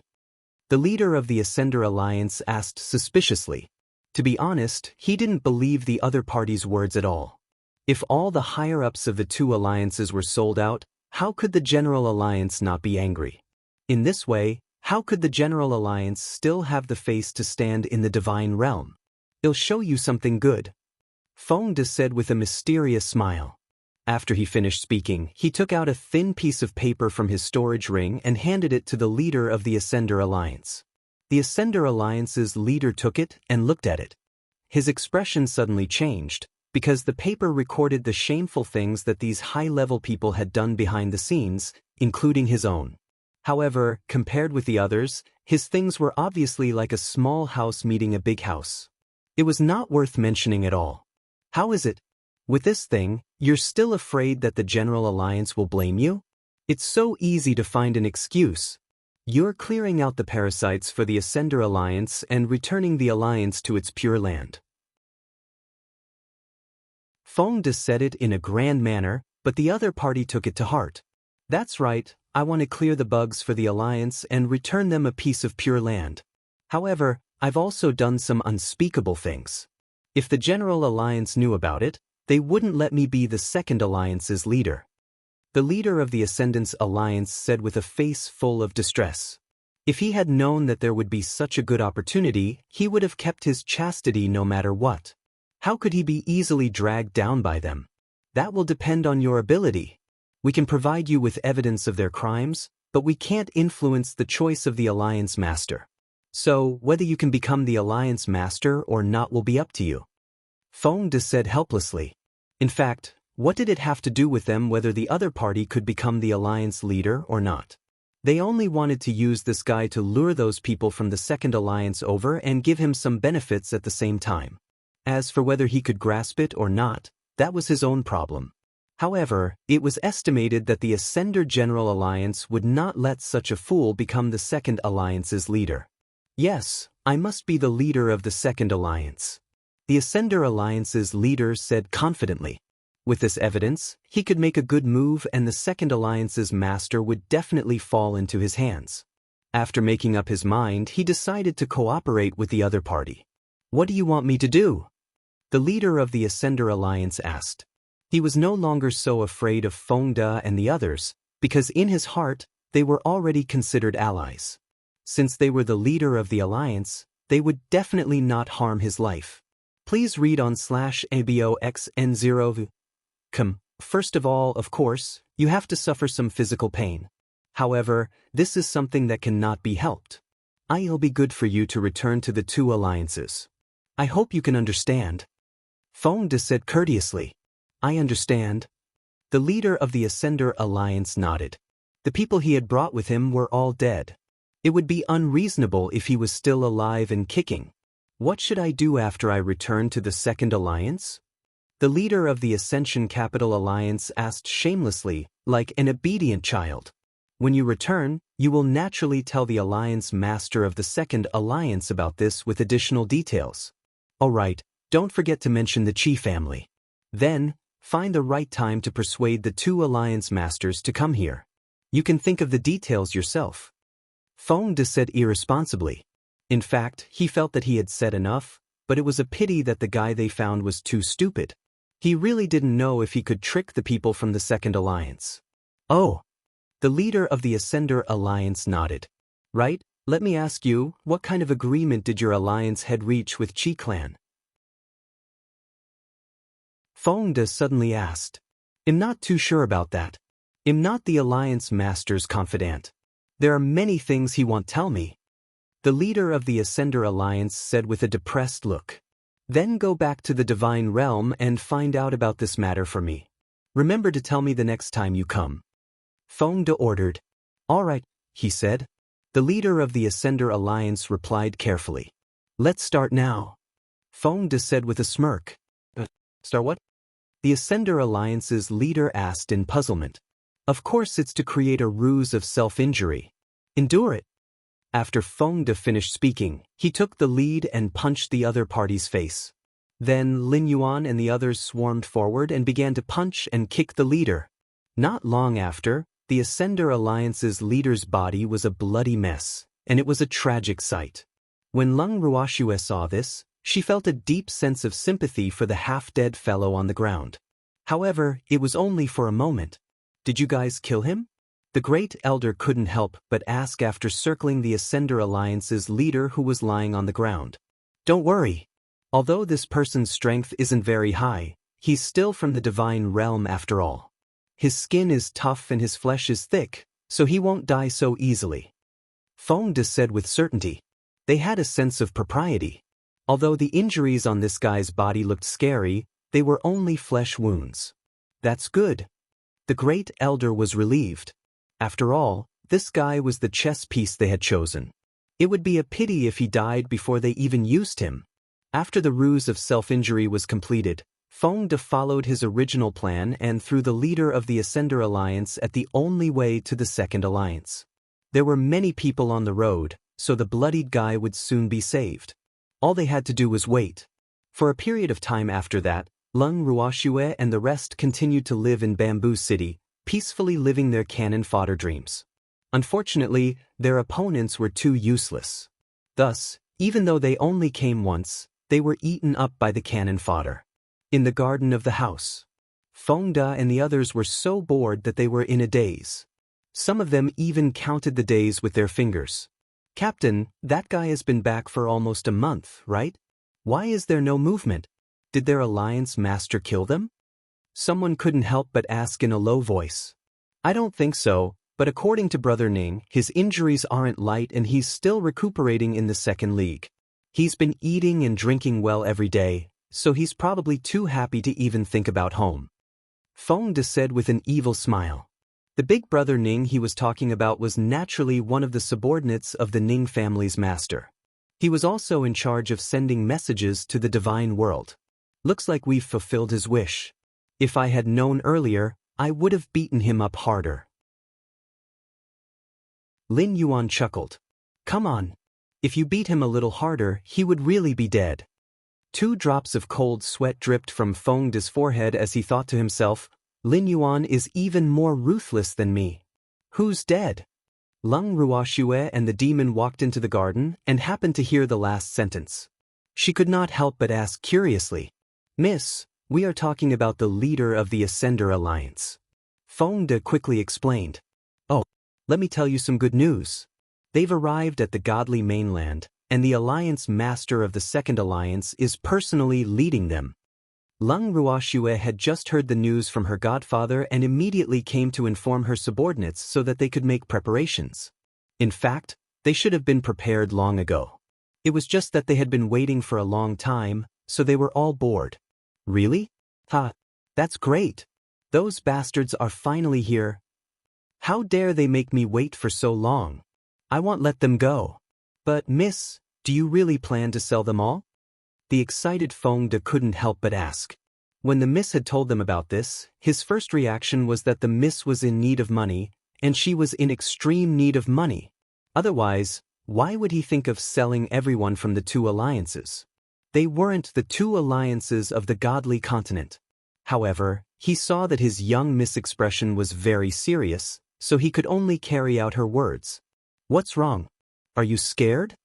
The leader of the Ascender Alliance asked suspiciously. To be honest, he didn't believe the other party's words at all. If all the higher-ups of the two alliances were sold out, how could the General Alliance not be angry? In this way, how could the General Alliance still have the face to stand in the Divine Realm? I'll show you something good. Fong De said with a mysterious smile. After he finished speaking, he took out a thin piece of paper from his storage ring and handed it to the leader of the Ascender Alliance. The Ascender Alliance's leader took it and looked at it. His expression suddenly changed, because the paper recorded the shameful things that these high-level people had done behind the scenes, including his own. However, compared with the others, his things were obviously like a small house meeting a big house. It was not worth mentioning at all. How is it? With this thing, you're still afraid that the General Alliance will blame you? It's so easy to find an excuse. You're clearing out the parasites for the Ascender Alliance and returning the Alliance to its pure land. Fong De said it in a grand manner, but the other party took it to heart. That's right, I want to clear the bugs for the Alliance and return them a piece of pure land. However, I've also done some unspeakable things. If the General Alliance knew about it, they wouldn't let me be the Second Alliance's leader. The leader of the Ascendance Alliance said with a face full of distress. If he had known that there would be such a good opportunity, he would have kept his chastity no matter what. How could he be easily dragged down by them? That will depend on your ability. We can provide you with evidence of their crimes, but we can't influence the choice of the Alliance Master. So, whether you can become the Alliance Master or not will be up to you. Fong De said helplessly. In fact, what did it have to do with them whether the other party could become the Alliance leader or not? They only wanted to use this guy to lure those people from the Second Alliance over and give him some benefits at the same time. As for whether he could grasp it or not, that was his own problem. However, it was estimated that the Ascender General Alliance would not let such a fool become the Second Alliance's leader. Yes, I must be the leader of the Second Alliance. the Ascender Alliance's leader said confidently. With this evidence, he could make a good move and the Second Alliance's master would definitely fall into his hands. After making up his mind, he decided to cooperate with the other party. What do you want me to do? The leader of the Ascender Alliance asked. He was no longer so afraid of Fodder and the others, because in his heart, they were already considered allies. Since they were the leader of the alliance, they would definitely not harm his life. Please read on /aboxn0v. First of all, of course, you have to suffer some physical pain. However, this is something that cannot be helped. It'll be good for you to return to the two alliances. I hope you can understand. Fodder said courteously. I understand. The leader of the Ascender Alliance nodded. The people he had brought with him were all dead. It would be unreasonable if he was still alive and kicking. What should I do after I return to the Second Alliance? The leader of the Ascension Capital Alliance asked shamelessly, like an obedient child. When you return, you will naturally tell the Alliance Master of the Second Alliance about this with additional details. Alright, don't forget to mention the Chi family. Then, find the right time to persuade the two Alliance Masters to come here. You can think of the details yourself. Fodder said irresponsibly. In fact, he felt that he had said enough, but it was a pity that the guy they found was too stupid. He really didn't know if he could trick the people from the Second Alliance. Oh. The leader of the Ascender Alliance nodded. Right, let me ask you, what kind of agreement did your alliance head reach with Chi clan? Fodder suddenly asked. I'm not too sure about that. I'm not the Alliance Master's confidant. There are many things he won't tell me. The leader of the Ascender Alliance said with a depressed look. Then go back to the Divine Realm and find out about this matter for me. Remember to tell me the next time you come. Fodder ordered. All right, he said. The leader of the Ascender Alliance replied carefully. Let's start now. Fodder said with a smirk. Start what? The Ascender Alliance's leader asked in puzzlement. Of course it's to create a ruse of self-injury. Endure it. After Fodder finished speaking, he took the lead and punched the other party's face. Then Lin Yuan and the others swarmed forward and began to punch and kick the leader. Not long after, the Ascender Alliance's leader's body was a bloody mess, and it was a tragic sight. When Lung Ruoxue saw this, she felt a deep sense of sympathy for the half-dead fellow on the ground. However, it was only for a moment. Did you guys kill him? The Great Elder couldn't help but ask after circling the Ascender Alliance's leader who was lying on the ground. Don't worry. Although this person's strength isn't very high, he's still from the Divine Realm after all. His skin is tough and his flesh is thick, so he won't die so easily. Fodder said with certainty. They had a sense of propriety. Although the injuries on this guy's body looked scary, they were only flesh wounds. That's good. The Great Elder was relieved. After all, this guy was the chess piece they had chosen. It would be a pity if he died before they even used him. After the ruse of self-injury was completed, Fodder followed his original plan and threw the leader of the Ascender Alliance at the only way to the Second Alliance. There were many people on the road, so the bloodied guy would soon be saved. All they had to do was wait. For a period of time after that, Lung Ruoxue and the rest continued to live in Bamboo City, peacefully living their cannon fodder dreams. Unfortunately, their opponents were too useless. Thus, even though they only came once, they were eaten up by the cannon fodder. In the garden of the house, Fodder and the others were so bored that they were in a daze. Some of them even counted the days with their fingers. Captain, that guy has been back for almost a month, right? Why is there no movement? Did their Alliance Master kill them? Someone couldn't help but ask in a low voice. I don't think so, but according to Brother Ning, his injuries aren't light and he's still recuperating in the second league. He's been eating and drinking well every day, so he's probably too happy to even think about home. Fodder said with an evil smile. The big Brother Ning he was talking about was naturally one of the subordinates of the Ning family's master. He was also in charge of sending messages to the divine world. Looks like we've fulfilled his wish. If I had known earlier, I would have beaten him up harder. Lin Yuan chuckled. Come on. If you beat him a little harder, he would really be dead. 2 drops of cold sweat dripped from Feng De's forehead as he thought to himself, Lin Yuan is even more ruthless than me. Who's dead? Leng Ruoxue and the demon walked into the garden and happened to hear the last sentence. She could not help but ask curiously, Miss, we are talking about the leader of the Ascender Alliance. Feng De quickly explained. Oh, let me tell you some good news. They've arrived at the godly mainland, and the Alliance Master of the Second Alliance is personally leading them. Leng Ruoxue had just heard the news from her godfather and immediately came to inform her subordinates so that they could make preparations. In fact, they should have been prepared long ago. It was just that they had been waiting for a long time, so they were all bored. Really? That's great. Those bastards are finally here. How dare they make me wait for so long? I won't let them go. But, miss, do you really plan to sell them all? The excited Feng De couldn't help but ask. When the miss had told them about this, his first reaction was that the miss was in need of money, and she was in extreme need of money. Otherwise, why would he think of selling everyone from the 2 alliances? They weren't the 2 alliances of the godly continent. However, he saw that his young miss expression was very serious, so he could only carry out her words. What's wrong? Are you scared?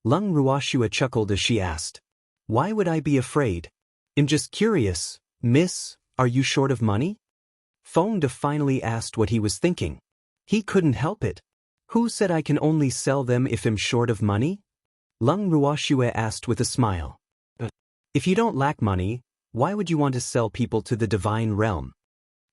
Leng Ruoxue chuckled as she asked. Why would I be afraid? I'm just curious, miss, are you short of money? Feng De finally asked what he was thinking. He couldn't help it. Who said I can only sell them if I'm short of money? Leng Ruoxue asked with a smile. If you don't lack money, why would you want to sell people to the divine realm?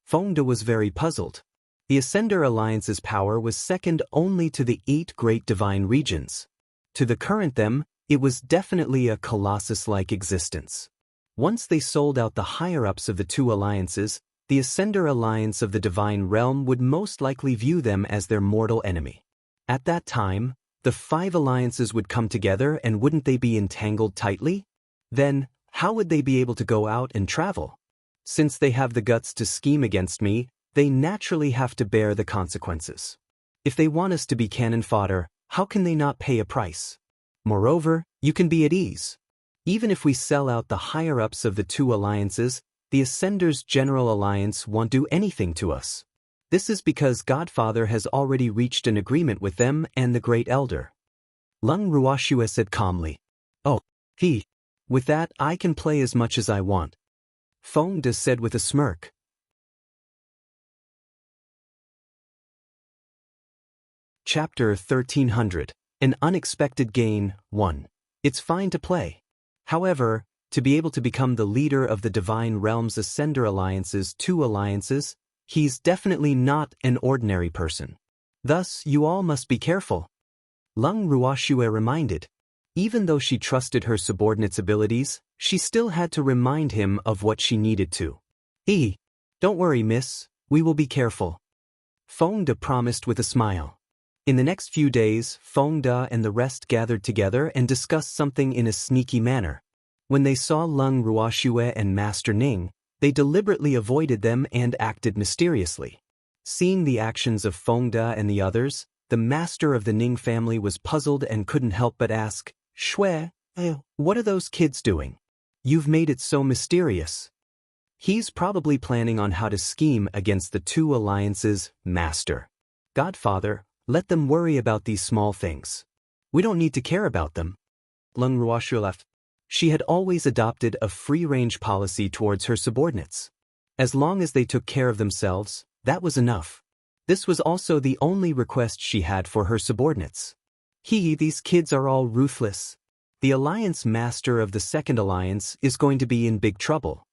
Feng De was very puzzled. The Ascender Alliance's power was second only to the 8 great divine regions. To the current them, it was definitely a colossus-like existence. Once they sold out the higher-ups of the 2 alliances, the Ascender Alliance of the divine realm would most likely view them as their mortal enemy. At that time, the 5 alliances would come together, and wouldn't they be entangled tightly? Then, how would they be able to go out and travel? Since they have the guts to scheme against me, they naturally have to bear the consequences. If they want us to be cannon fodder, how can they not pay a price? Moreover, you can be at ease. Even if we sell out the higher-ups of the 2 alliances, the Ascender's General Alliance won't do anything to us. This is because Godfather has already reached an agreement with them and the Great Elder. Leng Ruoxue said calmly. Oh, with that I can play as much as I want. Feng De said with a smirk. Chapter 1300. An Unexpected Gain, 1. It's fine to play. However, to be able to become the leader of the Divine Realm's Ascender Alliance's 2 alliances, he's definitely not an ordinary person. Thus, you all must be careful. Leng Ruoxue reminded. Even though she trusted her subordinate's abilities, she still had to remind him of what she needed to. Don't worry, miss, we will be careful. Feng De promised with a smile. In the next few days, Feng De and the rest gathered together and discussed something in a sneaky manner. When they saw Leng Ruoxue and Master Ning, they deliberately avoided them and acted mysteriously. Seeing the actions of Feng De and the others, the master of the Ning family was puzzled and couldn't help but ask, Shui, what are those kids doing? You've made it so mysterious. He's probably planning on how to scheme against the 2 alliances, Master. Godfather, let them worry about these small things. We don't need to care about them. Leng Ruoxue left. She had always adopted a free-range policy towards her subordinates. As long as they took care of themselves, that was enough. This was also the only request she had for her subordinates. These kids are all ruthless. The Alliance Master of the Second Alliance is going to be in big trouble.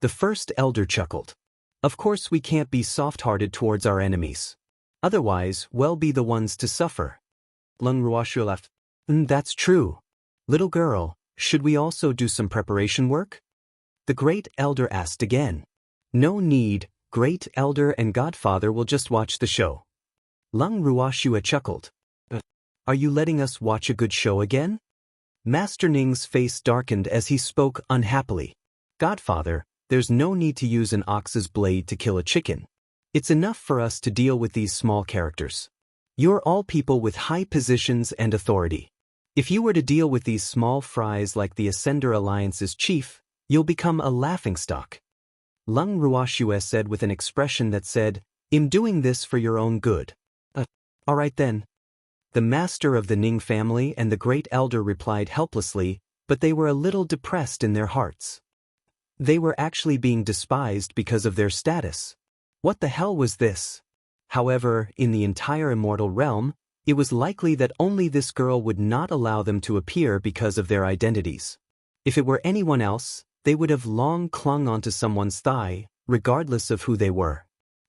The first elder chuckled. Of course we can't be soft-hearted towards our enemies. Otherwise, we'll be the ones to suffer. Leng Ruoxue laughed. That's true. Little girl, should we also do some preparation work? The Great Elder asked again. No need, Great Elder and Godfather will just watch the show. Leng Ruoxue chuckled. Are you letting us watch a good show again? Master Ning's face darkened as he spoke unhappily. Godfather, there's no need to use an ox's blade to kill a chicken. It's enough for us to deal with these small characters. You're all people with high positions and authority. If you were to deal with these small fries like the Ascender Alliance's chief, you'll become a laughingstock. Lung Ruoxue said with an expression that said, "I'm doing this for your own good." All right then. The master of the Ning family and the great elder replied helplessly, but they were a little depressed in their hearts. They were actually being despised because of their status. What the hell was this? However, in the entire immortal realm, it was likely that only this girl would not allow them to appear because of their identities. If it were anyone else, they would have long clung onto someone's thigh, regardless of who they were.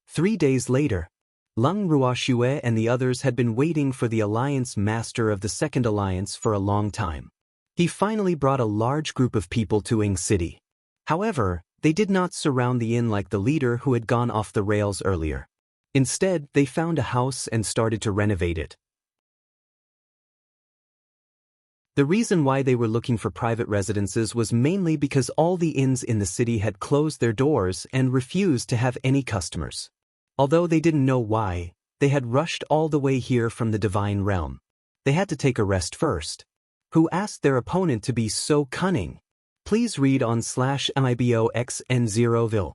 3 days later, Lung Ruoxue and the others had been waiting for the Alliance Master of the Second Alliance for a long time. He finally brought a large group of people to Ing City. However, they did not surround the inn like the leader who had gone off the rails earlier. Instead, they found a house and started to renovate it. The reason why they were looking for private residences was mainly because all the inns in the city had closed their doors and refused to have any customers. Although they didn't know why, they had rushed all the way here from the divine realm. They had to take a rest first. Who asked their opponent to be so cunning? Please read on /MIBOXN0vil.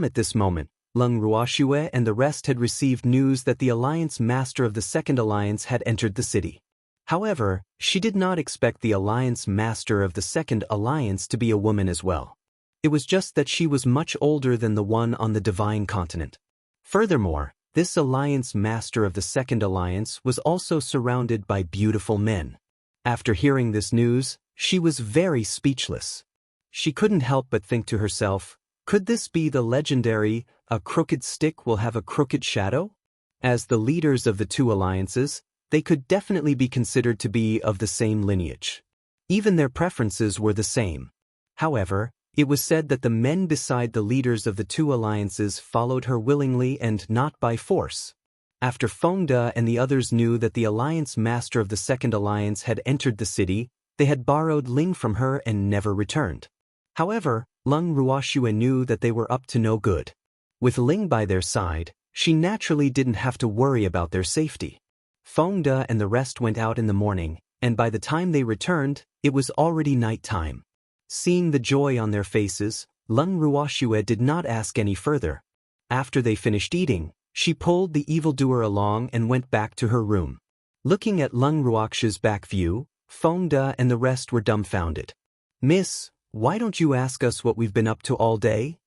At this moment, Lung Ruoxue and the rest had received news that the Alliance Master of the Second Alliance had entered the city. However, she did not expect the Alliance Master of the Second Alliance to be a woman as well. It was just that she was much older than the one on the divine continent. Furthermore, this Alliance Master of the Second Alliance was also surrounded by beautiful men. After hearing this news, she was very speechless. She couldn't help but think to herself, could this be the legendary, "A crooked stick will have a crooked shadow"? As the leaders of the two alliances, they could definitely be considered to be of the same lineage. Even their preferences were the same. However, it was said that the men beside the leaders of the two alliances followed her willingly and not by force. After Fengde and the others knew that the Alliance Master of the Second Alliance had entered the city, they had borrowed Ling from her and never returned. However, Lung Ruoxue knew that they were up to no good. With Ling by their side, she naturally didn't have to worry about their safety. Fengde and the rest went out in the morning, and by the time they returned, it was already night time. Seeing the joy on their faces, Lung Ruoxue did not ask any further. After they finished eating, she pulled the evildoer along and went back to her room. Looking at Lung Ruoxue's back view, Fengde and the rest were dumbfounded. "Miss, why don't you ask us what we've been up to all day?"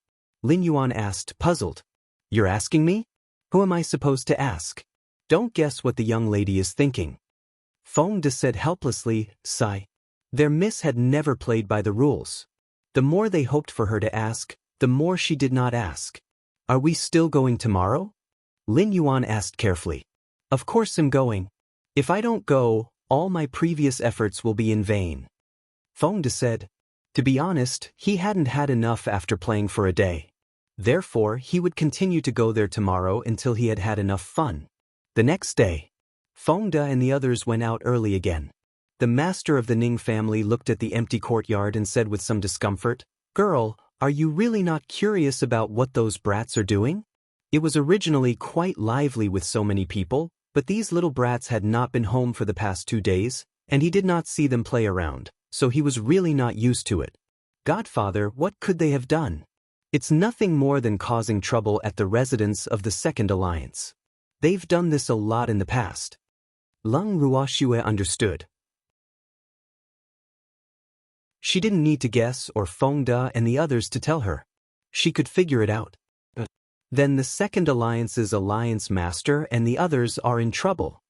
Lin Yuan asked, puzzled. "You're asking me? Who am I supposed to ask?" "Don't guess what the young lady is thinking." Fengde said helplessly, sigh. Their miss had never played by the rules. The more they hoped for her to ask, the more she did not ask. "Are we still going tomorrow?" Lin Yuan asked carefully. "Of course I'm going. If I don't go, all my previous efforts will be in vain." Fengde said. To be honest, he hadn't had enough after playing for a day. Therefore, he would continue to go there tomorrow until he had had enough fun. The next day, Fengde and the others went out early again. The master of the Ning family looked at the empty courtyard and said with some discomfort, "Girl, are you really not curious about what those brats are doing?" It was originally quite lively with so many people, but these little brats had not been home for the past 2 days, and he did not see them play around, so he was really not used to it. Godfather, what could they have done? It's nothing more than causing trouble at the residence of the Second Alliance. They've done this a lot in the past. Lung Ruoxue understood. She didn't need to guess or Fengde and the others to tell her. She could figure it out. Then the Second Alliance's Alliance Master and the others are in trouble.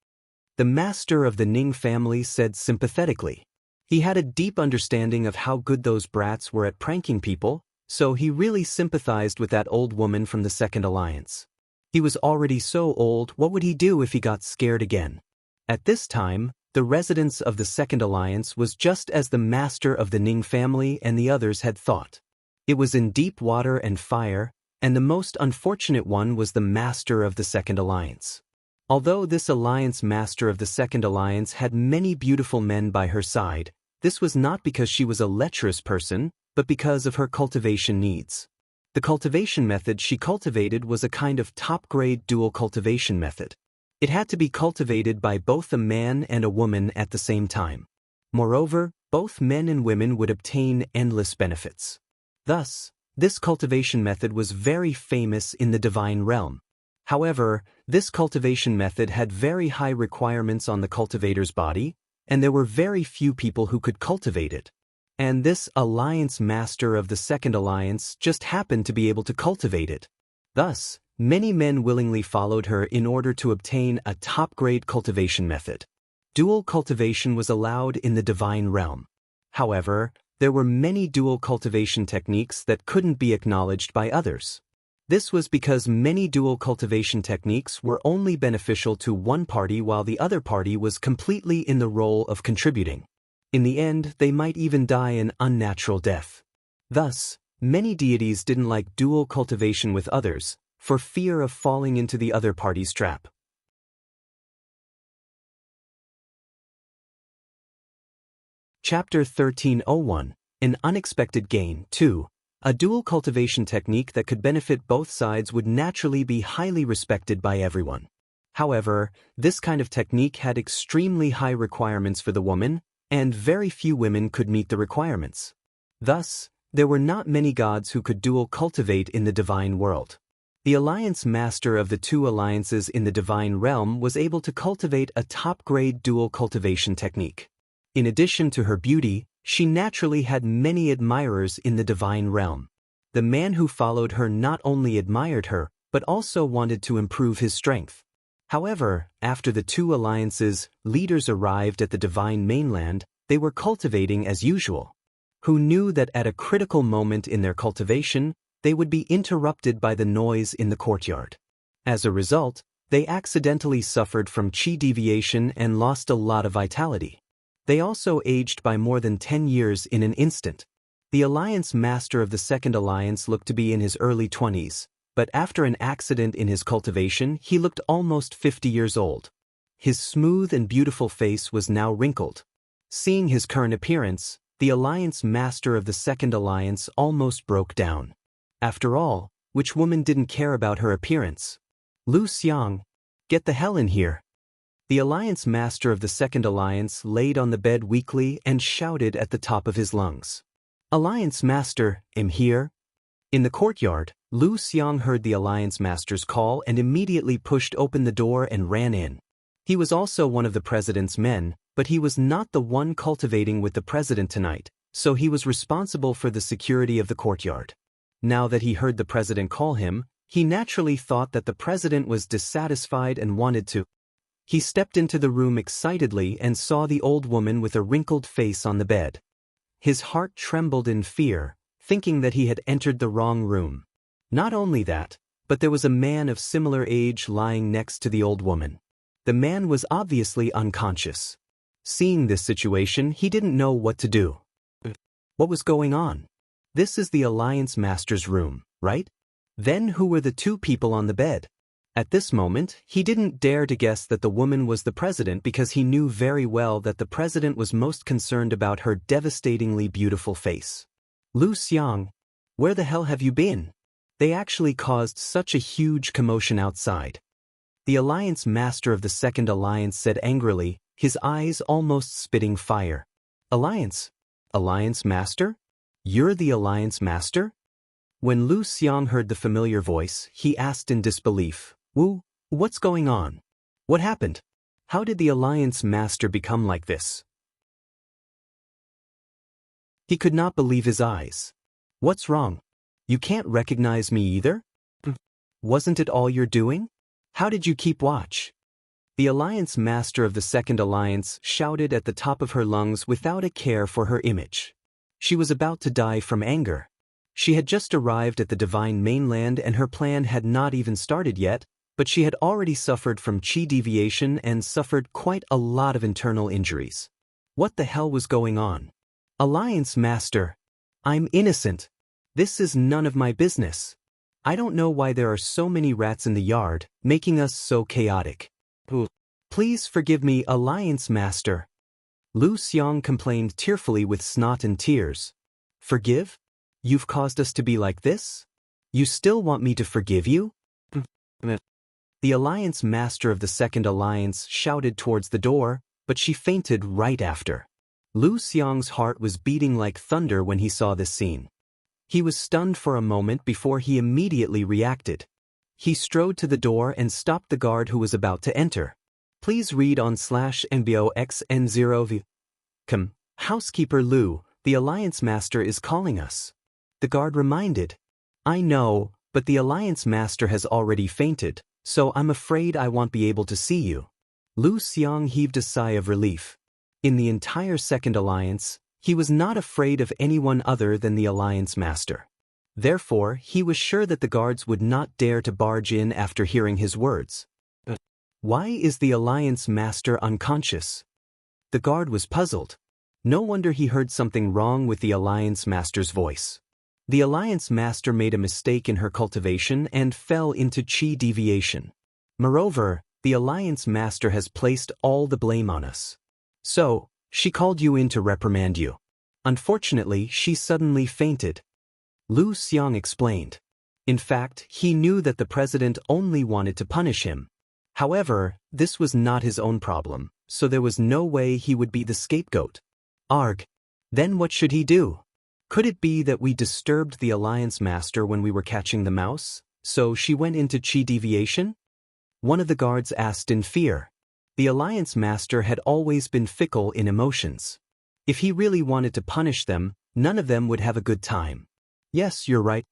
The master of the Ning family said sympathetically. He had a deep understanding of how good those brats were at pranking people, so he really sympathized with that old woman from the Second Alliance. He was already so old, what would he do if he got scared again? At this time, the residence of the Second Alliance was just as the master of the Ning family and the others had thought. It was in deep water and fire, and the most unfortunate one was the master of the Second Alliance. Although this Alliance Master of the Second Alliance had many beautiful men by her side, this was not because she was a lecherous person, but because of her cultivation needs. The cultivation method she cultivated was a kind of top-grade dual cultivation method. It had to be cultivated by both a man and a woman at the same time. Moreover, both men and women would obtain endless benefits. Thus, this cultivation method was very famous in the divine realm. However, this cultivation method had very high requirements on the cultivator's body, and there were very few people who could cultivate it. And this alliance master of the second alliance just happened to be able to cultivate it. Thus, many men willingly followed her in order to obtain a top-grade cultivation method. Dual cultivation was allowed in the divine realm. However, there were many dual cultivation techniques that couldn't be acknowledged by others. This was because many dual cultivation techniques were only beneficial to one party while the other party was completely in the role of contributing. In the end, they might even die an unnatural death. Thus, many deities didn't like dual cultivation with others, for fear of falling into the other party's trap. Chapter 1301, An Unexpected Gain. 2. A dual cultivation technique that could benefit both sides would naturally be highly respected by everyone. However, this kind of technique had extremely high requirements for the woman, and very few women could meet the requirements. Thus, there were not many gods who could dual cultivate in the divine world. The alliance master of the two alliances in the divine realm was able to cultivate a top-grade dual cultivation technique. In addition to her beauty, she naturally had many admirers in the divine realm. The man who followed her not only admired her, but also wanted to improve his strength. However, after the two alliances' leaders arrived at the divine mainland, they were cultivating as usual. Who knew that at a critical moment in their cultivation, they would be interrupted by the noise in the courtyard. As a result, they accidentally suffered from chi deviation and lost a lot of vitality. They also aged by more than 10 years in an instant. The alliance master of the second alliance looked to be in his early 20s, but after an accident in his cultivation, he looked almost 50 years old. His smooth and beautiful face was now wrinkled. Seeing his current appearance, the alliance master of the second alliance almost broke down. After all, which woman didn't care about her appearance? Lu Xiang, get the hell in here. The alliance master of the second alliance laid on the bed weakly and shouted at the top of his lungs. Alliance master, I'm here. In the courtyard, Lu Xiang heard the alliance master's call and immediately pushed open the door and ran in. He was also one of the president's men, but he was not the one cultivating with the president tonight, so he was responsible for the security of the courtyard. Now that he heard the president call him, he naturally thought that the president was dissatisfied and wanted to. He stepped into the room excitedly and saw the old woman with a wrinkled face on the bed. His heart trembled in fear, thinking that he had entered the wrong room. Not only that, but there was a man of similar age lying next to the old woman. The man was obviously unconscious. Seeing this situation, he didn't know what to do. What was going on? This is the alliance master's room, right? Then who were the two people on the bed? At this moment, he didn't dare to guess that the woman was the president because he knew very well that the president was most concerned about her devastatingly beautiful face. Lu Xiang, where the hell have you been? They actually caused such a huge commotion outside. The alliance master of the second alliance said angrily, his eyes almost spitting fire. Alliance master? You're the alliance master? When Lu Xiang heard the familiar voice, he asked in disbelief, Wu, what's going on? What happened? How did the alliance master become like this? He could not believe his eyes. What's wrong? You can't recognize me either? Wasn't it all you're doing? How did you keep watch? The alliance master of the second alliance shouted at the top of her lungs without a care for her image. She was about to die from anger. She had just arrived at the divine mainland and her plan had not even started yet, but she had already suffered from chi deviation and suffered quite a lot of internal injuries. What the hell was going on? Alliance master, I'm innocent. This is none of my business. I don't know why there are so many rats in the yard, making us so chaotic. Please forgive me, alliance master. Lu Xiang complained tearfully with snot and tears. Forgive? You've caused us to be like this? You still want me to forgive you? The Alliance Master of the Second Alliance shouted towards the door, but she fainted right after. Lu Xiang's heart was beating like thunder when he saw this scene. He was stunned for a moment before he immediately reacted. He strode to the door and stopped the guard who was about to enter. Please read on /NBOXN0V. Come, Housekeeper Lu, the Alliance Master is calling us. The guard reminded. I know, but the Alliance Master has already fainted, so I'm afraid I won't be able to see you. Lu Xiang heaved a sigh of relief. In the entire Second Alliance, he was not afraid of anyone other than the Alliance Master. Therefore, he was sure that the guards would not dare to barge in after hearing his words. Why is the Alliance Master unconscious? The guard was puzzled. No wonder he heard something wrong with the Alliance Master's voice. The Alliance Master made a mistake in her cultivation and fell into chi deviation. Moreover, the Alliance Master has placed all the blame on us. So, she called you in to reprimand you. Unfortunately, she suddenly fainted. Lu Xiang explained. In fact, he knew that the president only wanted to punish him. However, this was not his own problem, so there was no way he would be the scapegoat. Arg. Then what should he do? Could it be that we disturbed the Alliance Master when we were catching the mouse, so she went into chi deviation? One of the guards asked in fear. The Alliance Master had always been fickle in emotions. If he really wanted to punish them, none of them would have a good time. Yes, you're right.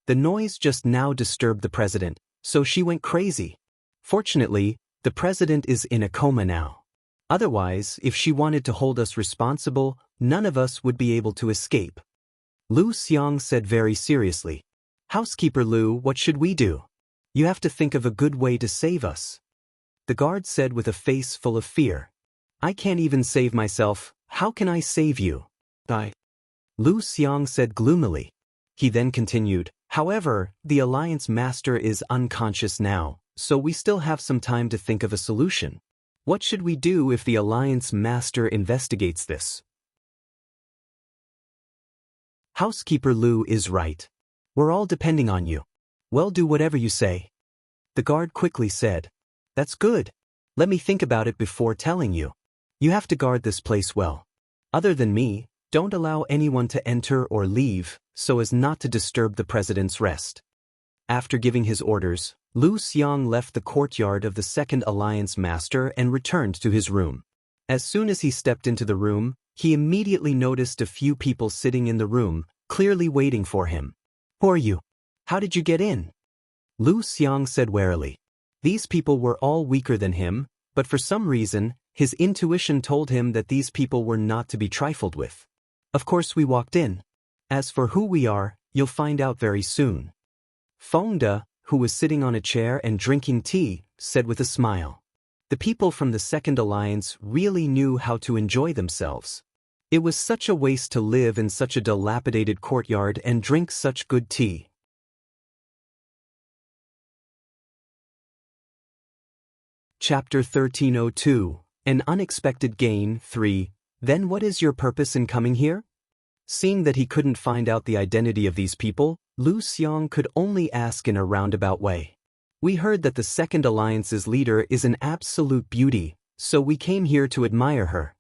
The noise just now disturbed the president, so she went crazy. Fortunately, the president is in a coma now. Otherwise, if she wanted to hold us responsible, none of us would be able to escape. Lu Xiang said very seriously. Housekeeper Lu, what should we do? You have to think of a good way to save us. The guard said with a face full of fear. I can't even save myself, how can I save you? Lu Xiang said gloomily. He then continued, however, the Alliance Master is unconscious now, so we still have some time to think of a solution. What should we do if the Alliance Master investigates this? Housekeeper Lu is right. We're all depending on you. Well, do whatever you say. The guard quickly said. That's good. Let me think about it before telling you. You have to guard this place well. Other than me, don't allow anyone to enter or leave, so as not to disturb the president's rest. After giving his orders, Lu Xiang left the courtyard of the Second Alliance Master and returned to his room. As soon as he stepped into the room, he immediately noticed a few people sitting in the room, clearly waiting for him. Who are you? How did you get in? Lu Xiang said warily. These people were all weaker than him, but for some reason, his intuition told him that these people were not to be trifled with. Of course we walked in. As for who we are, you'll find out very soon. Fodder, who was sitting on a chair and drinking tea, said with a smile. The people from the Second Alliance really knew how to enjoy themselves. It was such a waste to live in such a dilapidated courtyard and drink such good tea. Chapter 1302, An Unexpected Gain 3. Then what is your purpose in coming here? Seeing that he couldn't find out the identity of these people, Lu Xiang could only ask in a roundabout way. We heard that the Second Alliance's leader is an absolute beauty, so we came here to admire her.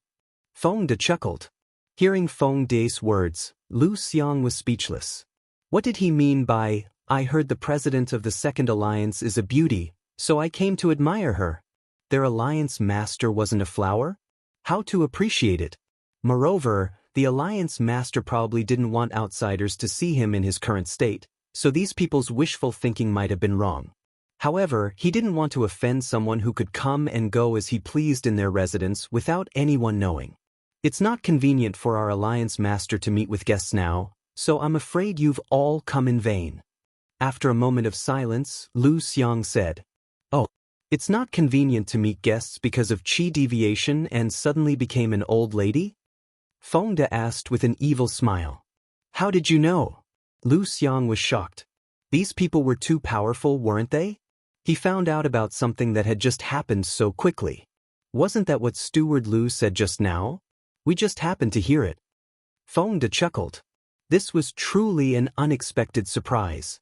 Fodder chuckled. Hearing Fodder's words, Lu Xiang was speechless. What did he mean by, I heard the president of the Second Alliance is a beauty, so I came to admire her? Their Alliance Master wasn't a flower? How to appreciate it? Moreover, the Alliance Master probably didn't want outsiders to see him in his current state, so these people's wishful thinking might have been wrong. However, he didn't want to offend someone who could come and go as he pleased in their residence without anyone knowing. It's not convenient for our Alliance Master to meet with guests now, so I'm afraid you've all come in vain. After a moment of silence, Lu Xiang said, Oh, it's not convenient to meet guests because of chi deviation and suddenly became an old lady? Fodder asked with an evil smile. How did you know? Lu Xiang was shocked. These people were too powerful, weren't they? He found out about something that had just happened so quickly. Wasn't that what Steward Lu said just now? We just happened to hear it. Fodder chuckled. This was truly an unexpected surprise.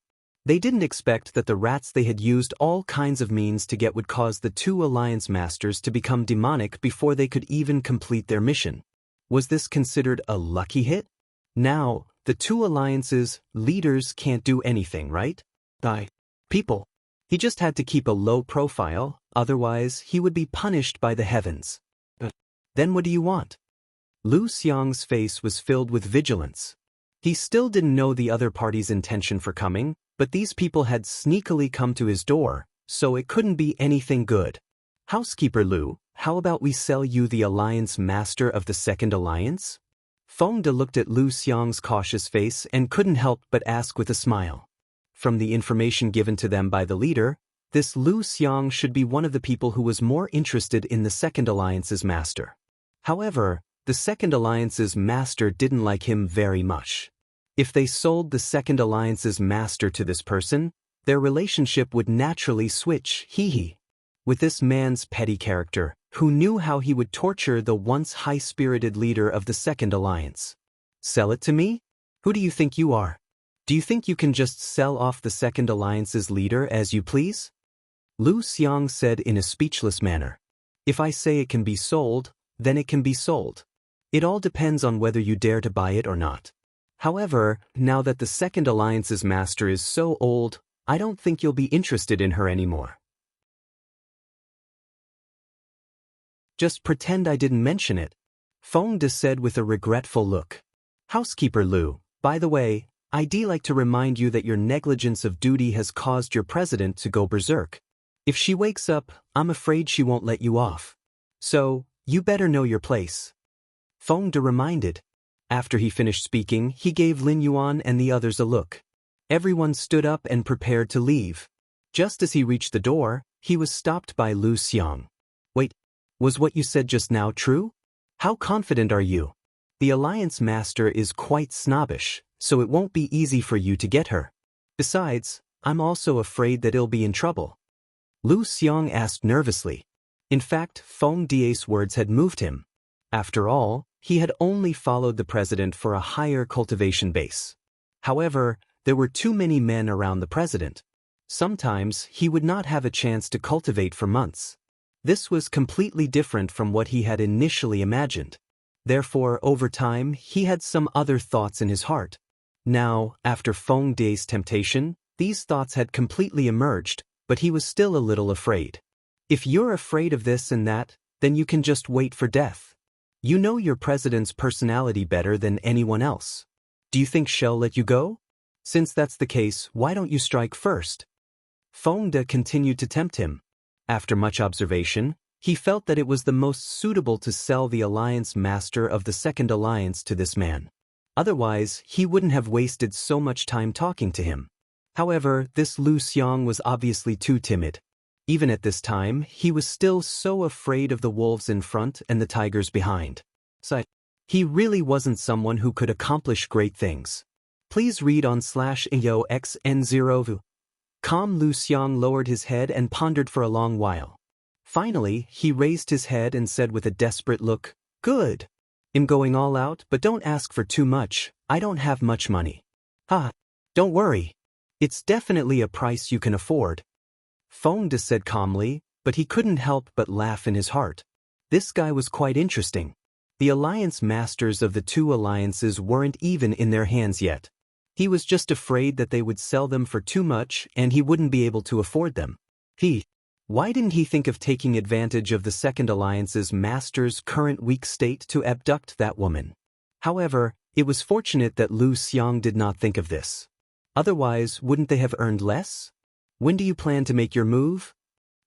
They didn't expect that the rats they had used all kinds of means to get would cause the two alliance masters to become demonic before they could even complete their mission. Was this considered a lucky hit? Now, the two alliances' leaders can't do anything, right? People. He just had to keep a low profile, otherwise he would be punished by the heavens. Then what do you want? Lu Xiang's face was filled with vigilance. He still didn't know the other party's intention for coming, but these people had sneakily come to his door, so it couldn't be anything good. Housekeeper Lu, how about we sell you the alliance master of the second alliance? Feng De looked at Lu Xiang's cautious face and couldn't help but ask with a smile. From the information given to them by the leader, this Lu Xiang should be one of the people who was more interested in the second alliance's master. However, the second alliance's master didn't like him very much. If they sold the second alliance's master to this person, their relationship would naturally switch, with this man's petty character, who knew how he would torture the once high-spirited leader of the second alliance. Sell it to me? Who do you think you are? Do you think you can just sell off the second alliance's leader as you please? Lu Xiang said in a speechless manner. If I say it can be sold, then it can be sold. It all depends on whether you dare to buy it or not. However, now that the second alliance's master is so old, I don't think you'll be interested in her anymore. Just pretend I didn't mention it, Feng De said with a regretful look. Housekeeper Lu, by the way, I'd like to remind you that your negligence of duty has caused your president to go berserk. If she wakes up, I'm afraid she won't let you off. So, you better know your place. Feng De reminded. After he finished speaking, he gave Lin Yuan and the others a look. Everyone stood up and prepared to leave. Just as he reached the door, he was stopped by Lu Xiang. Wait, was what you said just now true? How confident are you? The alliance master is quite snobbish, so it won't be easy for you to get her. Besides, I'm also afraid that he'll be in trouble. Lu Xiang asked nervously. In fact, Feng De's words had moved him. After all, he had only followed the president for a higher cultivation base. However, there were too many men around the president. Sometimes he would not have a chance to cultivate for months. This was completely different from what he had initially imagined. Therefore, over time, he had some other thoughts in his heart. Now, after Feng De's temptation, these thoughts had completely emerged, but he was still a little afraid. If you're afraid of this and that, then you can just wait for death. You know your president's personality better than anyone else. Do you think she'll let you go? Since that's the case, why don't you strike first? Feng De continued to tempt him. After much observation, he felt that it was the most suitable to sell the alliance master of the second alliance to this man. Otherwise, he wouldn't have wasted so much time talking to him. However, this Lu Xiang was obviously too timid. Even at this time, he was still so afraid of the wolves in front and the tigers behind. So, he really wasn't someone who could accomplish great things. Please read on /EOXN0. Calm Lu Xiang lowered his head and pondered for a long while. Finally, he raised his head and said with a desperate look, Good. I'm going all out, but don't ask for too much. I don't have much money. Don't worry. It's definitely a price you can afford. Feng De said calmly, but he couldn't help but laugh in his heart. This guy was quite interesting. The alliance masters of the two alliances weren't even in their hands yet. He was just afraid that they would sell them for too much and he wouldn't be able to afford them. Why didn't he think of taking advantage of the second alliance's master's current weak state to abduct that woman? However, it was fortunate that Lu Xiang did not think of this. Otherwise, wouldn't they have earned less? When do you plan to make your move?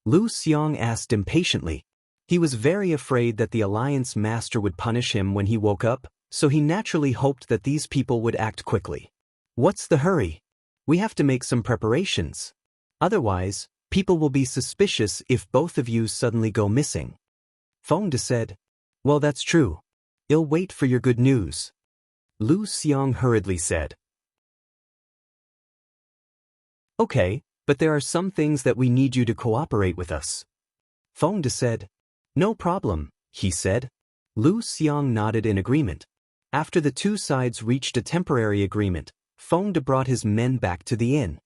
Lu Xiang asked impatiently. He was very afraid that the alliance master would punish him when he woke up, so he naturally hoped that these people would act quickly. What's the hurry? We have to make some preparations. Otherwise, people will be suspicious if both of you suddenly go missing. Feng De said, Well, that's true. I'll wait for your good news. Lu Xiang hurriedly said. Okay, but there are some things that we need you to cooperate with us. Feng De said. No problem, he said. Lu Xiang nodded in agreement. After the two sides reached a temporary agreement, Feng De brought his men back to the inn.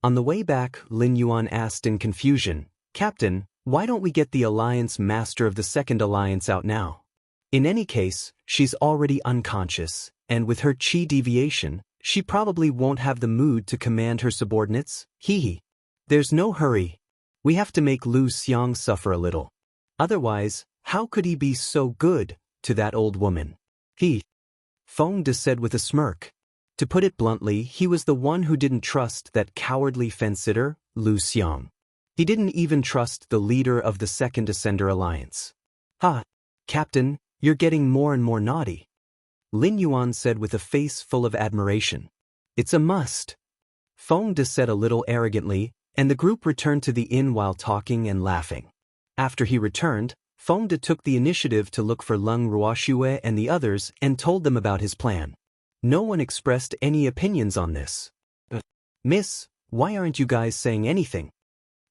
On the way back, Lin Yuan asked in confusion, "Captain, why don't we get the Alliance Master of the Second Alliance out now? In any case, she's already unconscious, and with her chi deviation, she probably won't have the mood to command her subordinates. Hee. There's no hurry. We have to make Lu Xiang suffer a little. Otherwise, how could he be so good to that old woman?" Feng De said with a smirk. To put it bluntly, he was the one who didn't trust that cowardly fence-sitter, Lu Xiang. He didn't even trust the leader of the Second Ascender Alliance. Captain, you're getting more and more naughty," Lin Yuan said with a face full of admiration. "It's a must," Feng De said a little arrogantly, and the group returned to the inn while talking and laughing. After he returned, Feng De took the initiative to look for Leng Ruoxue and the others and told them about his plan. No one expressed any opinions on this. "Miss, why aren't you guys saying anything?"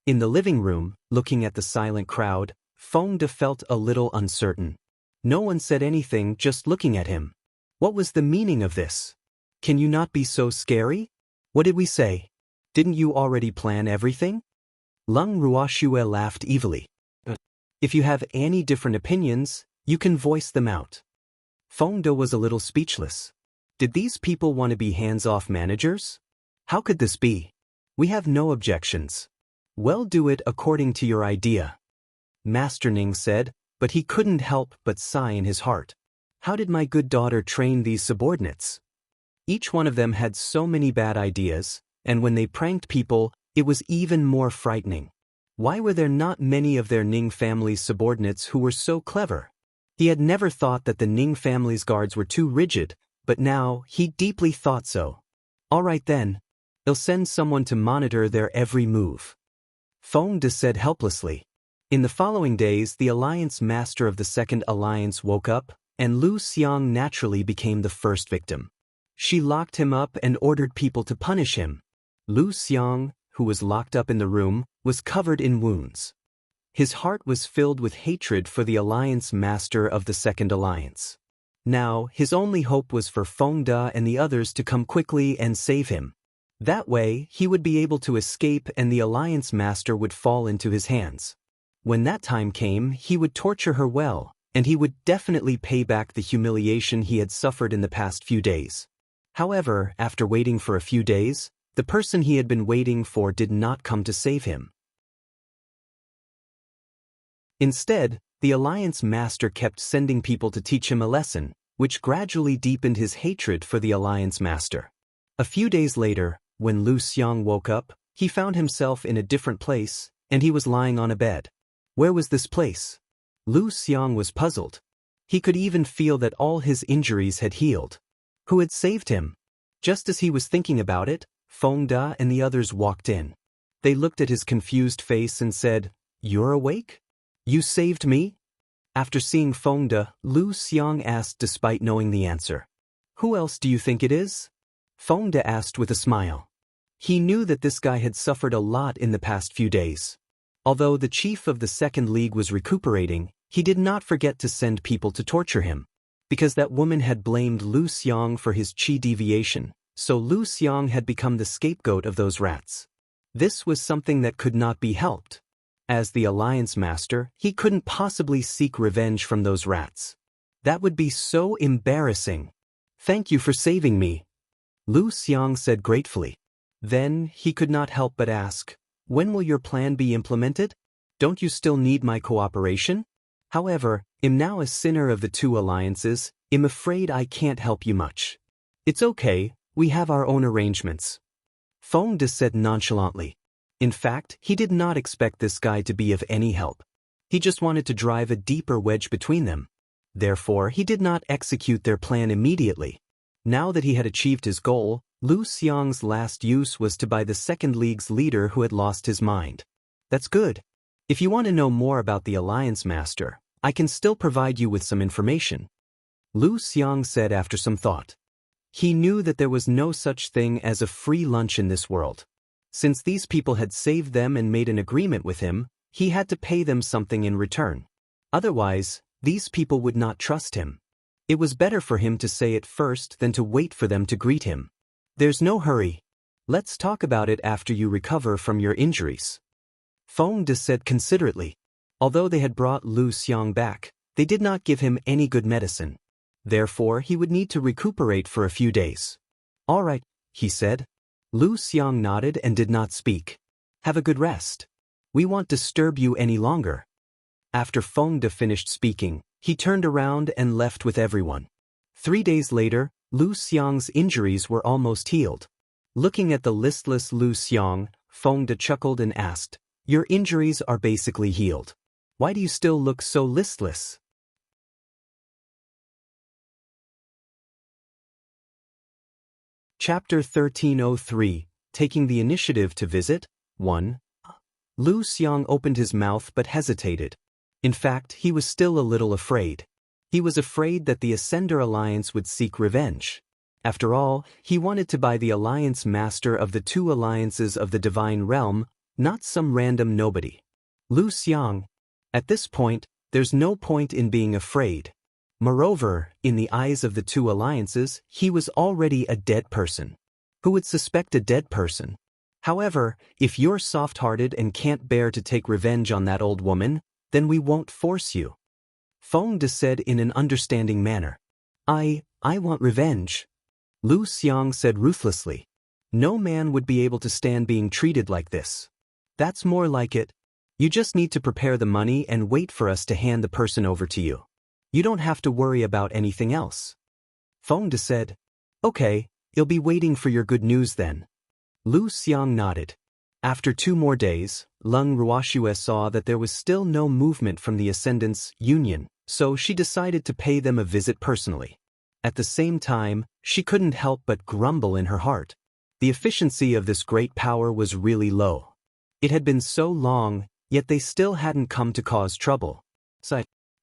In the living room, looking at the silent crowd, Feng De felt a little uncertain. No one said anything, just looking at him. What was the meaning of this? "Can you not be so scary? What did we say? Didn't you already plan everything?" Leng Ruoxue laughed evilly. "If you have any different opinions, you can voice them out." Feng De was a little speechless. Did these people want to be hands-off managers? How could this be? "We have no objections." "Well, do it according to your idea," Master Ning said, but he couldn't help but sigh in his heart. How did my good daughter train these subordinates? Each one of them had so many bad ideas, and when they pranked people, it was even more frightening. Why were there not many of their Ning family's subordinates who were so clever? He had never thought that the Ning family's guards were too rigid, but now he deeply thought so. "All right then. I'll send someone to monitor their every move," Feng De said helplessly. In the following days, the Alliance Master of the Second Alliance woke up, and Lu Xiang naturally became the first victim. She locked him up and ordered people to punish him. Lu Xiang, who was locked up in the room, was covered in wounds. His heart was filled with hatred for the Alliance Master of the Second Alliance. Now, his only hope was for Feng De and the others to come quickly and save him. That way, he would be able to escape and the Alliance Master would fall into his hands. When that time came, he would torture her well, and he would definitely pay back the humiliation he had suffered in the past few days. However, after waiting for a few days, the person he had been waiting for did not come to save him. Instead, the Alliance Master kept sending people to teach him a lesson, which gradually deepened his hatred for the Alliance Master. A few days later, when Lu Xiang woke up, he found himself in a different place, and he was lying on a bed. Where was this place? Lu Xiang was puzzled. He could even feel that all his injuries had healed. Who had saved him? Just as he was thinking about it, Feng De and the others walked in. They looked at his confused face and said, "You're awake? You saved me?" After seeing Feng De, Lu Xiang asked despite knowing the answer. "Who else do you think it is?" Feng De asked with a smile. He knew that this guy had suffered a lot in the past few days. Although the chief of the Second League was recuperating, he did not forget to send people to torture him. Because that woman had blamed Lu Xiang for his chi deviation, so Lu Xiang had become the scapegoat of those rats. This was something that could not be helped. As the Alliance Master, he couldn't possibly seek revenge from those rats. That would be so embarrassing. "Thank you for saving me," Lu Xiang said gratefully. Then, he could not help but ask, "When will your plan be implemented? Don't you still need my cooperation? However, I'm now a sinner of the two alliances, I'm afraid I can't help you much." "It's okay, we have our own arrangements," Feng De said nonchalantly. In fact, he did not expect this guy to be of any help. He just wanted to drive a deeper wedge between them. Therefore, he did not execute their plan immediately. Now that he had achieved his goal, Lu Xiang's last use was to buy the Second League's leader who had lost his mind. "That's good. If you want to know more about the Alliance Master, I can still provide you with some information," Lu Xiang said after some thought. He knew that there was no such thing as a free lunch in this world. Since these people had saved them and made an agreement with him, he had to pay them something in return. Otherwise, these people would not trust him. It was better for him to say it first than to wait for them to greet him. "There's no hurry. Let's talk about it after you recover from your injuries. Feng De said considerately. Although they had brought Lu Xiang back, they did not give him any good medicine. Therefore, he would need to recuperate for a few days. All right, he said. Lu Xiang nodded and did not speak. Have a good rest. We won't disturb you any longer. After Feng De finished speaking, he turned around and left with everyone. 3 days later, Lu Xiang's injuries were almost healed. Looking at the listless Lu Xiang, Feng De chuckled and asked, "Your injuries are basically healed. Why do you still look so listless?" Chapter 1303, Taking the Initiative to Visit, 1. Lu Xiang opened his mouth but hesitated. In fact, he was still a little afraid. He was afraid that the Ascender Alliance would seek revenge. After all, he wanted to buy the Alliance Master of the 2 alliances of the Divine Realm, not some random nobody. Lu Xiang. At this point, there's no point in being afraid. Moreover, in the eyes of the 2 alliances, he was already a dead person. Who would suspect a dead person? However, if you're soft-hearted and can't bear to take revenge on that old woman, then we won't force you. Feng De said in an understanding manner. I want revenge. Lu Xiang said ruthlessly. No man would be able to stand being treated like this. That's more like it. You just need to prepare the money and wait for us to hand the person over to you. You don't have to worry about anything else. Feng De said. Okay, you'll be waiting for your good news then. Lu Xiang nodded. After 2 more days, Leng Ruoxue saw that there was still no movement from the Ascendants' union, so she decided to pay them a visit personally. At the same time, she couldn't help but grumble in her heart. The efficiency of this great power was really low. It had been so long, yet they still hadn't come to cause trouble.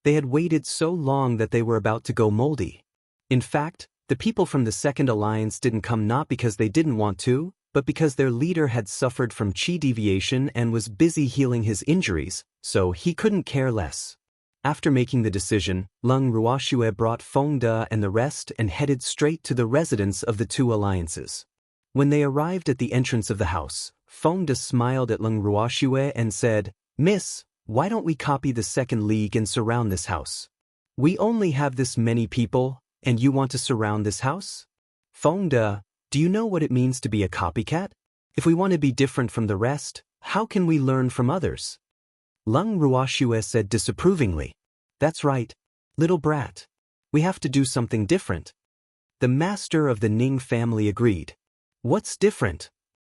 They had waited so long that they were about to go moldy. In fact, the people from the Second Alliance didn't come not because they didn't want to, but because their leader had suffered from chi deviation and was busy healing his injuries, so he couldn't care less. After making the decision, Leng Ruoxue brought Feng De and the rest and headed straight to the residence of the 2 alliances. When they arrived at the entrance of the house, Feng De smiled at Leng Ruoxue and said, "Miss, why don't we copy the Second League and surround this house? We only have this many people, and you want to surround this house? Feng De, do you know what it means to be a copycat? If we want to be different from the rest, how can we learn from others?" Leng Ruoxue said disapprovingly. "That's right, little brat. We have to do something different." The master of the Ning family agreed. "What's different?"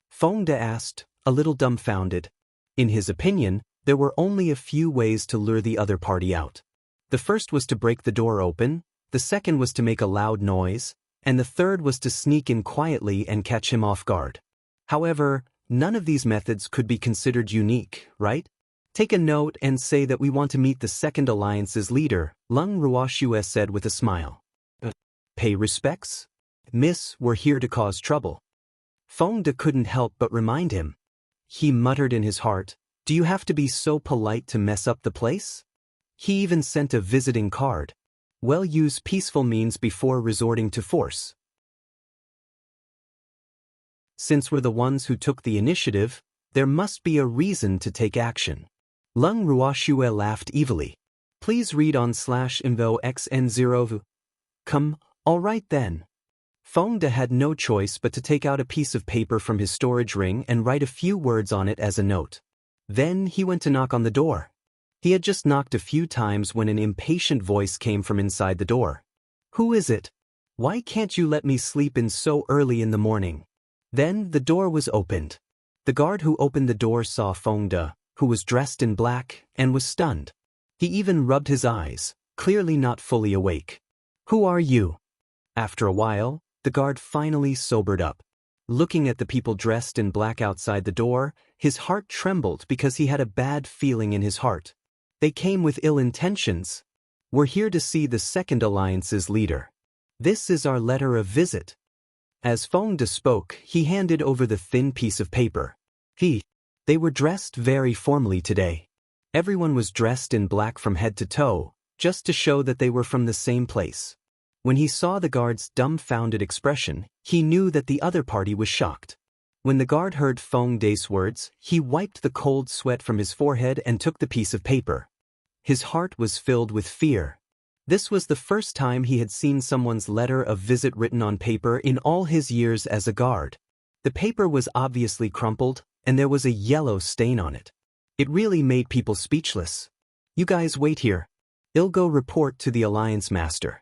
Feng De asked, a little dumbfounded. In his opinion, there were only a few ways to lure the other party out. The first was to break the door open, the second was to make a loud noise, and the third was to sneak in quietly and catch him off guard. However, none of these methods could be considered unique, right? Take a note and say that we want to meet the Second Alliance's leader, Leng Ruoxue said with a smile. Pay respects? Miss, we're here to cause trouble. Feng De couldn't help but remind him. He muttered in his heart, "Do you have to be so polite to mess up the place?" He even sent a visiting card. Well, use peaceful means before resorting to force. Since we're the ones who took the initiative, there must be a reason to take action. Leng Ruoxue laughed evilly. Please read on /info xn0. Come, all right then. Feng De had no choice but to take out a piece of paper from his storage ring and write a few words on it as a note. Then he went to knock on the door. He had just knocked a few times when an impatient voice came from inside the door. "Who is it? Why can't you let me sleep in so early in the morning?" Then the door was opened. The guard who opened the door saw Feng De, who was dressed in black, and was stunned. He even rubbed his eyes, clearly not fully awake. "Who are you?" After a while, the guard finally sobered up. Looking at the people dressed in black outside the door, his heart trembled because he had a bad feeling in his heart. They came with ill intentions. "We're here to see the Second Alliance's leader. This is our letter of visit." As Feng De spoke, he handed over the thin piece of paper. They were dressed very formally today. Everyone was dressed in black from head to toe, just to show that they were from the same place. When he saw the guard's dumbfounded expression, he knew that the other party was shocked. When the guard heard Feng De's words, he wiped the cold sweat from his forehead and took the piece of paper. His heart was filled with fear. This was the first time he had seen someone's letter of visit written on paper in all his years as a guard. The paper was obviously crumpled, and there was a yellow stain on it. It really made people speechless. "You guys wait here. I'll go report to the Alliance Master."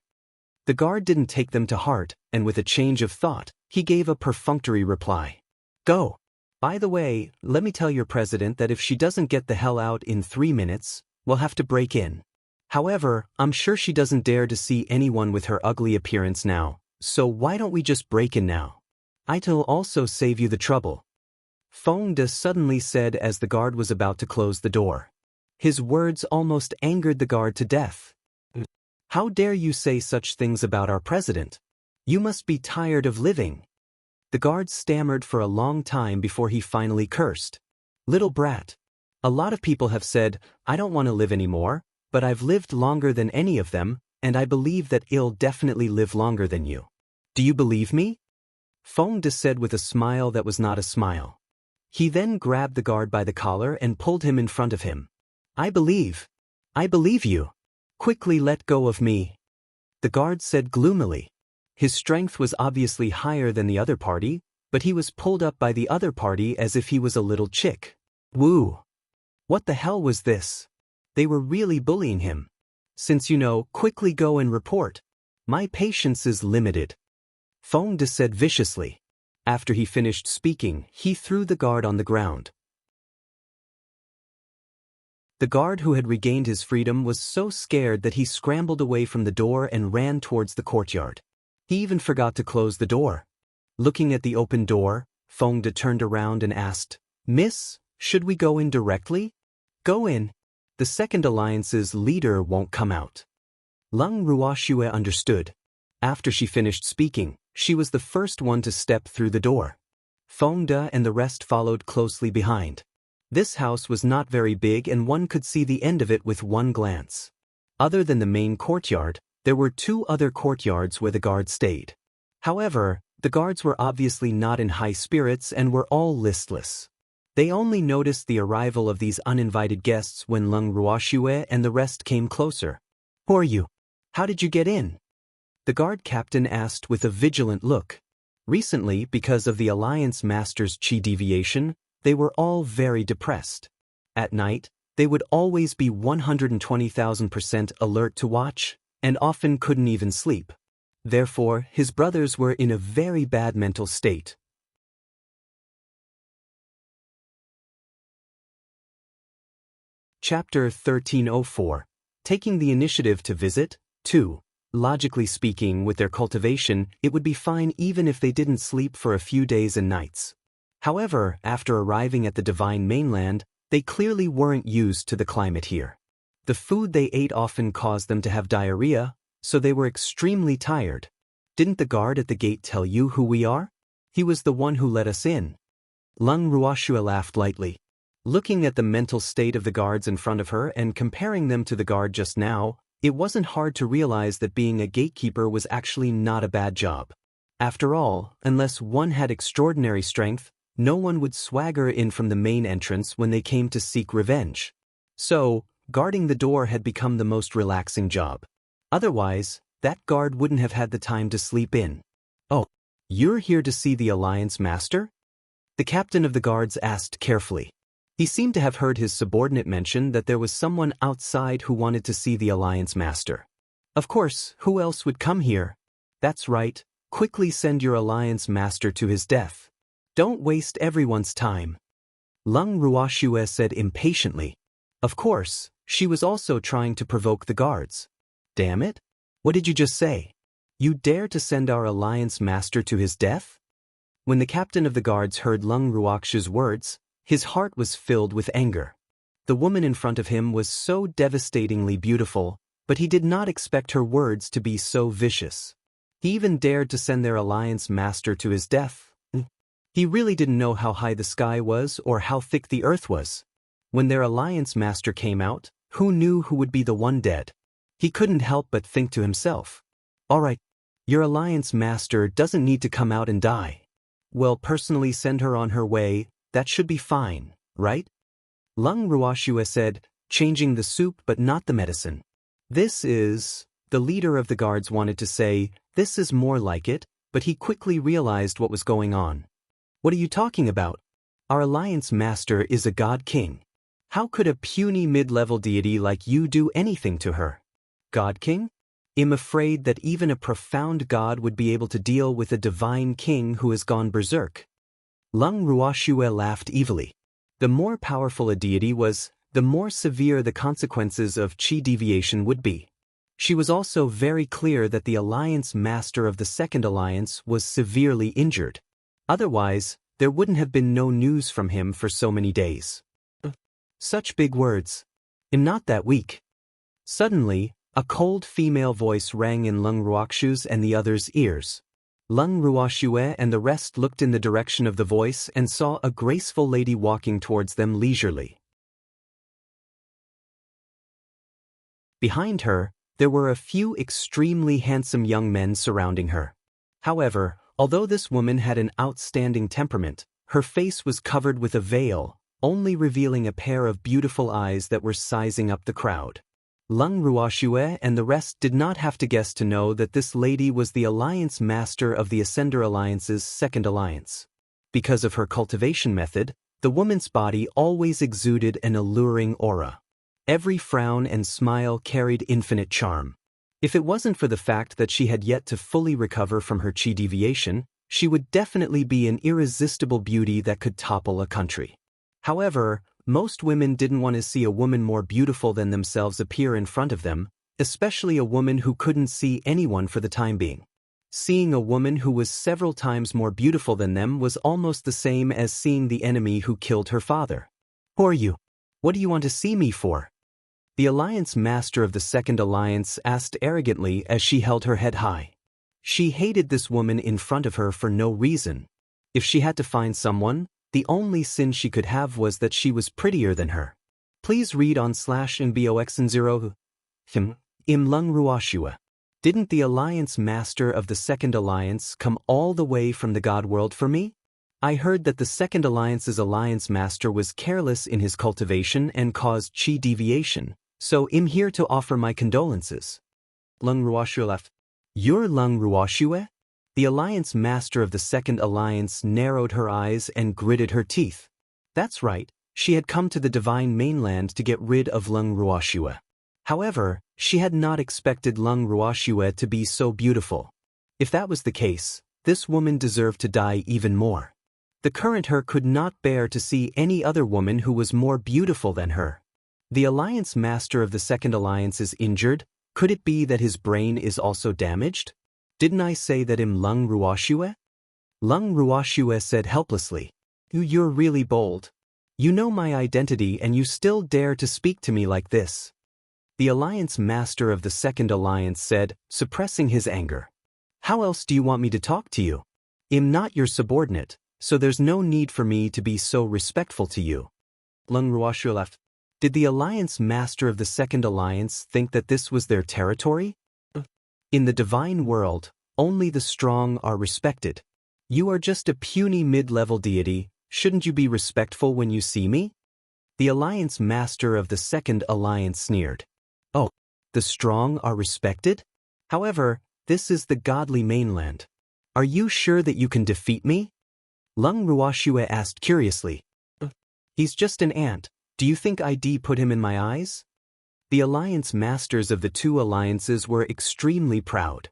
The guard didn't take them to heart, and with a change of thought, he gave a perfunctory reply. "Go. By the way, let me tell your president that if she doesn't get the hell out in 3 minutes, we'll have to break in. However, I'm sure she doesn't dare to see anyone with her ugly appearance now, so why don't we just break in now? It'll also save you the trouble." Feng De suddenly said as the guard was about to close the door. His words almost angered the guard to death. "How dare you say such things about our president? You must be tired of living." The guard stammered for a long time before he finally cursed. "Little brat. A lot of people have said, I don't want to live anymore, but I've lived longer than any of them, and I believe that I'll definitely live longer than you. Do you believe me?" Feng De said with a smile that was not a smile. He then grabbed the guard by the collar and pulled him in front of him. I believe you. Quickly let go of me." The guard said gloomily. His strength was obviously higher than the other party, but he was pulled up by the other party as if he was a little chick. Woo! What the hell was this? They were really bullying him. "Since you know, quickly go and report. My patience is limited," Feng De said viciously. After he finished speaking, he threw the guard on the ground. The guard who had regained his freedom was so scared that he scrambled away from the door and ran towards the courtyard. He even forgot to close the door. Looking at the open door, Feng De turned around and asked, "Miss, should we go in directly?" "Go in. The Second Alliance's leader won't come out." Lung Ruoxue understood. After she finished speaking, she was the first one to step through the door. Feng De and the rest followed closely behind. This house was not very big and one could see the end of it with one glance. Other than the main courtyard, there were 2 other courtyards where the guards stayed. However, the guards were obviously not in high spirits and were all listless. They only noticed the arrival of these uninvited guests when Lung Ruoxue and the rest came closer. "Who are you? How did you get in?" The guard captain asked with a vigilant look. Recently, because of the Alliance Master's chi deviation, they were all very depressed. At night, they would always be 120,000% alert to watch, and often couldn't even sleep. Therefore, his brothers were in a very bad mental state. Chapter 1304. Taking the initiative to visit. 2. Logically speaking, with their cultivation, it would be fine even if they didn't sleep for a few days and nights. However, after arriving at the Divine Mainland, they clearly weren't used to the climate here. The food they ate often caused them to have diarrhea, so they were extremely tired. "Didn't the guard at the gate tell you who we are? He was the one who let us in." Lung Ruoxue laughed lightly. Looking at the mental state of the guards in front of her and comparing them to the guard just now, it wasn't hard to realize that being a gatekeeper was actually not a bad job. After all, unless one had extraordinary strength, no one would swagger in from the main entrance when they came to seek revenge. So, guarding the door had become the most relaxing job. Otherwise, that guard wouldn't have had the time to sleep in. "Oh, you're here to see the Alliance Master?" The captain of the guards asked carefully. He seemed to have heard his subordinate mention that there was someone outside who wanted to see the Alliance Master. Of course, who else would come here? That's right, quickly send your Alliance Master to his death. Don't waste everyone's time. Lung Ruoxue said impatiently. Of course, she was also trying to provoke the guards. Damn it! What did you just say? You dare to send our Alliance Master to his death? When the captain of the guards heard Lung Ruoxue's words, his heart was filled with anger. The woman in front of him was so devastatingly beautiful, but he did not expect her words to be so vicious. He even dared to send their Alliance Master to his death. He really didn't know how high the sky was or how thick the earth was. When their Alliance Master came out, who knew who would be the one dead? He couldn't help but think to himself, "All right, your Alliance Master doesn't need to come out and die. Well, personally send her on her way, that should be fine, right? Lung Ruoxue said, changing the soup but not the medicine. The leader of the guards wanted to say, this is more like it, but he quickly realized what was going on. What are you talking about? Our alliance master is a god king. How could a puny mid-level deity like you do anything to her? God king? I'm afraid that even a profound god would be able to deal with a divine king who has gone berserk. Lung Ruoxue laughed evilly. The more powerful a deity was, the more severe the consequences of chi deviation would be. She was also very clear that the alliance master of the second alliance was severely injured. Otherwise, there wouldn't have been no news from him for so many days. Such big words. I'm not that weak. Suddenly, a cold female voice rang in Lung Ruoxue's and the others' ears. Lung Ruoxue and the rest looked in the direction of the voice and saw a graceful lady walking towards them leisurely. Behind her, there were a few extremely handsome young men surrounding her. However, although this woman had an outstanding temperament, her face was covered with a veil, only revealing a pair of beautiful eyes that were sizing up the crowd. Lung Ruoxue and the rest did not have to guess to know that this lady was the alliance master of the Ascender Alliance's second alliance. Because of her cultivation method, the woman's body always exuded an alluring aura. Every frown and smile carried infinite charm. If it wasn't for the fact that she had yet to fully recover from her chi deviation, she would definitely be an irresistible beauty that could topple a country. However, most women didn't want to see a woman more beautiful than themselves appear in front of them, especially a woman who couldn't see anyone for the time being. Seeing a woman who was several times more beautiful than them was almost the same as seeing the enemy who killed her father. Who are you? What do you want to see me for? The alliance master of the second alliance asked arrogantly as she held her head high. She hated this woman in front of her for no reason. If she had to find someone, the only sin she could have was that she was prettier than her. Please read on /MBOX0 Im Lung Ruoxue. Didn't the alliance master of the second alliance come all the way from the god world for me? I heard that the second alliance's alliance master was careless in his cultivation and caused chi deviation, so I'm here to offer my condolences. Lung Ruoxue left. You're Lung Ruoxue? The alliance master of the second alliance narrowed her eyes and gritted her teeth. That's right, she had come to the divine mainland to get rid of Lung Ruoxue. However, she had not expected Lung Ruoxue to be so beautiful. If that was the case, this woman deserved to die even more. The current her could not bear to see any other woman who was more beautiful than her. The alliance master of the second alliance is injured. Could it be that his brain is also damaged? Didn't I say that I'm Lung Ruoxue? Lung Ruoxue said helplessly. You're really bold. You know my identity and you still dare to speak to me like this. The alliance master of the second alliance said, suppressing his anger. How else do you want me to talk to you? I'm not your subordinate, so there's no need for me to be so respectful to you. Lung Ruoxue left. Did the alliance master of the second alliance think that this was their territory? In the divine world, only the strong are respected. You are just a puny mid-level deity, shouldn't you be respectful when you see me? The alliance master of the second alliance sneered. Oh, the strong are respected? However, this is the godly mainland. Are you sure that you can defeat me? Lung Ruoxue asked curiously. He's just an ant. Do you think I'd put him in my eyes? The alliance masters of the two alliances were extremely proud.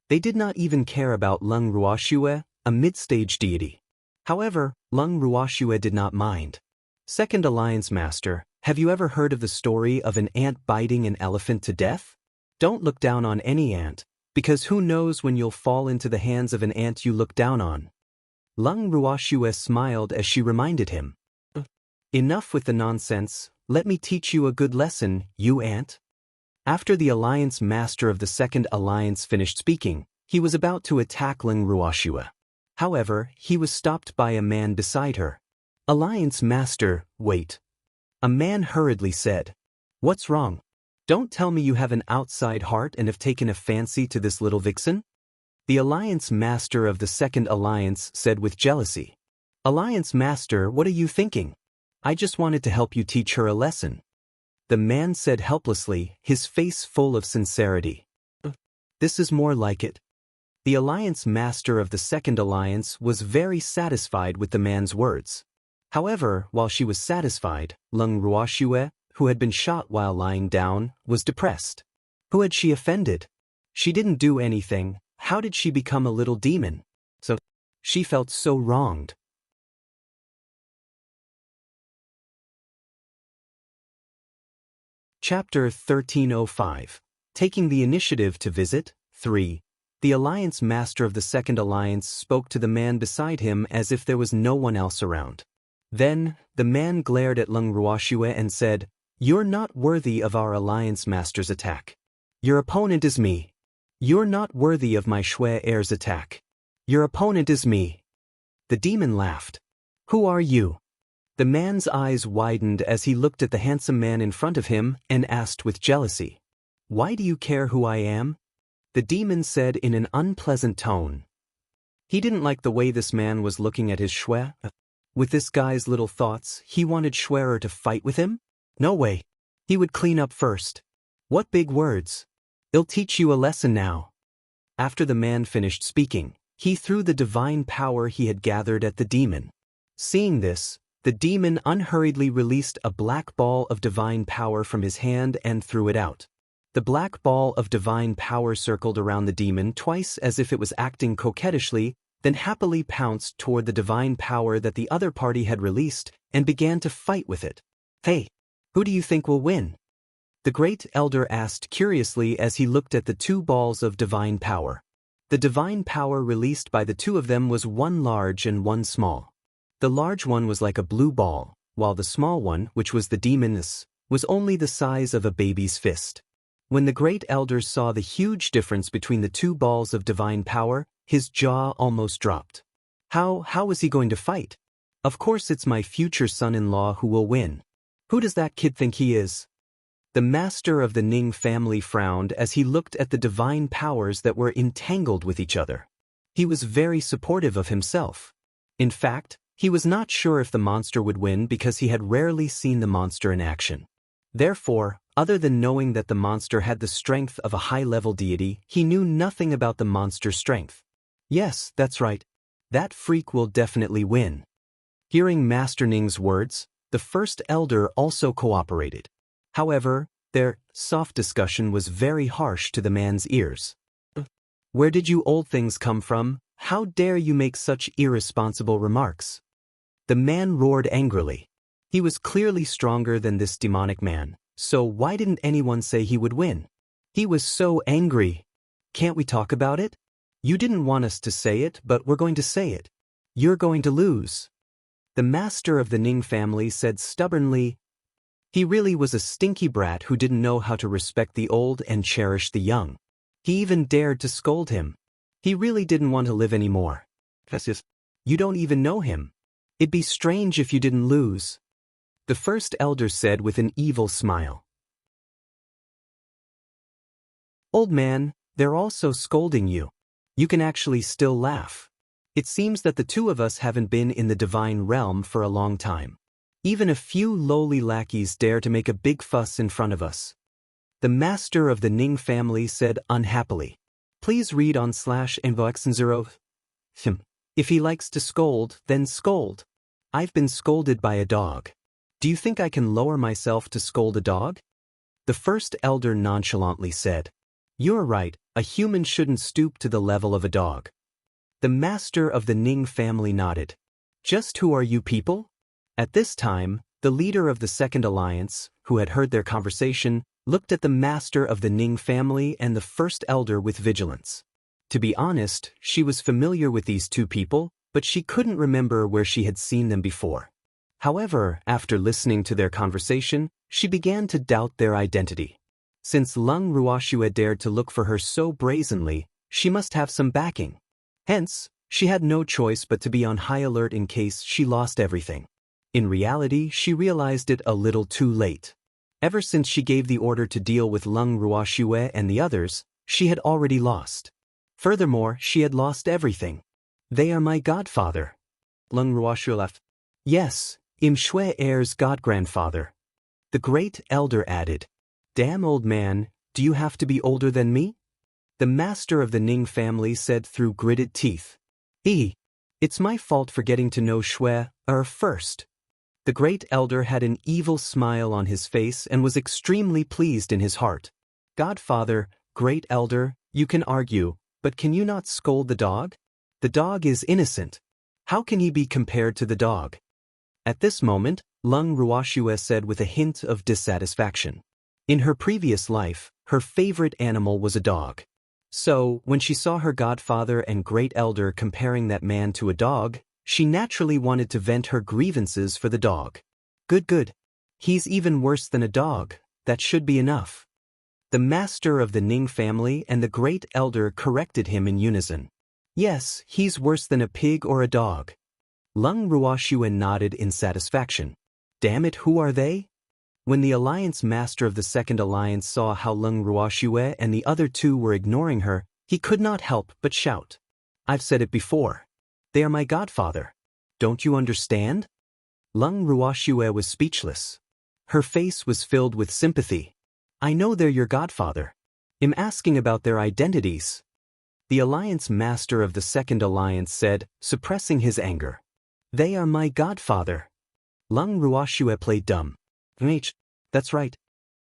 They did not even care about Lung Ruoxue, a mid-stage deity. However, Lung Ruoxue did not mind. Second alliance master, have you ever heard of the story of an ant biting an elephant to death? Don't look down on any ant, because who knows when you'll fall into the hands of an ant you look down on. Lung Ruoxue smiled as she reminded him. Enough with the nonsense, let me teach you a good lesson, you ant. After the alliance master of the second alliance finished speaking, he was about to attack Lung Ruoxue. However, he was stopped by a man beside her. Alliance master, wait. A man hurriedly said. What's wrong? Don't tell me you have an outside heart and have taken a fancy to this little vixen? The Alliance Master of the Second Alliance said with jealousy. Alliance Master, what are you thinking? I just wanted to help you teach her a lesson. The man said helplessly, his face full of sincerity. This is more like it. The Alliance Master of the Second Alliance was very satisfied with the man's words. However, while she was satisfied, Lung Ruoxue, who had been shot while lying down, was depressed. Who had she offended? She didn't do anything. How did she become a little demon? So, she felt so wronged. Chapter 1305. Taking the initiative to visit. 3. The Alliance Master of the Second Alliance spoke to the man beside him as if there was no one else around. Then, the man glared at Lung Ruoxue and said, You're not worthy of our Alliance Master's attack. Your opponent is me. You're not worthy of my Shui heir's attack. Your opponent is me. The demon laughed. Who are you? The man's eyes widened as he looked at the handsome man in front of him and asked with jealousy, Why do you care who I am? The demon said in an unpleasant tone. He didn't like the way this man was looking at his Shui. With this guy's little thoughts, he wanted Schwerer to fight with him? No way. He would clean up first. What big words. I'll teach you a lesson now. After the man finished speaking, he threw the divine power he had gathered at the demon. Seeing this, the demon unhurriedly released a black ball of divine power from his hand and threw it out. The black ball of divine power circled around the demon twice as if it was acting coquettishly, then happily pounced toward the divine power that the other party had released and began to fight with it. Hey, who do you think will win? The great elder asked curiously as he looked at the two balls of divine power. The divine power released by the two of them was one large and one small. The large one was like a blue ball, while the small one, which was the demoness, was only the size of a baby's fist. When the great elder saw the huge difference between the two balls of divine power, his jaw almost dropped. How is he going to fight? Of course it's my future son-in-law who will win. Who does that kid think he is? The master of the Ning family frowned as he looked at the divine powers that were entangled with each other. He was very supportive of himself. In fact, he was not sure if the monster would win because he had rarely seen the monster in action. Therefore, other than knowing that the monster had the strength of a high-level deity, he knew nothing about the monster's strength. Yes, that's right. That freak will definitely win. Hearing Master Ning's words, the first elder also cooperated. However, their soft discussion was very harsh to the man's ears. Where did you old things come from? How dare you make such irresponsible remarks? The man roared angrily. He was clearly stronger than this demonic man, so why didn't anyone say he would win? He was so angry. Can't we talk about it? You didn't want us to say it, but we're going to say it. You're going to lose. The master of the Ning family said stubbornly. He really was a stinky brat who didn't know how to respect the old and cherish the young. He even dared to scold him. He really didn't want to live anymore. You don't even know him. It'd be strange if you didn't lose. The first elder said with an evil smile. Old man, they're also scolding you. You can actually still laugh. It seems that the two of us haven't been in the divine realm for a long time. Even a few lowly lackeys dare to make a big fuss in front of us. The master of the Ning family said unhappily. Please read on /invoxen0. If he likes to scold, then scold. I've been scolded by a dog. Do you think I can lower myself to scold a dog? The first elder nonchalantly said. You're right, a human shouldn't stoop to the level of a dog. The master of the Ning family nodded. Just who are you people? At this time, the leader of the Second Alliance, who had heard their conversation, looked at the master of the Ning family and the first elder with vigilance. To be honest, she was familiar with these two people, but she couldn't remember where she had seen them before. However, after listening to their conversation, she began to doubt their identity. Since Lung Ruoxue dared to look for her so brazenly, she must have some backing. Hence, she had no choice but to be on high alert in case she lost everything. In reality, she realized it a little too late. Ever since she gave the order to deal with Lung Ruoxue and the others, she had already lost. Furthermore, she had lost everything. They are my godfather. Lung Ruoxue laughed. Yes, Im Shui Heir's godgrandfather. The great elder added. Damn old man, do you have to be older than me? The master of the Ning family said through gritted teeth. It's my fault for getting to know Shui first. The great elder had an evil smile on his face and was extremely pleased in his heart. Godfather, great elder, you can argue, but can you not scold the dog? The dog is innocent. How can he be compared to the dog? At this moment, Lung Ruoxue said with a hint of dissatisfaction. In her previous life, her favorite animal was a dog. So, when she saw her godfather and great elder comparing that man to a dog, she naturally wanted to vent her grievances for the dog. Good. He's even worse than a dog, that should be enough. The master of the Ning family and the great elder corrected him in unison. Yes, he's worse than a pig or a dog. Lung Ruoxue nodded in satisfaction. Damn it, who are they? When the alliance master of the second alliance saw how Lung Ruoxue and the other two were ignoring her, he could not help but shout. I've said it before. They are my godfather. Don't you understand? Lung Ruoxue was speechless. Her face was filled with sympathy. I know they're your godfather. I'm asking about their identities. The alliance master of the second alliance said, suppressing his anger. They are my godfather. Lung Ruoxue played dumb. That's right.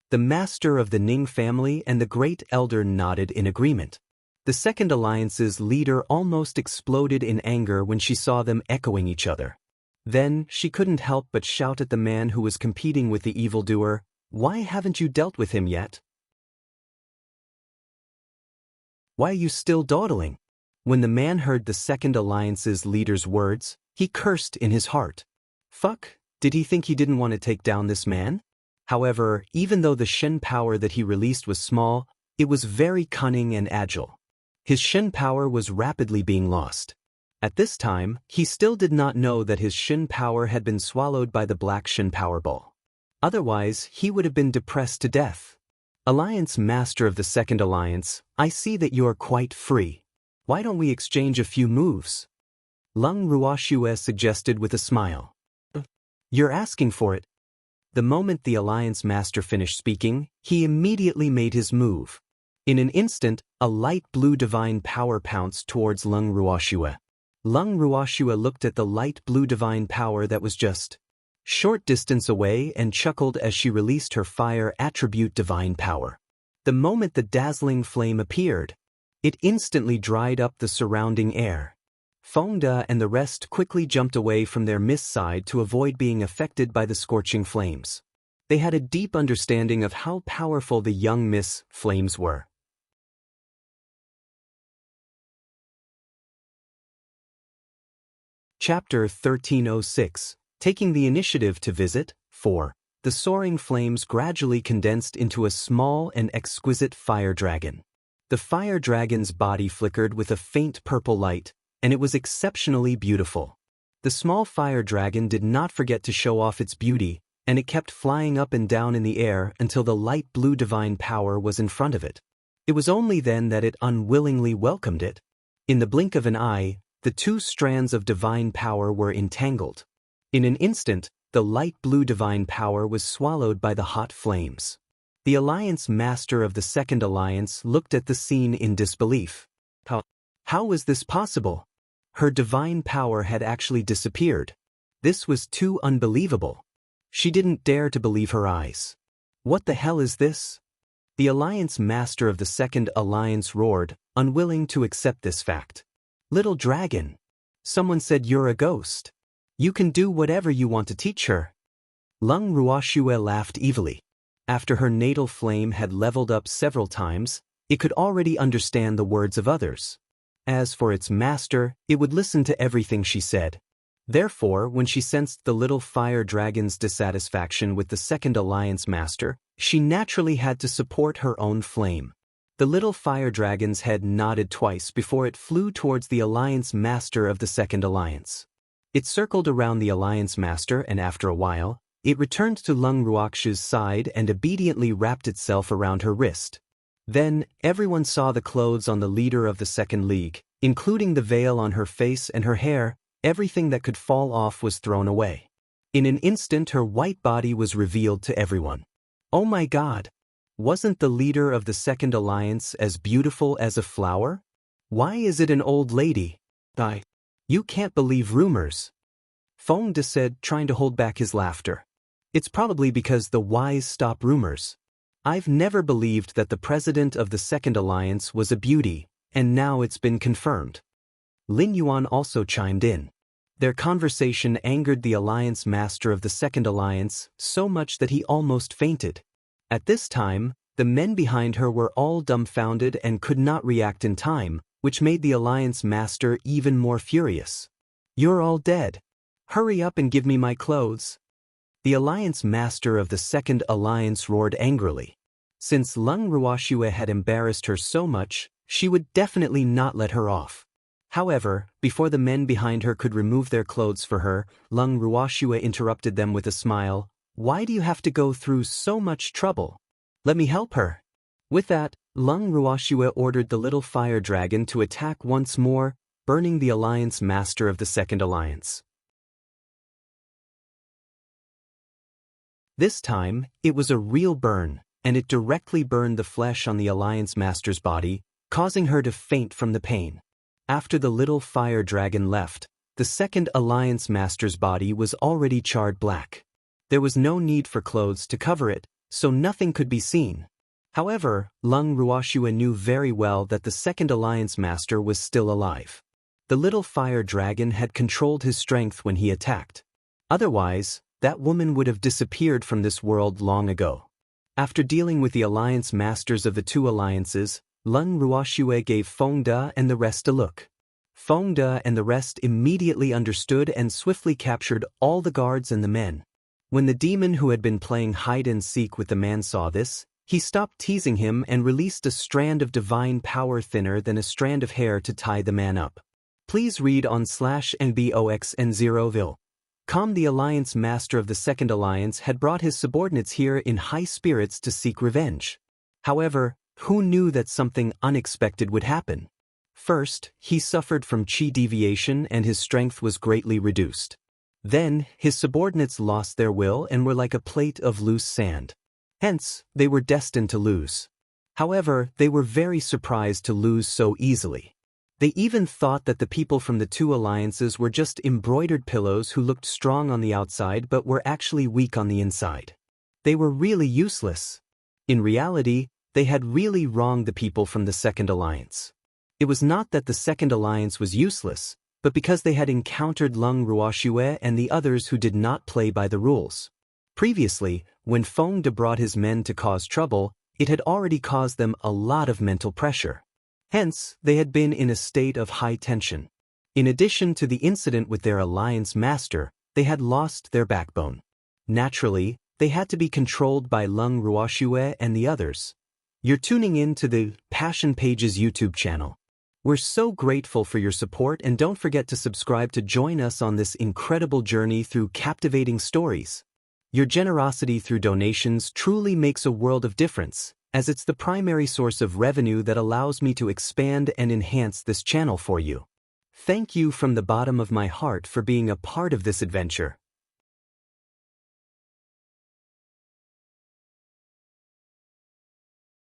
The master of the Ning family and the great elder nodded in agreement. The second alliance's leader almost exploded in anger when she saw them echoing each other. Then, she couldn't help but shout at the man who was competing with the evildoer, "Why haven't you dealt with him yet? Why are you still dawdling?" When the man heard the second alliance's leader's words, he cursed in his heart. Fuck, did he think he didn't want to take down this man? However, even though the Shen power that he released was small, it was very cunning and agile. His Shen power was rapidly being lost. At this time, he still did not know that his Shen power had been swallowed by the black Shen power ball. Otherwise, he would have been depressed to death. Alliance Master of the Second Alliance, I see that you are quite free. Why don't we exchange a few moves? Lung Ruoxue suggested with a smile. You're asking for it. The moment the Alliance Master finished speaking, he immediately made his move. In an instant, a light blue divine power pounced towards Lung Ruoxue. Lung Ruoxue looked at the light blue divine power that was just short distance away and chuckled as she released her fire attribute divine power. The moment the dazzling flame appeared, it instantly dried up the surrounding air. Fengda and the rest quickly jumped away from their mist side to avoid being affected by the scorching flames. They had a deep understanding of how powerful the young mist flames were. Chapter 1306. Taking the initiative to visit. 4. The soaring flames gradually condensed into a small and exquisite fire dragon. The fire dragon's body flickered with a faint purple light, and it was exceptionally beautiful. The small fire dragon did not forget to show off its beauty, and it kept flying up and down in the air until the light blue divine power was in front of it. It was only then that it unwillingly welcomed it. In the blink of an eye, the two strands of divine power were entangled. In an instant, the light blue divine power was swallowed by the hot flames. The Alliance Master of the Second Alliance looked at the scene in disbelief. How was this possible? Her divine power had actually disappeared. This was too unbelievable. She didn't dare to believe her eyes. What the hell is this? The Alliance Master of the Second Alliance roared, unwilling to accept this fact. Little dragon. Someone said you're a ghost. You can do whatever you want to teach her. Lung Ruoxue laughed evilly. After her natal flame had leveled up several times, it could already understand the words of others. As for its master, it would listen to everything she said. Therefore, when she sensed the little fire dragon's dissatisfaction with the Second Alliance Master, she naturally had to support her own flame. The little fire dragon's head nodded twice before it flew towards the Alliance Master of the Second Alliance. It circled around the Alliance Master and after a while, it returned to Lung Ruoxue's side and obediently wrapped itself around her wrist. Then, everyone saw the clothes on the leader of the second league, including the veil on her face and her hair. Everything that could fall off was thrown away. In an instant her white body was revealed to everyone. Oh my God! Wasn't the leader of the second alliance as beautiful as a flower? Why is it an old lady? You can't believe rumors. Fodder said, trying to hold back his laughter. It's probably because the wise stop rumors. I've never believed that the president of the second alliance was a beauty, and now it's been confirmed. Lin Yuan also chimed in. Their conversation angered the alliance master of the second alliance so much that he almost fainted. At this time, the men behind her were all dumbfounded and could not react in time, which made the alliance master even more furious. You're all dead. Hurry up and give me my clothes. The alliance master of the second alliance roared angrily. Since Lung Ruoxue had embarrassed her so much, she would definitely not let her off. However, before the men behind her could remove their clothes for her, Lung Ruoxue interrupted them with a smile. Why do you have to go through so much trouble? Let me help her. With that, Lung Ruoxue ordered the little fire dragon to attack once more, burning the alliance master of the second alliance. This time, it was a real burn, and it directly burned the flesh on the alliance master's body, causing her to faint from the pain. After the little fire dragon left, the second alliance master's body was already charred black. There was no need for clothes to cover it, so nothing could be seen. However, Lung Ruoxue knew very well that the second alliance master was still alive. The little fire dragon had controlled his strength when he attacked. Otherwise, that woman would have disappeared from this world long ago. After dealing with the alliance masters of the two alliances, Lung Ruoxue gave Fodder and the rest a look. Fodder and the rest immediately understood and swiftly captured all the guards and the men. When the demon who had been playing hide-and-seek with the man saw this, he stopped teasing him and released a strand of divine power thinner than a strand of hair to tie the man up. Please read on /nboxn0vil. The alliance master of the second alliance had brought his subordinates here in high spirits to seek revenge. However, who knew that something unexpected would happen? First, he suffered from chi deviation and his strength was greatly reduced. Then, his subordinates lost their will and were like a plate of loose sand. Hence, they were destined to lose. However, they were very surprised to lose so easily. They even thought that the people from the two alliances were just embroidered pillows who looked strong on the outside but were actually weak on the inside. They were really useless. In reality, they had really wronged the people from the second alliance. It was not that the second alliance was useless, but because they had encountered Lung Ruoxue and the others who did not play by the rules. Previously, when Fodder brought his men to cause trouble, it had already caused them a lot of mental pressure. Hence, they had been in a state of high tension. In addition to the incident with their alliance master, they had lost their backbone. Naturally, they had to be controlled by Lung Ruoxue and the others. You're tuning in to the Passion Pages YouTube channel. We're so grateful for your support and don't forget to subscribe to join us on this incredible journey through captivating stories. Your generosity through donations truly makes a world of difference, as it's the primary source of revenue that allows me to expand and enhance this channel for you. Thank you from the bottom of my heart for being a part of this adventure.